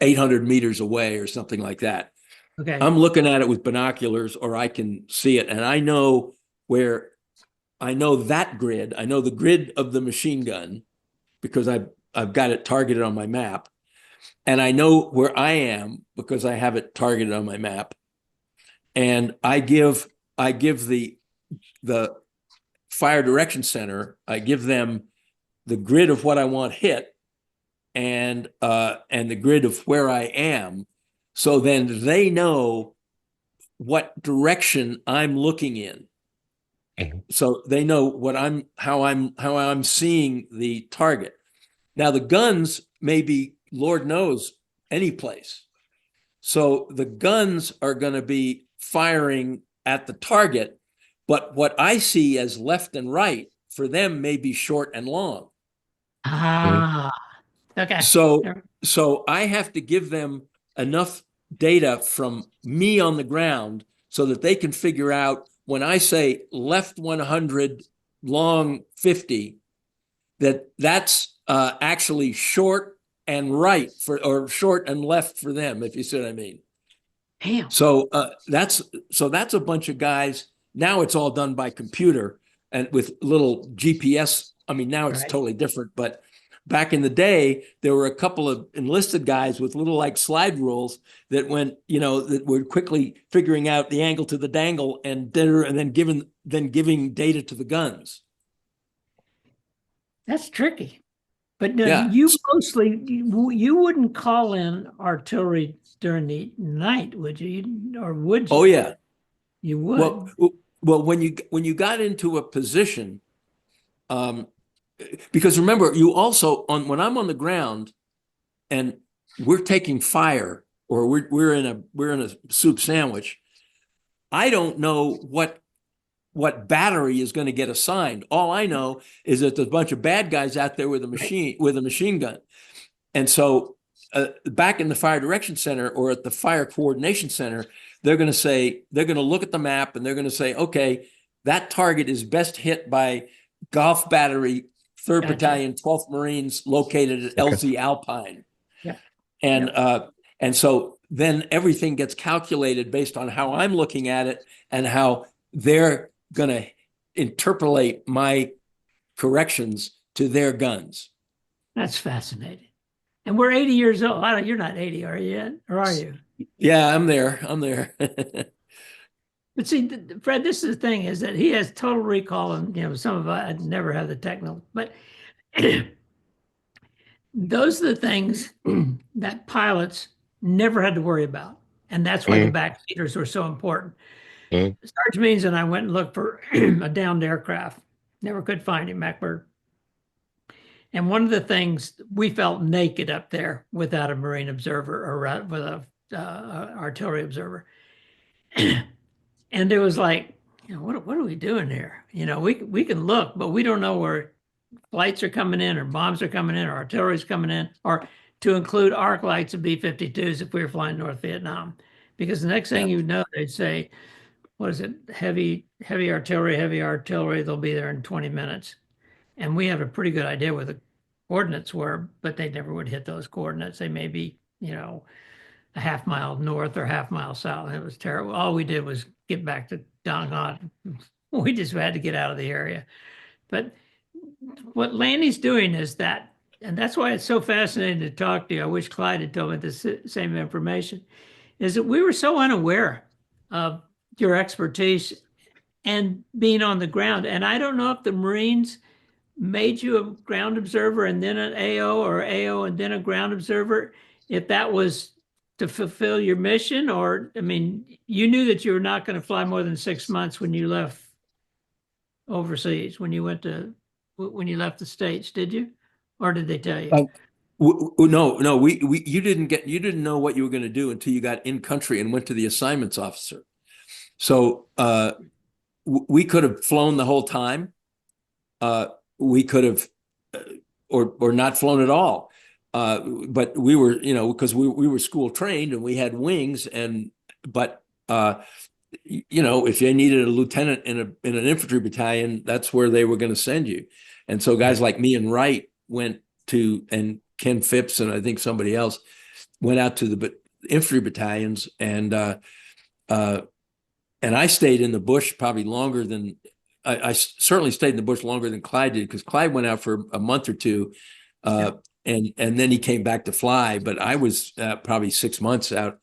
800 meters away or something like that. Okay. I'm looking at it with binoculars or I can see it and I know that grid. I know the grid of the machine gun because I've got it targeted on my map. And I know where I am because I have it targeted on my map. And I give the fire direction center, I give them the grid of what I want hit and the grid of where I am. So then they know what direction I'm looking in. So they know how I'm seeing the target. Now the guns may be, Lord knows, any place. So the guns are going to be firing at the target, but what I see as left and right for them may be short and long. Ah, okay. So I have to give them enough data from me on the ground so that they can figure out when I say left 100, long 50, that's actually short and right or short and left for them, if you see what I mean. Damn. So that's a bunch of guys. Now it's all done by computer and with little GPS. I mean, now it's totally different, but back in the day, there were a couple of enlisted guys with little like slide rules that went, that were quickly figuring out the angle to the dangle and then giving data to the guns. That's tricky. But no, you mostly, you wouldn't call in artillery during the night, would you? Or would you? Oh yeah, you would. Well, when you got into a position, because remember, you also when I'm on the ground, and we're taking fire, or we're in a soup sandwich. I don't know what battery is going to get assigned. All I know is that there's a bunch of bad guys out there with a machine gun. And so back in the fire direction center or at the fire coordination center, they're going to look at the map and they're going to say, okay, that target is best hit by Golf Battery, 3rd Battalion, 12th Marines located at LZ Alpine. Yeah. And so then everything gets calculated based on how I'm looking at it and how they're going to interpolate my corrections to their guns. That's fascinating. And we're 80 years old. You're not 80, are you yet? Or are you? Yeah, I'm there. But see, Fred, this is the thing, is that he has total recall, and some of us never have the technical, but those are the things that pilots never had to worry about. And that's why the backseaters were so important. Sergeant Means and I went and looked for a downed aircraft. Never could find him, MacBird. And one of the things, we felt naked up there without a Marine observer or with a artillery observer. And it was like, what are we doing here? We can look, but we don't know where flights are coming in or bombs are coming in or artillery's coming in, or to include arc lights and B-52s if we were flying North Vietnam. Because the next thing Yeah. you know, they'd say, what is it? Heavy artillery, they'll be there in 20 minutes. And we have a pretty good idea where the coordinates were, but they never would hit those coordinates. They may be, a half mile north or half mile south. It was terrible. All we did was get back to Dong Han. We just had to get out of the area. But what Lanny's doing is that, and that's why it's so fascinating to talk to you. I wish Clyde had told me the same information, is that we were so unaware of your expertise and being on the ground. And I don't know if the Marines made you a ground observer and then an AO, or AO and then a ground observer, if that was to fulfill your mission, or, I mean, you knew that you were not going to fly more than 6 months when you left overseas, when you left the States, did you? Or did they tell you? No, you didn't know what you were going to do until you got in country and went to the assignments officer. So we could have flown the whole time. We could have, or not flown at all. But we were, because we were school trained and we had wings, but if you needed a lieutenant in an infantry battalion, that's where they were going to send you. And so guys like me and Wright went to, and Ken Phipps and I think somebody else went out to the infantry battalions, and I stayed in the bush probably longer than I certainly stayed in the bush longer than Clyde did, because Clyde went out for a month or two, and then he came back to fly. But I was probably 6 months out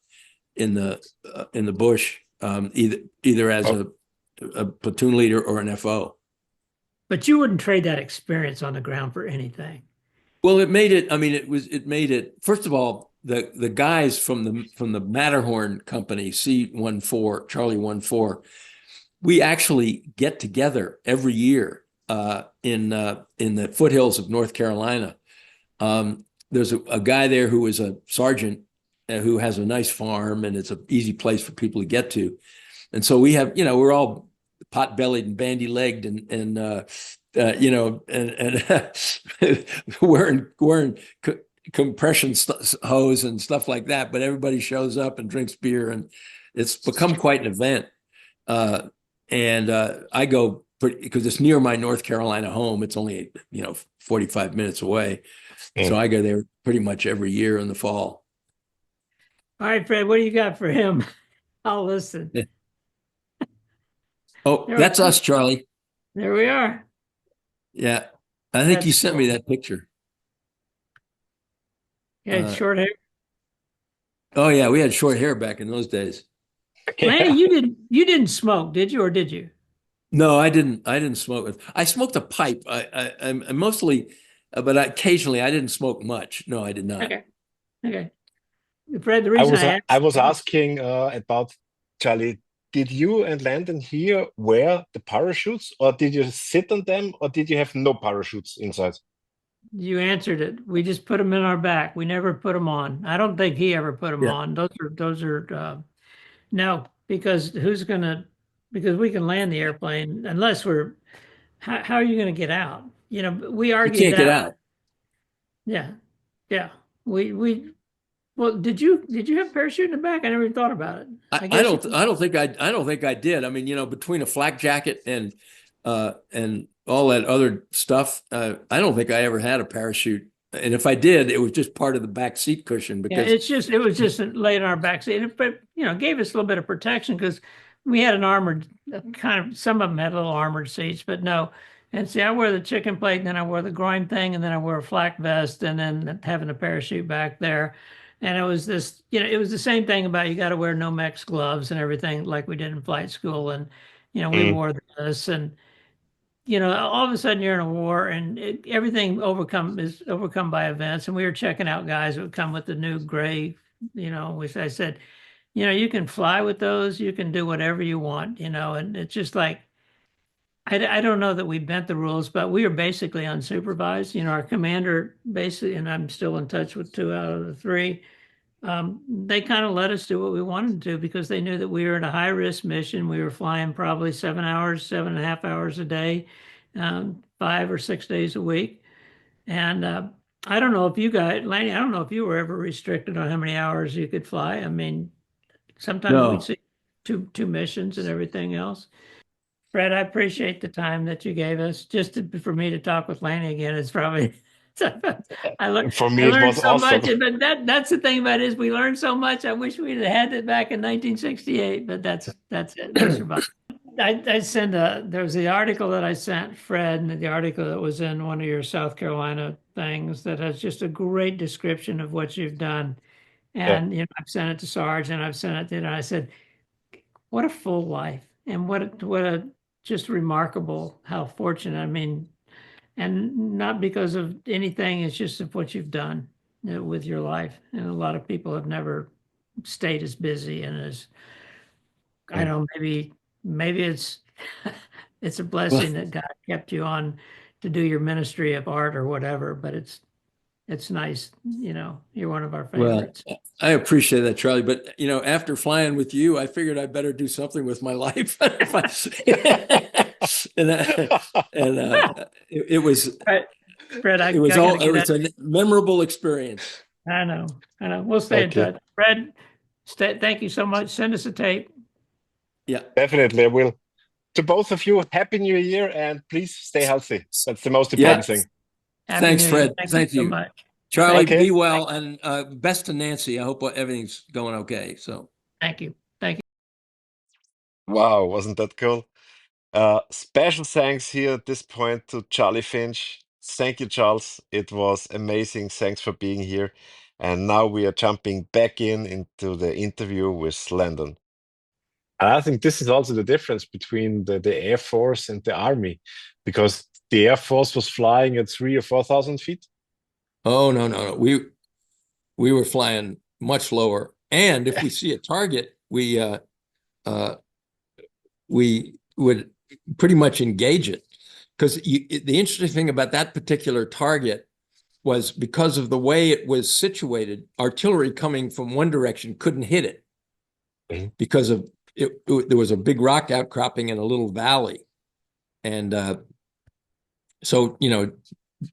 in the bush, either as a platoon leader or an FO. But you wouldn't trade that experience on the ground for anything. Well, it made it. I mean, it made it. First of all, the guys from the Matterhorn company, C-14, Charlie 14. We actually get together every year in the foothills of North Carolina. There's a guy there who is a sergeant who has a nice farm, and it's an easy place for people to get to. And so we have, we're all pot-bellied and bandy-legged and wearing compression hose and stuff like that. But everybody shows up and drinks beer, and it's become quite an event. And I go because it's near my North Carolina home. It's only 45 minutes away, so I go there pretty much every year in the fall. All right, Fred, what do you got for him? I'll listen. Oh, that's us, Charlie. There we are. Yeah, I think you sent me that picture. Yeah, short hair. Oh yeah, we had short hair back in those days. Lanny, you didn't smoke, did you, or did you? No, I didn't smoke. I smoked a pipe. I mostly, but occasionally I didn't smoke much. No, I did not. Okay. Fred, the reason I was asking about, Charlie, did you and Landon here wear the parachutes, or did you sit on them, or did you have no parachutes inside? You answered it. We just put them in our back. We never put them on. I don't think he ever put them on. Those are no, because because we can land the airplane unless how are you going to get out? We argued you can't get out. Yeah. Well, did you have a parachute in the back? I never even thought about it. I don't think I did. I mean, between a flak jacket and all that other stuff, I don't think I ever had a parachute. And if I did, it was just part of the back seat cushion, because it was just laid on our back seat. But gave us a little bit of protection, because we had an armored kind of. Some of them had little armored seats, but no. And see, I wear the chicken plate, and then I wear the groin thing, and then I wear a flak vest, and then having a parachute back there. And it was this, it was the same thing about you got to wear Nomex gloves and everything like we did in flight school, and we wore this, and all of a sudden you're in a war, and everything is overcome by events. And we were checking out guys that would come with the new gray, which I said, you can fly with those, you can do whatever you want, and it's just like, I don't know that we bent the rules, but we were basically unsupervised. Our commander basically, and I'm still in touch with 2 out of the 3, they kind of let us do what we wanted to, because they knew that we were in a high risk mission. We were flying probably 7.5 hours a day, 5 or 6 days a week. And I don't know if you guys, Lanny, I don't know if you were ever restricted on how many hours you could fly. I mean, sometimes No. we'd see two missions and everything else. Fred, I appreciate the time that you gave us. For me to talk with Lanny again is probably I learned For me, I it learned was so awesome. much, but that's the thing about it is we learned so much. I wish we'd have had it back in 1968, but that's it. We survived. I sent there was the article that I sent Fred, and the article that was in one of your South Carolina things that has just a great description of what you've done. Yeah. And I've sent it to Sarge, and I've sent it I said, what a full life, and what a just remarkable, how fortunate. I mean, and not because of anything, it's just of what you've done with your life. And a lot of people have never stayed as busy and as, I Mm. know, maybe it's it's a blessing that God kept you on to do your ministry of art or whatever, but it's nice, you're one of our Well, favorites. I appreciate that, Charlie. But after flying with you, I figured I better do something with my life. It was Right. Fred, it was all gotta it was get a memorable experience. I know. We'll stay in Okay. touch. Fred, thank you so much. Send us a tape. Yeah. Definitely, I will. To both of you, Happy New Year, and please stay healthy. That's the most important thing. Happy Thanks, New Year. Fred. Thank Thank you so you. much. Charlie, Okay. be well, and best to Nancy. I hope everything's going okay. So Thank you. Thank you. Wow, wasn't that cool? Special thanks here at this point to Charly Finch. Thank you, Charles. It was amazing. Thanks for being here. And now we are jumping back into the interview with Landon. And I think this is also the difference between the Air Force and the Army, because the Air Force was flying at 3,000 or 4,000 feet. oh no. We were flying much lower. And if we see a target, we would pretty much engage it. Because the interesting thing about that particular target was because of the way it was situated, artillery coming from one direction couldn't hit it because of there was a big rock outcropping in a little valley. And so,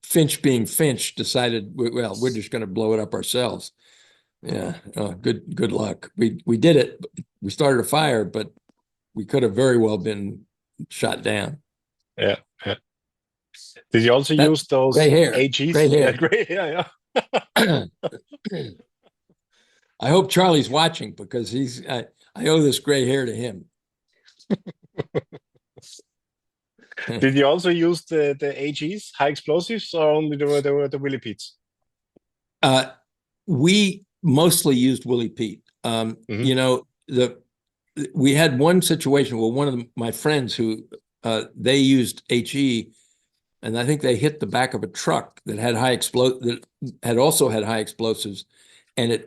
Finch being Finch decided, well, we're just going to blow it up ourselves. Yeah, good luck. We did it. We started a fire, but we could have very well been shot down. Yeah. Did you also use those gray hair? AGs? Gray hair. Yeah, gray hair, yeah. I hope Charlie's watching because I owe this gray hair to him. Did you also use the AGs, high explosives, or only the Willie Pete's? We mostly used Willie Pete. We had one situation where one of my friends who they used HE, and I think they hit the back of a truck that had also had high explosives, and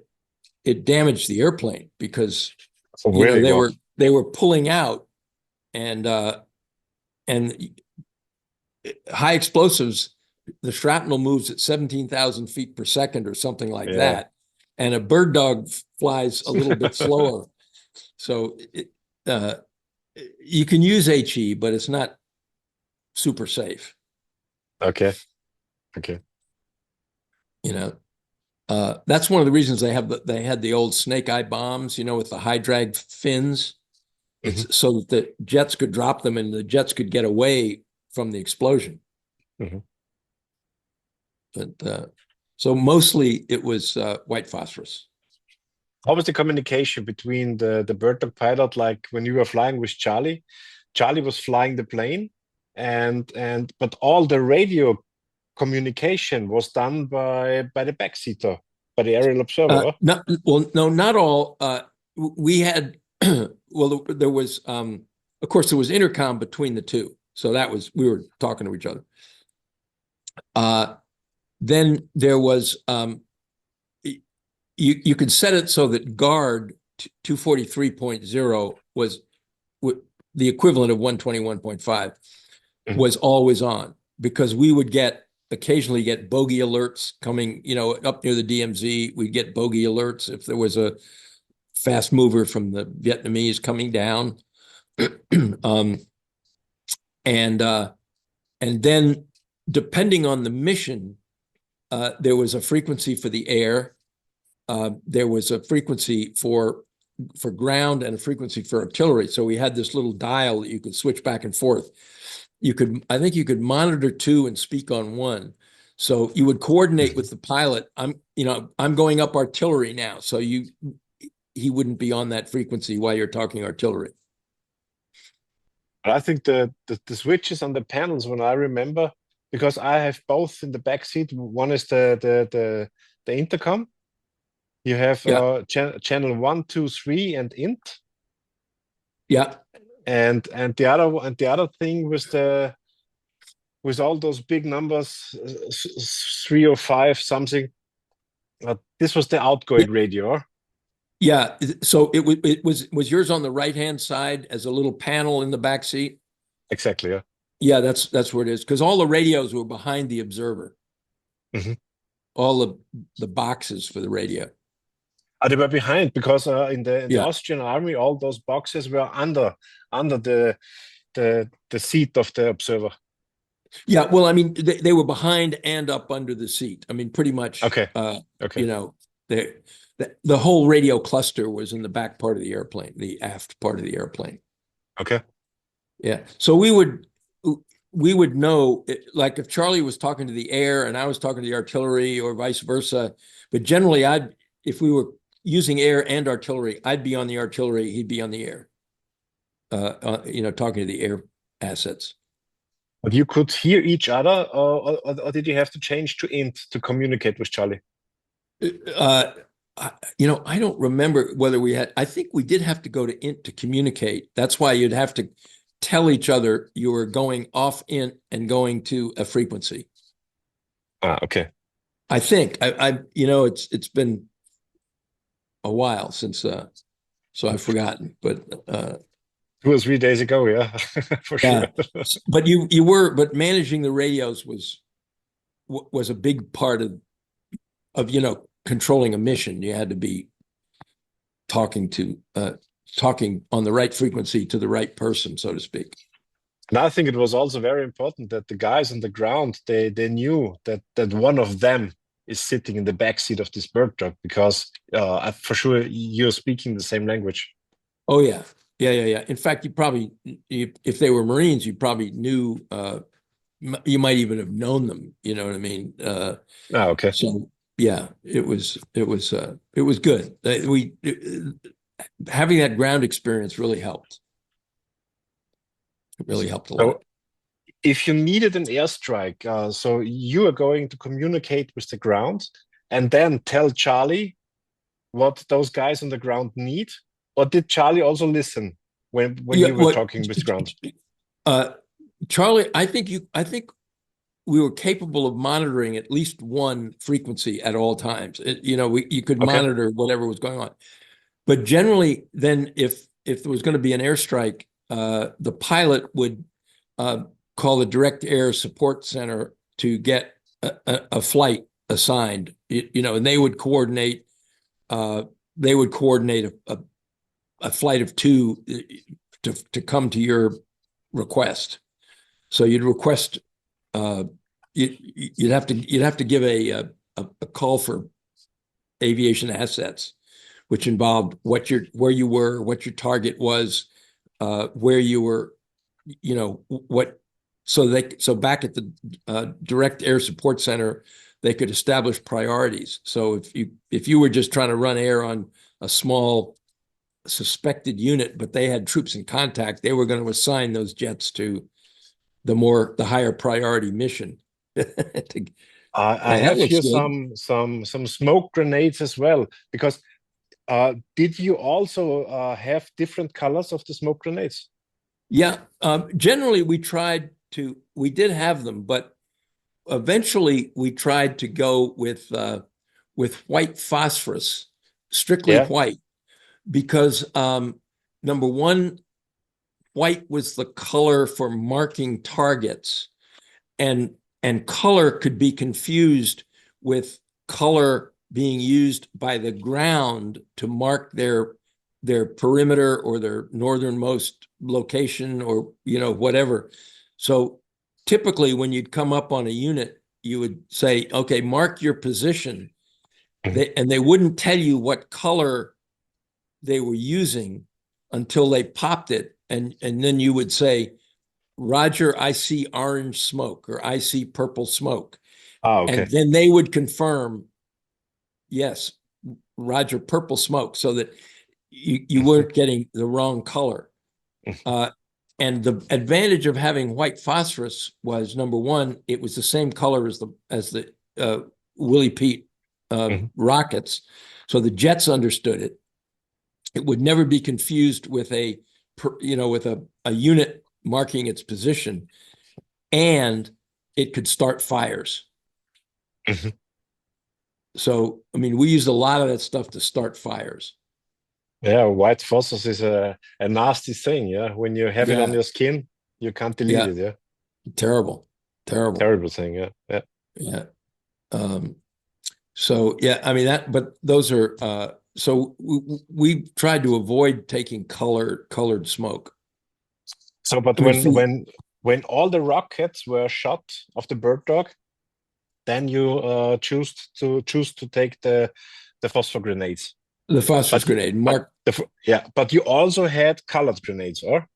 it damaged the airplane because they were pulling out, and high explosives, the shrapnel moves at 17,000 feet per second or something like that, and a bird dog flies a little bit slower. So you can use HE, but it's not super safe. Okay. That's one of the reasons they had the old snake eye bombs, with the high drag fins. It's so that the jets could drop them and the jets could get away from the explosion. But so mostly it was white phosphorus. How was the communication between the bird dog pilot, like when you were flying with Charlie? Charlie was flying the plane, but all the radio communication was done by the backseater, by the aerial observer. No, not all. We had there was of course there was intercom between the two, so we were talking to each other. Then there was you could set it so that guard 243.0 was the equivalent of 121.5 was always on, because we would occasionally get bogey alerts coming, up near the DMZ. We'd get bogey alerts if there was a fast mover from the Vietnamese coming down. And And then depending on the mission, there was a frequency for the air. There was a frequency for ground and a frequency for artillery. So we had this little dial that you could switch back and forth. I think you could monitor two and speak on one. So you would coordinate with the pilot. I'm going up artillery now. So he wouldn't be on that frequency while you're talking artillery. I think the switches on the panels, when I remember, because I have both in the back seat. One is the intercom. You have channel 1, 2, 3, and int. Yeah. And the other thing was with all those big numbers, 3 or 5 something. This was the outgoing radio. Yeah. So it was yours on the right-hand side as a little panel in the back seat? Exactly. Yeah. Yeah, that's where it is. Because all the radios were behind the observer. Mm-hmm. All the boxes for the radio. They were behind because in the Austrian army, all those boxes were under the seat of the observer. Yeah, well, I mean, they were behind and up under the seat. I mean, pretty much. Okay. You know, the whole radio cluster was in the back part of the airplane, the aft part of the airplane. Okay. Yeah. So we would know, like if Charlie was talking to the air and I was talking to the artillery or vice versa. But generally, if we were using air and artillery, I'd be on the artillery, he'd be on the air. Talking to the air assets. But you could hear each other, or did you have to change to int to communicate with Charlie? I don't remember whether we had. I think we did have to go to int to communicate. That's why you'd have to tell each other you were going off int and going to a frequency. Okay. I think it's been a while since, so I've forgotten. But 2 or 3 days ago, yeah, for sure. But managing the radios was a big part of controlling a mission. You had to be talking on the right frequency to the right person, so to speak. And I think it was also very important that the guys on the ground, they knew that one of them is sitting in the back seat of this bird dog, because for sure you're speaking the same language. Oh yeah. Yeah. In fact, if they were Marines, you probably knew, you might even have known them. You know what I mean? Okay. So yeah, it was good. Having that ground experience really helped. It really helped a lot. If you needed an airstrike, so you are going to communicate with the ground and then tell Charlie what those guys on the ground need, or did Charlie also listen when you were talking with the ground? Charlie, I think we were capable of monitoring at least one frequency at all times. You could monitor whatever was going on, but generally, then if there was going to be an airstrike, the pilot would call the direct air support center to get a flight assigned. And they would coordinate. They would coordinate a flight of 2 to come to your request. So you'd request. You'd have to give a call for aviation assets, which involved where you were, what your target was, where you were, what. So back at the direct air support center, they could establish priorities. So if you were just trying to run air on a small suspected unit, but they had troops in contact, they were going to assign those jets to the higher priority mission. I have here some smoke grenades as well, because did you also have different colors of the smoke grenades? Yeah, generally we did have them, but eventually we tried to go with white phosphorus, strictly white, because number one, white was the color for marking targets, and color could be confused with color being used by the ground to mark their perimeter or their northernmost location, or whatever. So typically when you'd come up on a unit, you would say, okay, mark your position. And they wouldn't tell you what color they were using until they popped it. And then you would say, Roger, I see orange smoke, or I see purple smoke. Okay. And then they would confirm, yes, Roger, purple smoke, so that you weren't getting the wrong color. And the advantage of having white phosphorus was, number one, it was the same color as the Willie Pete rockets, so the jets understood it. It would never be confused with a unit marking its position, and it could start fires. So, I mean, we used a lot of that stuff to start fires. Yeah, white phosphorus is a nasty thing. Yeah, when you have it on your skin, you can't delete it. Yeah, terrible thing. Yeah. So yeah, I mean but those are so we tried to avoid taking colored smoke. So, but when all the rockets were shot of the bird dog, then you choose to take the phosphor grenades. The phosphorus grenade, Mark. But you also had colored grenades, or?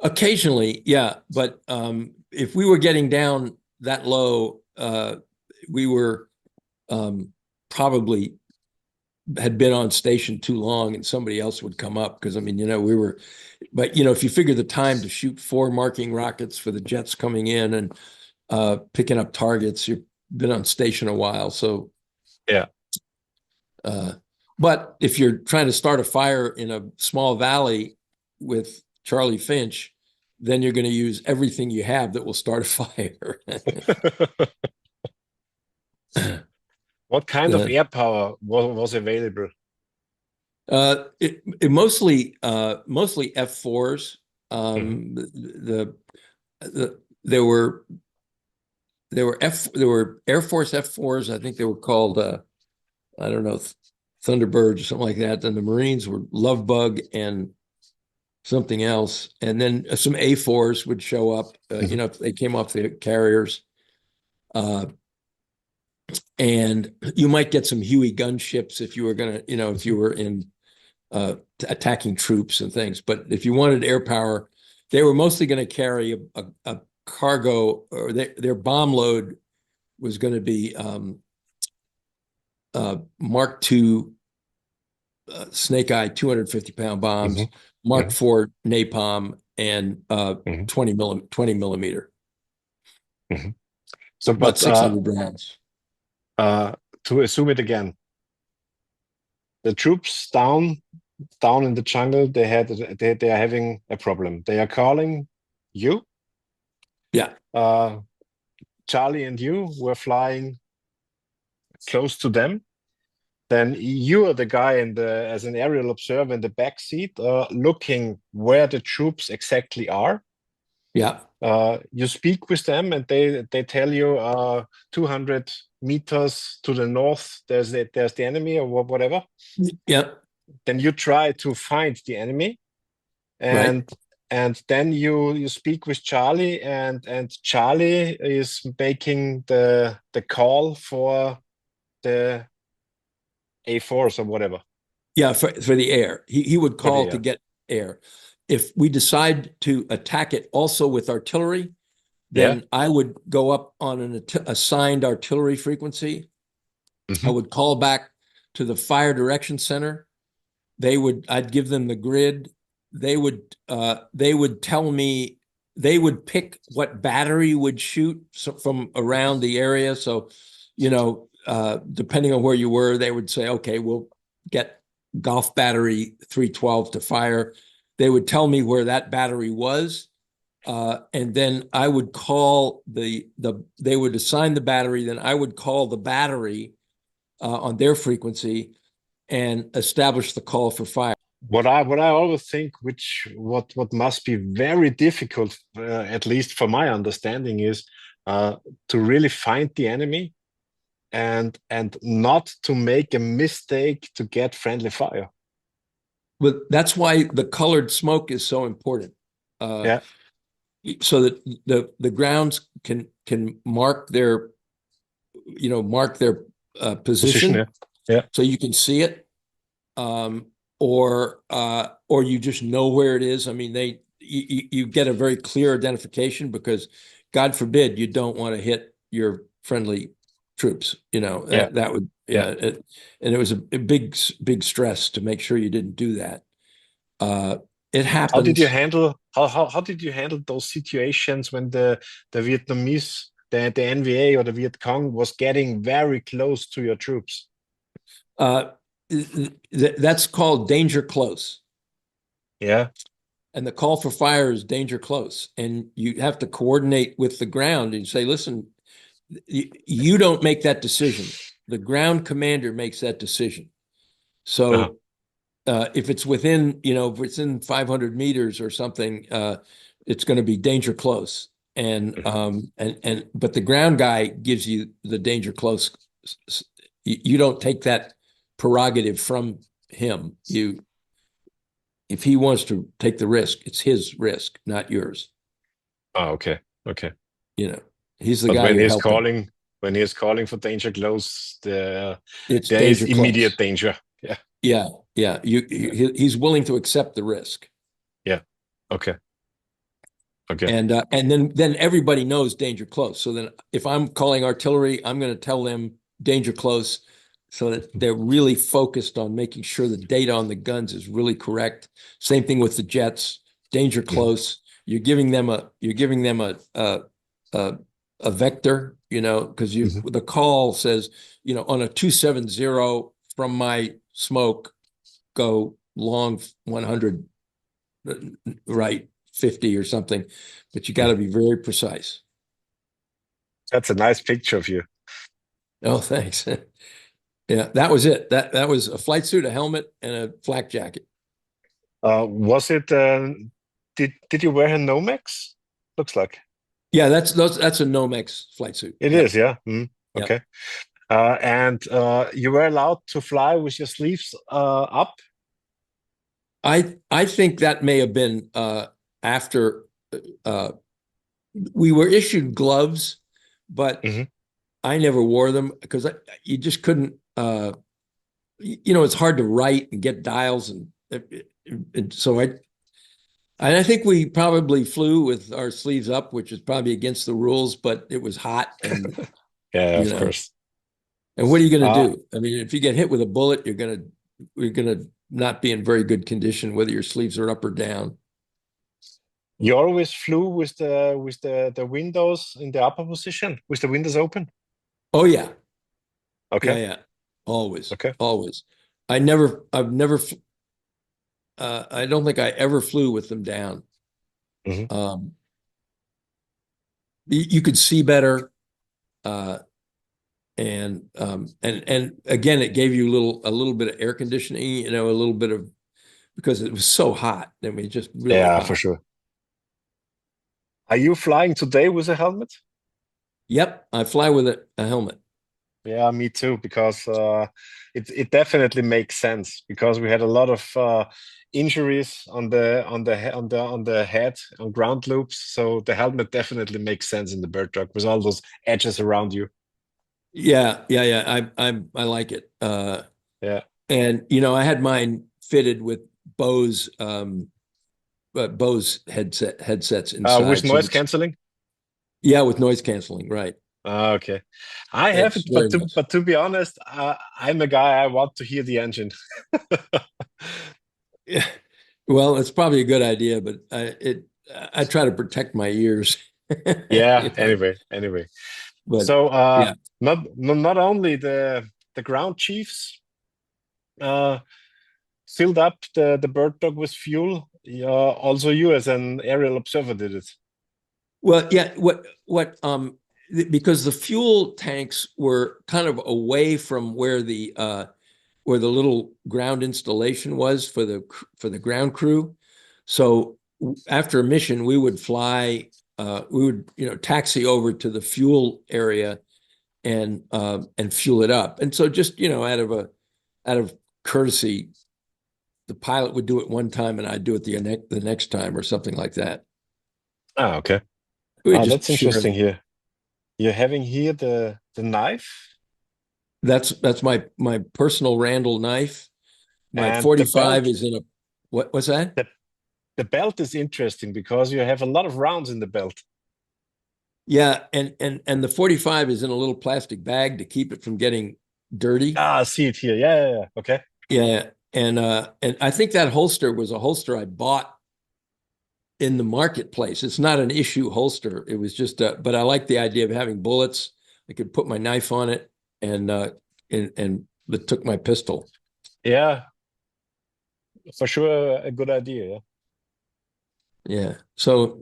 Occasionally, yeah. But if we were getting down that low, we were probably had been on station too long, and somebody else would come up, because I mean, we were. But if you figure the time to shoot 4 marking rockets for the jets coming in and picking up targets, you've been on station a while. So yeah. But if you're trying to start a fire in a small valley with Charly Finch, then you're going to use everything you have that will start a fire. What kind of air power was available? It mostly F4s. There were Air Force F4s. I think they were called I don't know, Thunderbirds or something like that. Then the Marines were Love Bug and something else, and then some A4s would show up. If they came off the carriers. And you might get some Huey gunships if you were going to, if you were in attacking troops and things. But if you wanted air power, they were mostly going to carry a cargo, or their bomb load was going to be Mark II Snake Eye 250-pound bombs, Mark IV napalm, and 20 millimeter. So, about 600 rounds. To assume it again, the troops down in the jungle, they are having a problem. They are calling you. Yeah. Charlie and you were flying close to them. Then you are the guy as an aerial observer in the back seat, looking where the troops exactly are. Yeah. You speak with them, and they tell you 200 meters to the north there's the enemy, or whatever. Yeah. Then you try to find the enemy, and then you speak with Charlie, and Charlie is making the call for the A4s or whatever. Yeah, for the air. He would call to get air. If we decide to attack it also with artillery, then I would go up on an assigned artillery frequency. I would call back to the fire direction center. I'd give them the grid. They would tell me, they would pick what battery would shoot from around the area. So, depending on where you were, they would say, okay, we'll get Golf Battery 312 to fire. They would tell me where that battery was, and then I would call they would assign the battery. Then I would call the battery on their frequency and establish the call for fire. What I always think, what must be very difficult, at least for my understanding, is to really find the enemy and not to make a mistake to get friendly fire. But that's why the colored smoke is so important. so that the grounds can mark their Position, position, yeah. Yeah. so you can see it, or you just know where it is. I mean, you get a very clear identification, because God forbid you don't want to hit your friendly troops. Yeah. That would, Yeah. and it was a big stress to make sure you didn't do that. It How did you happens. handle how did you handle those situations when the Vietnamese, the NVA or the Viet Cong was getting very close to your troops? That's called danger close. Yeah. And the call for fire is danger close. And you have to coordinate with the ground and say, listen, you don't make that decision. The ground commander makes that decision. Uh-huh. So if it's within, if it's in 500 meters or something, it's going to be danger close. And but the ground guy gives you the danger close. You don't take that prerogative from him. If he wants to take the risk, it's his risk, not yours. Oh, okay. Okay. He's the But guy you're helping. when he is calling for danger close, It's there is danger immediate close. danger. Yeah. Yeah, yeah. He's willing to accept the risk. Yeah. Okay. Okay. And then everybody knows danger close. So then if I'm calling artillery, I'm going to tell them danger close, so that they're really focused on making sure the data on the guns is really correct. Same thing with the jets, danger close. You're giving them a vector, because the call says, on a 270 from my smoke, go long 100, right 50 or something, but you got to be very precise. That's a nice picture of you. Oh, thanks. Yeah, that was it. That was a flight suit, a helmet, and a flak jacket. Was it? Did you wear a Nomex? Looks like. Yeah, that's a Nomex flight suit. It Yep. is, yeah. Okay. Yep. And you were allowed to fly with your sleeves up? I think that may have been after we were issued gloves, but I never wore them because you just couldn't. It's hard to write and get dials, and so I think we probably flew with our sleeves up, which is probably against the rules, but it was hot, and Yeah, of course. And what are you going to do? I mean, if you get hit with a bullet, you're gonna not be in very good condition, whether your sleeves are up or down. You always flew with the windows in the upper position, with the windows open? Oh yeah. Okay. Yeah. Always. Okay. Always. I don't think I ever flew with them down. You could see better. And again, it gave you a little bit of air conditioning, a little bit of, because it was so hot. I mean, just really hot. For sure. Are you flying today with a helmet? Yep, I fly with a helmet. Yeah, me too, because it definitely makes sense, because we had a lot of injuries on the head, on ground loops. So the helmet definitely makes sense in the bird dog with all those edges around you. Yeah. I like it. Yeah. And I had mine fitted with Bose headsets inside. With noise canceling? Yeah, with noise canceling, right. Okay. I have it, but to be honest, I'm a guy, I want to hear the engine. Yeah. Well, it's probably a good idea, but I try to protect my ears. Yeah, anyway. But so yeah. not only the ground chiefs filled up the bird dog with fuel, also you as an aerial observer did it. Well, yeah, because the fuel tanks were kind of away from where the little ground installation was for the ground crew. So after a mission, we would fly, we would taxi over to the fuel area and fuel it up. And so just out of courtesy, the pilot would do it one time and I'd do it the next time or something like that. Ah, okay. We Ah, just that's share. interesting here. You're having here the knife That's my personal Randall knife. My and the 45 belt. is in a what's that? The belt is interesting because you have a lot of rounds in the belt. Yeah, and the 45 is in a little plastic bag to keep it from getting dirty. Ah, I see it here. Yeah, yeah, yeah. Okay. Yeah, and I think that holster was a holster I bought in the marketplace. It's not an issue holster. It was just but I like the idea of having bullets. I could put my knife on it and and it took my pistol. Yeah, for sure, a good idea. Yeah. Yeah. So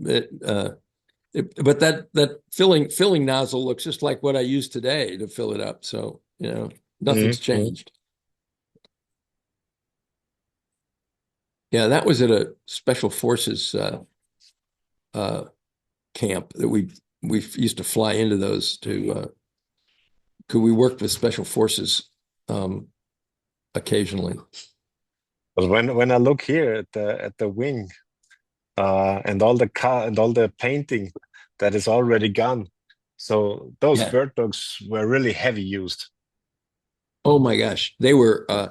but that filling nozzle looks just like what I use today to fill it up. So, nothing's Mhm. changed. Yeah, that was at a special forces uh, camp that we used to fly into those to because we worked with special forces occasionally. But when I look here at the wing and all the car and all the painting that is already gone, so those Yeah. bird dogs were really heavy used. Oh my gosh, they were. Uh,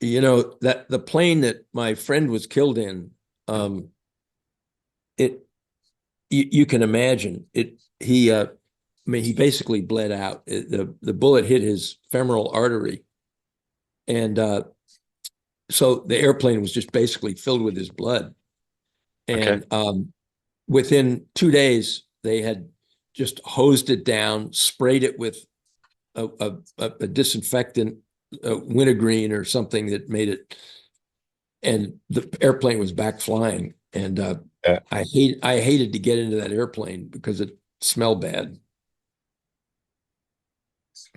that the plane that my friend was killed in. It you can imagine it. I mean, he basically bled out. The bullet hit his femoral artery, and so the airplane was just basically filled with his blood. Okay. And within 2 days, they had just hosed it down, sprayed it with a disinfectant, wintergreen or something that made it, and the airplane was back flying. And Yeah, I hated to get into that airplane because it smelled bad.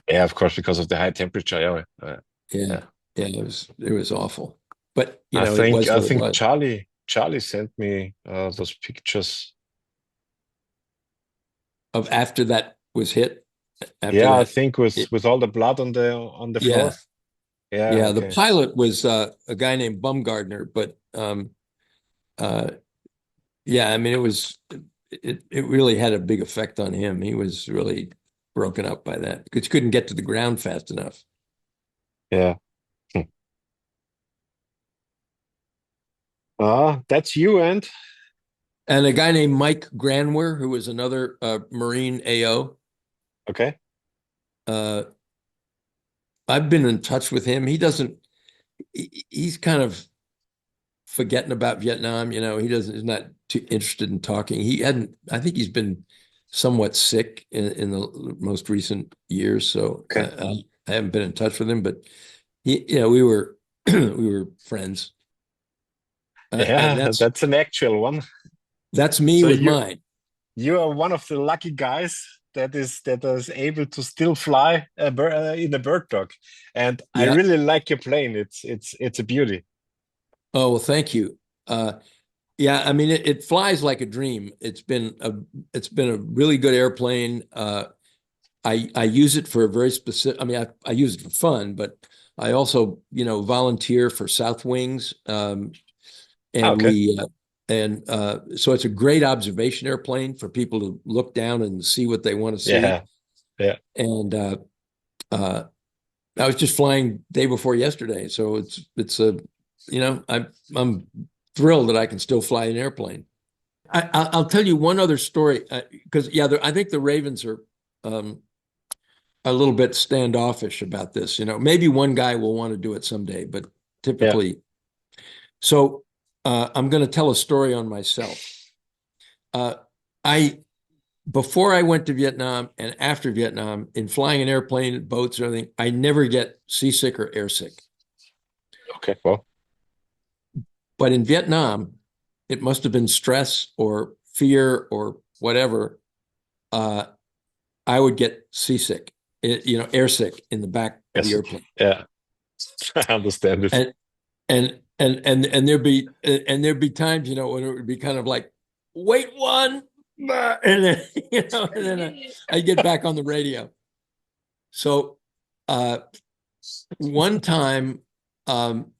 yeah, of course, because of the high temperature. Yeah, Yeah, yeah. yeah, it was awful. But I it think was I what it think was. Charlie sent me those pictures. Of after that was hit, after Yeah, I that, think it, with all the blood on the yeah, floor. Yeah, yeah. The okay. pilot was a guy named Bumgardner, but uh, yeah, I mean, it really had a big effect on him. He was really broken up by that because he couldn't get to the ground fast enough. Yeah. Hmm. That's you, and And a guy named Mike Granwer, who was another Marine AO. okay. Uh, I've been in touch with him. He's kind of forgetting about Vietnam. He's not too interested in talking. I think he's been somewhat sick in the most recent years. So Okay. I haven't been in touch with him, but we were, we were friends. And Yeah, that's an actual one. that's me So with mine. you are one of the lucky guys that is able to still fly in a bird dog, and I Yeah. really like your plane. It's a beauty. Oh, well, thank you. Yeah, I mean, it flies like a dream. It's been a really good airplane. I use it for a very specific. I mean, I use it for fun, but I also volunteer for South Wings, Ah, and okay. so it's a great observation airplane for people to look down and see what they want to see. Yeah, yeah, And uh, I was just flying day before yesterday, so it's a I'm thrilled that I can still fly an airplane. I'll tell you one other story because I think the Ravens are um, a little bit standoffish about this. Maybe one guy will want to do it someday, but yeah. typically. So I'm going to tell a story on myself. Uh, I Before I went to Vietnam and after Vietnam, in flying an airplane, boats, or anything, I never get seasick or airsick. Okay. Well, But in Vietnam, it must have been stress or fear or whatever. Uh, I would get seasick, airsick in the back of the yes. airplane, Yeah, I understand it. and there'd be times when it would be kind of like, wait one, and then and then I get back on the radio. So one time, um,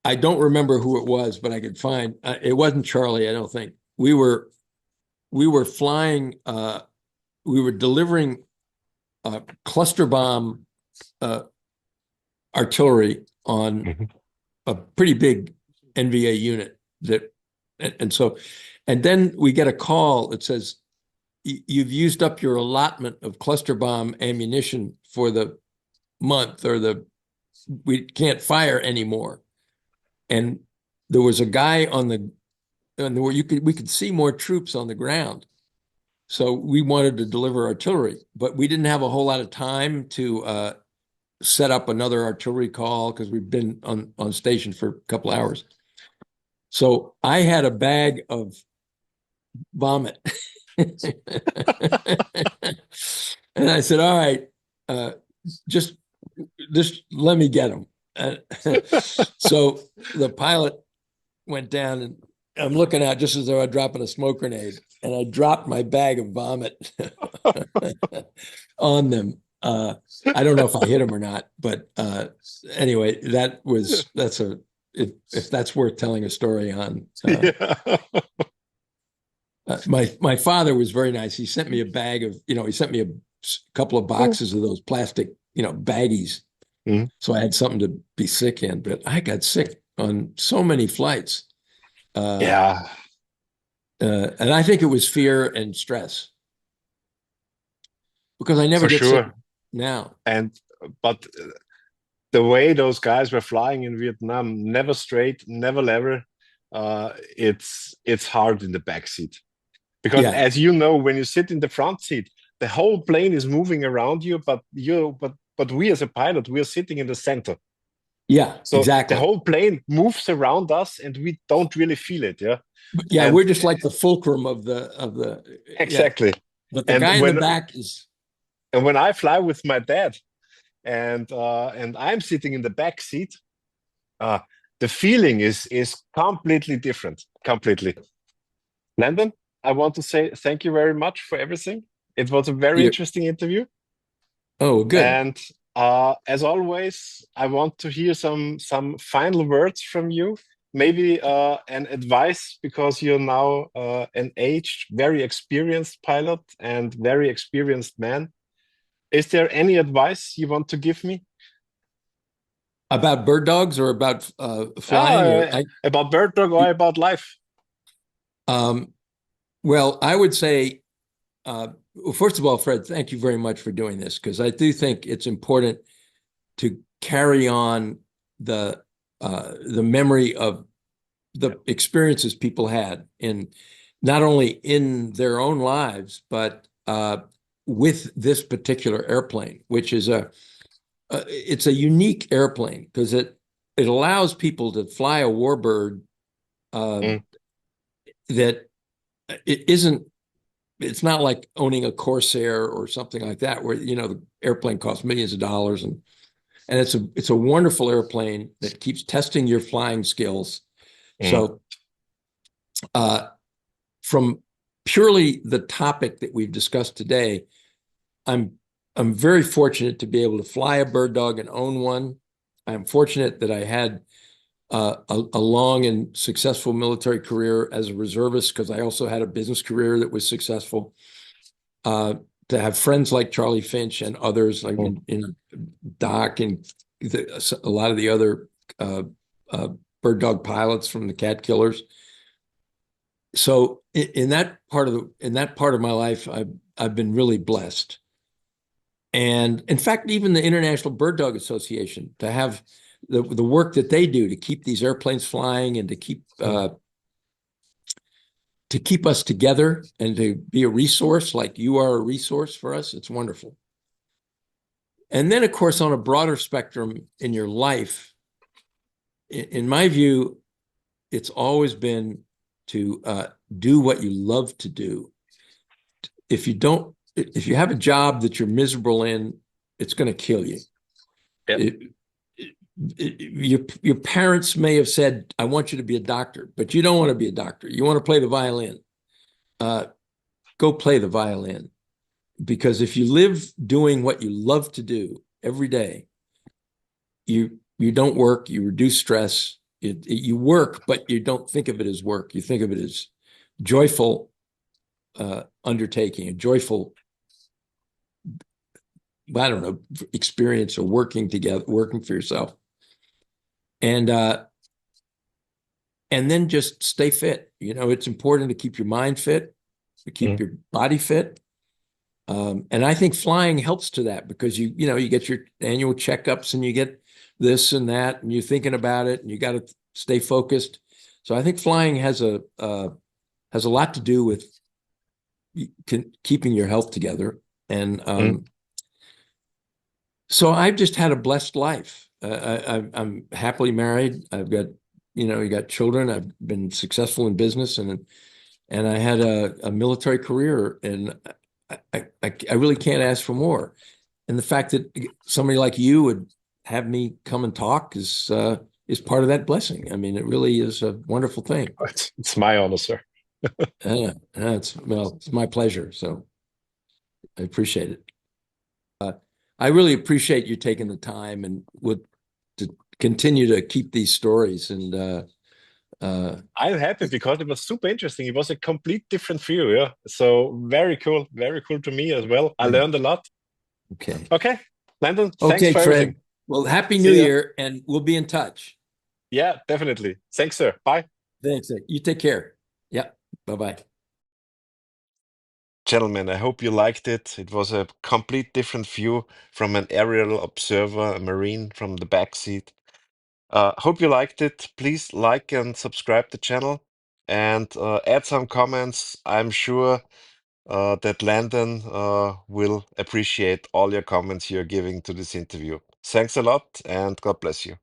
I don't remember who it was, but I could find it wasn't Charlie, I don't think. We were flying, we were delivering cluster bomb artillery on Mhm. a pretty big NVA unit and then we get a call that says, you've used up your allotment of cluster bomb ammunition for the month, or we can't fire anymore. And there was a guy and we could see more troops on the ground. So we wanted to deliver artillery, but we didn't have a whole lot of time to set up another artillery call because we've been on station for a couple hours. So I had a bag of vomit. And I said, all right, just let me get them. So the pilot went down, and I'm looking out just as though I'm dropping a smoke grenade, and I dropped my bag of vomit on them. I don't know if I hit him or not, but anyway, if that's worth telling a story on. Yeah. My father was very nice. He sent me a bag of, he sent me a couple of boxes of those plastic, baggies. Mhm. So I had something to be sick in, but I got sick on so many flights. Yeah. And I think it was fear and stress, because I never For get sure. sick now. But the way those guys were flying in Vietnam, never straight, never level, it's hard in the back seat. Because Yeah. as you know, when you sit in the front seat, the whole plane is moving around you, but we as a pilot, we are sitting in the center. Yeah, So exactly. the whole plane moves around us and we don't really feel it. Yeah. Yeah, And we're just like the fulcrum of the exactly. Yeah. But the And guy in the back is. And when I fly with my dad, and I'm sitting in the back seat, the feeling is completely different. Completely. Landon, I want to say thank you very much for everything. It was a very interesting interview. Oh, good. And as always, I want to hear some final words from you. Maybe an advice, because you're now an aged, very experienced pilot and very experienced man. Is there any advice you want to give me? About bird dogs, or about flying? About bird dog, or about life? Well, I would say, first of all, Fred, thank you very much for doing this, because I do think it's important to carry on the memory of the experiences people had, not only in their own lives, but with this particular airplane, which is it's a unique airplane, because it allows people to fly a warbird that it's not like owning a Corsair or something like that, where the airplane costs millions of dollars, and it's a wonderful airplane that keeps testing your flying skills. So from purely the topic that we've discussed today, I'm very fortunate to be able to fly a bird dog and own one. I'm fortunate that I had a long and successful military career as a reservist, because I also had a business career that was successful. To have friends like Charly Finch and others, like in Doc and a lot of the other bird dog pilots from the CATKILLERS. So in that part of my life, I've been really blessed. And in fact, even the International Bird Dog Association, to have the work that they do to keep these airplanes flying, and to keep us together, and to be a resource, like you are a resource for us, it's wonderful. And then, of course, on a broader spectrum in your life, in my view, it's always been to do what you love to do. If you have a job that you're miserable in, it's going to kill you. Yep. Your parents may have said, I want you to be a doctor, but you don't want to be a doctor. You want to play the violin. Go play the violin. Because if you live doing what you love to do every day, you don't work, you reduce stress, You work, but you don't think of it as work. You think of it as joyful undertaking, a joyful, I don't know, experience of working together, working for yourself. And then just stay fit. You know, it's important to keep your mind fit, to keep your body fit. And I think flying helps to that, because you get your annual checkups and you get this and that, and you're thinking about it, and you got to stay focused. So I think flying has a lot to do with keeping your health together. And so I've just had a blessed life. I'm happily married. I've got, you got children. I've been successful in business, and I had a military career, and I really can't ask for more. And the fact that somebody like you would have me come and talk is part of that blessing. I mean, it really is a wonderful thing. It's my honor, sir. It's my pleasure. So I appreciate it. I really appreciate you taking the time and to continue to keep these stories. And I'm happy because it was super interesting. It was a complete different view. Yeah. So very cool to me as well. I learned a lot. Okay. Landon, thanks for Fred. everything. Well, Happy New Year, and we'll be in touch. Yeah, definitely. Thanks, sir. Bye. Thanks. You take care. Yeah. Bye-bye. Gentlemen, I hope you liked it. It was a complete different view from an aerial observer, a Marine from the back seat. Hope you liked it. Please like and subscribe the channel, and add some comments. I'm sure that Landon will appreciate all your comments you're giving to this interview. Thanks a lot, and God bless you.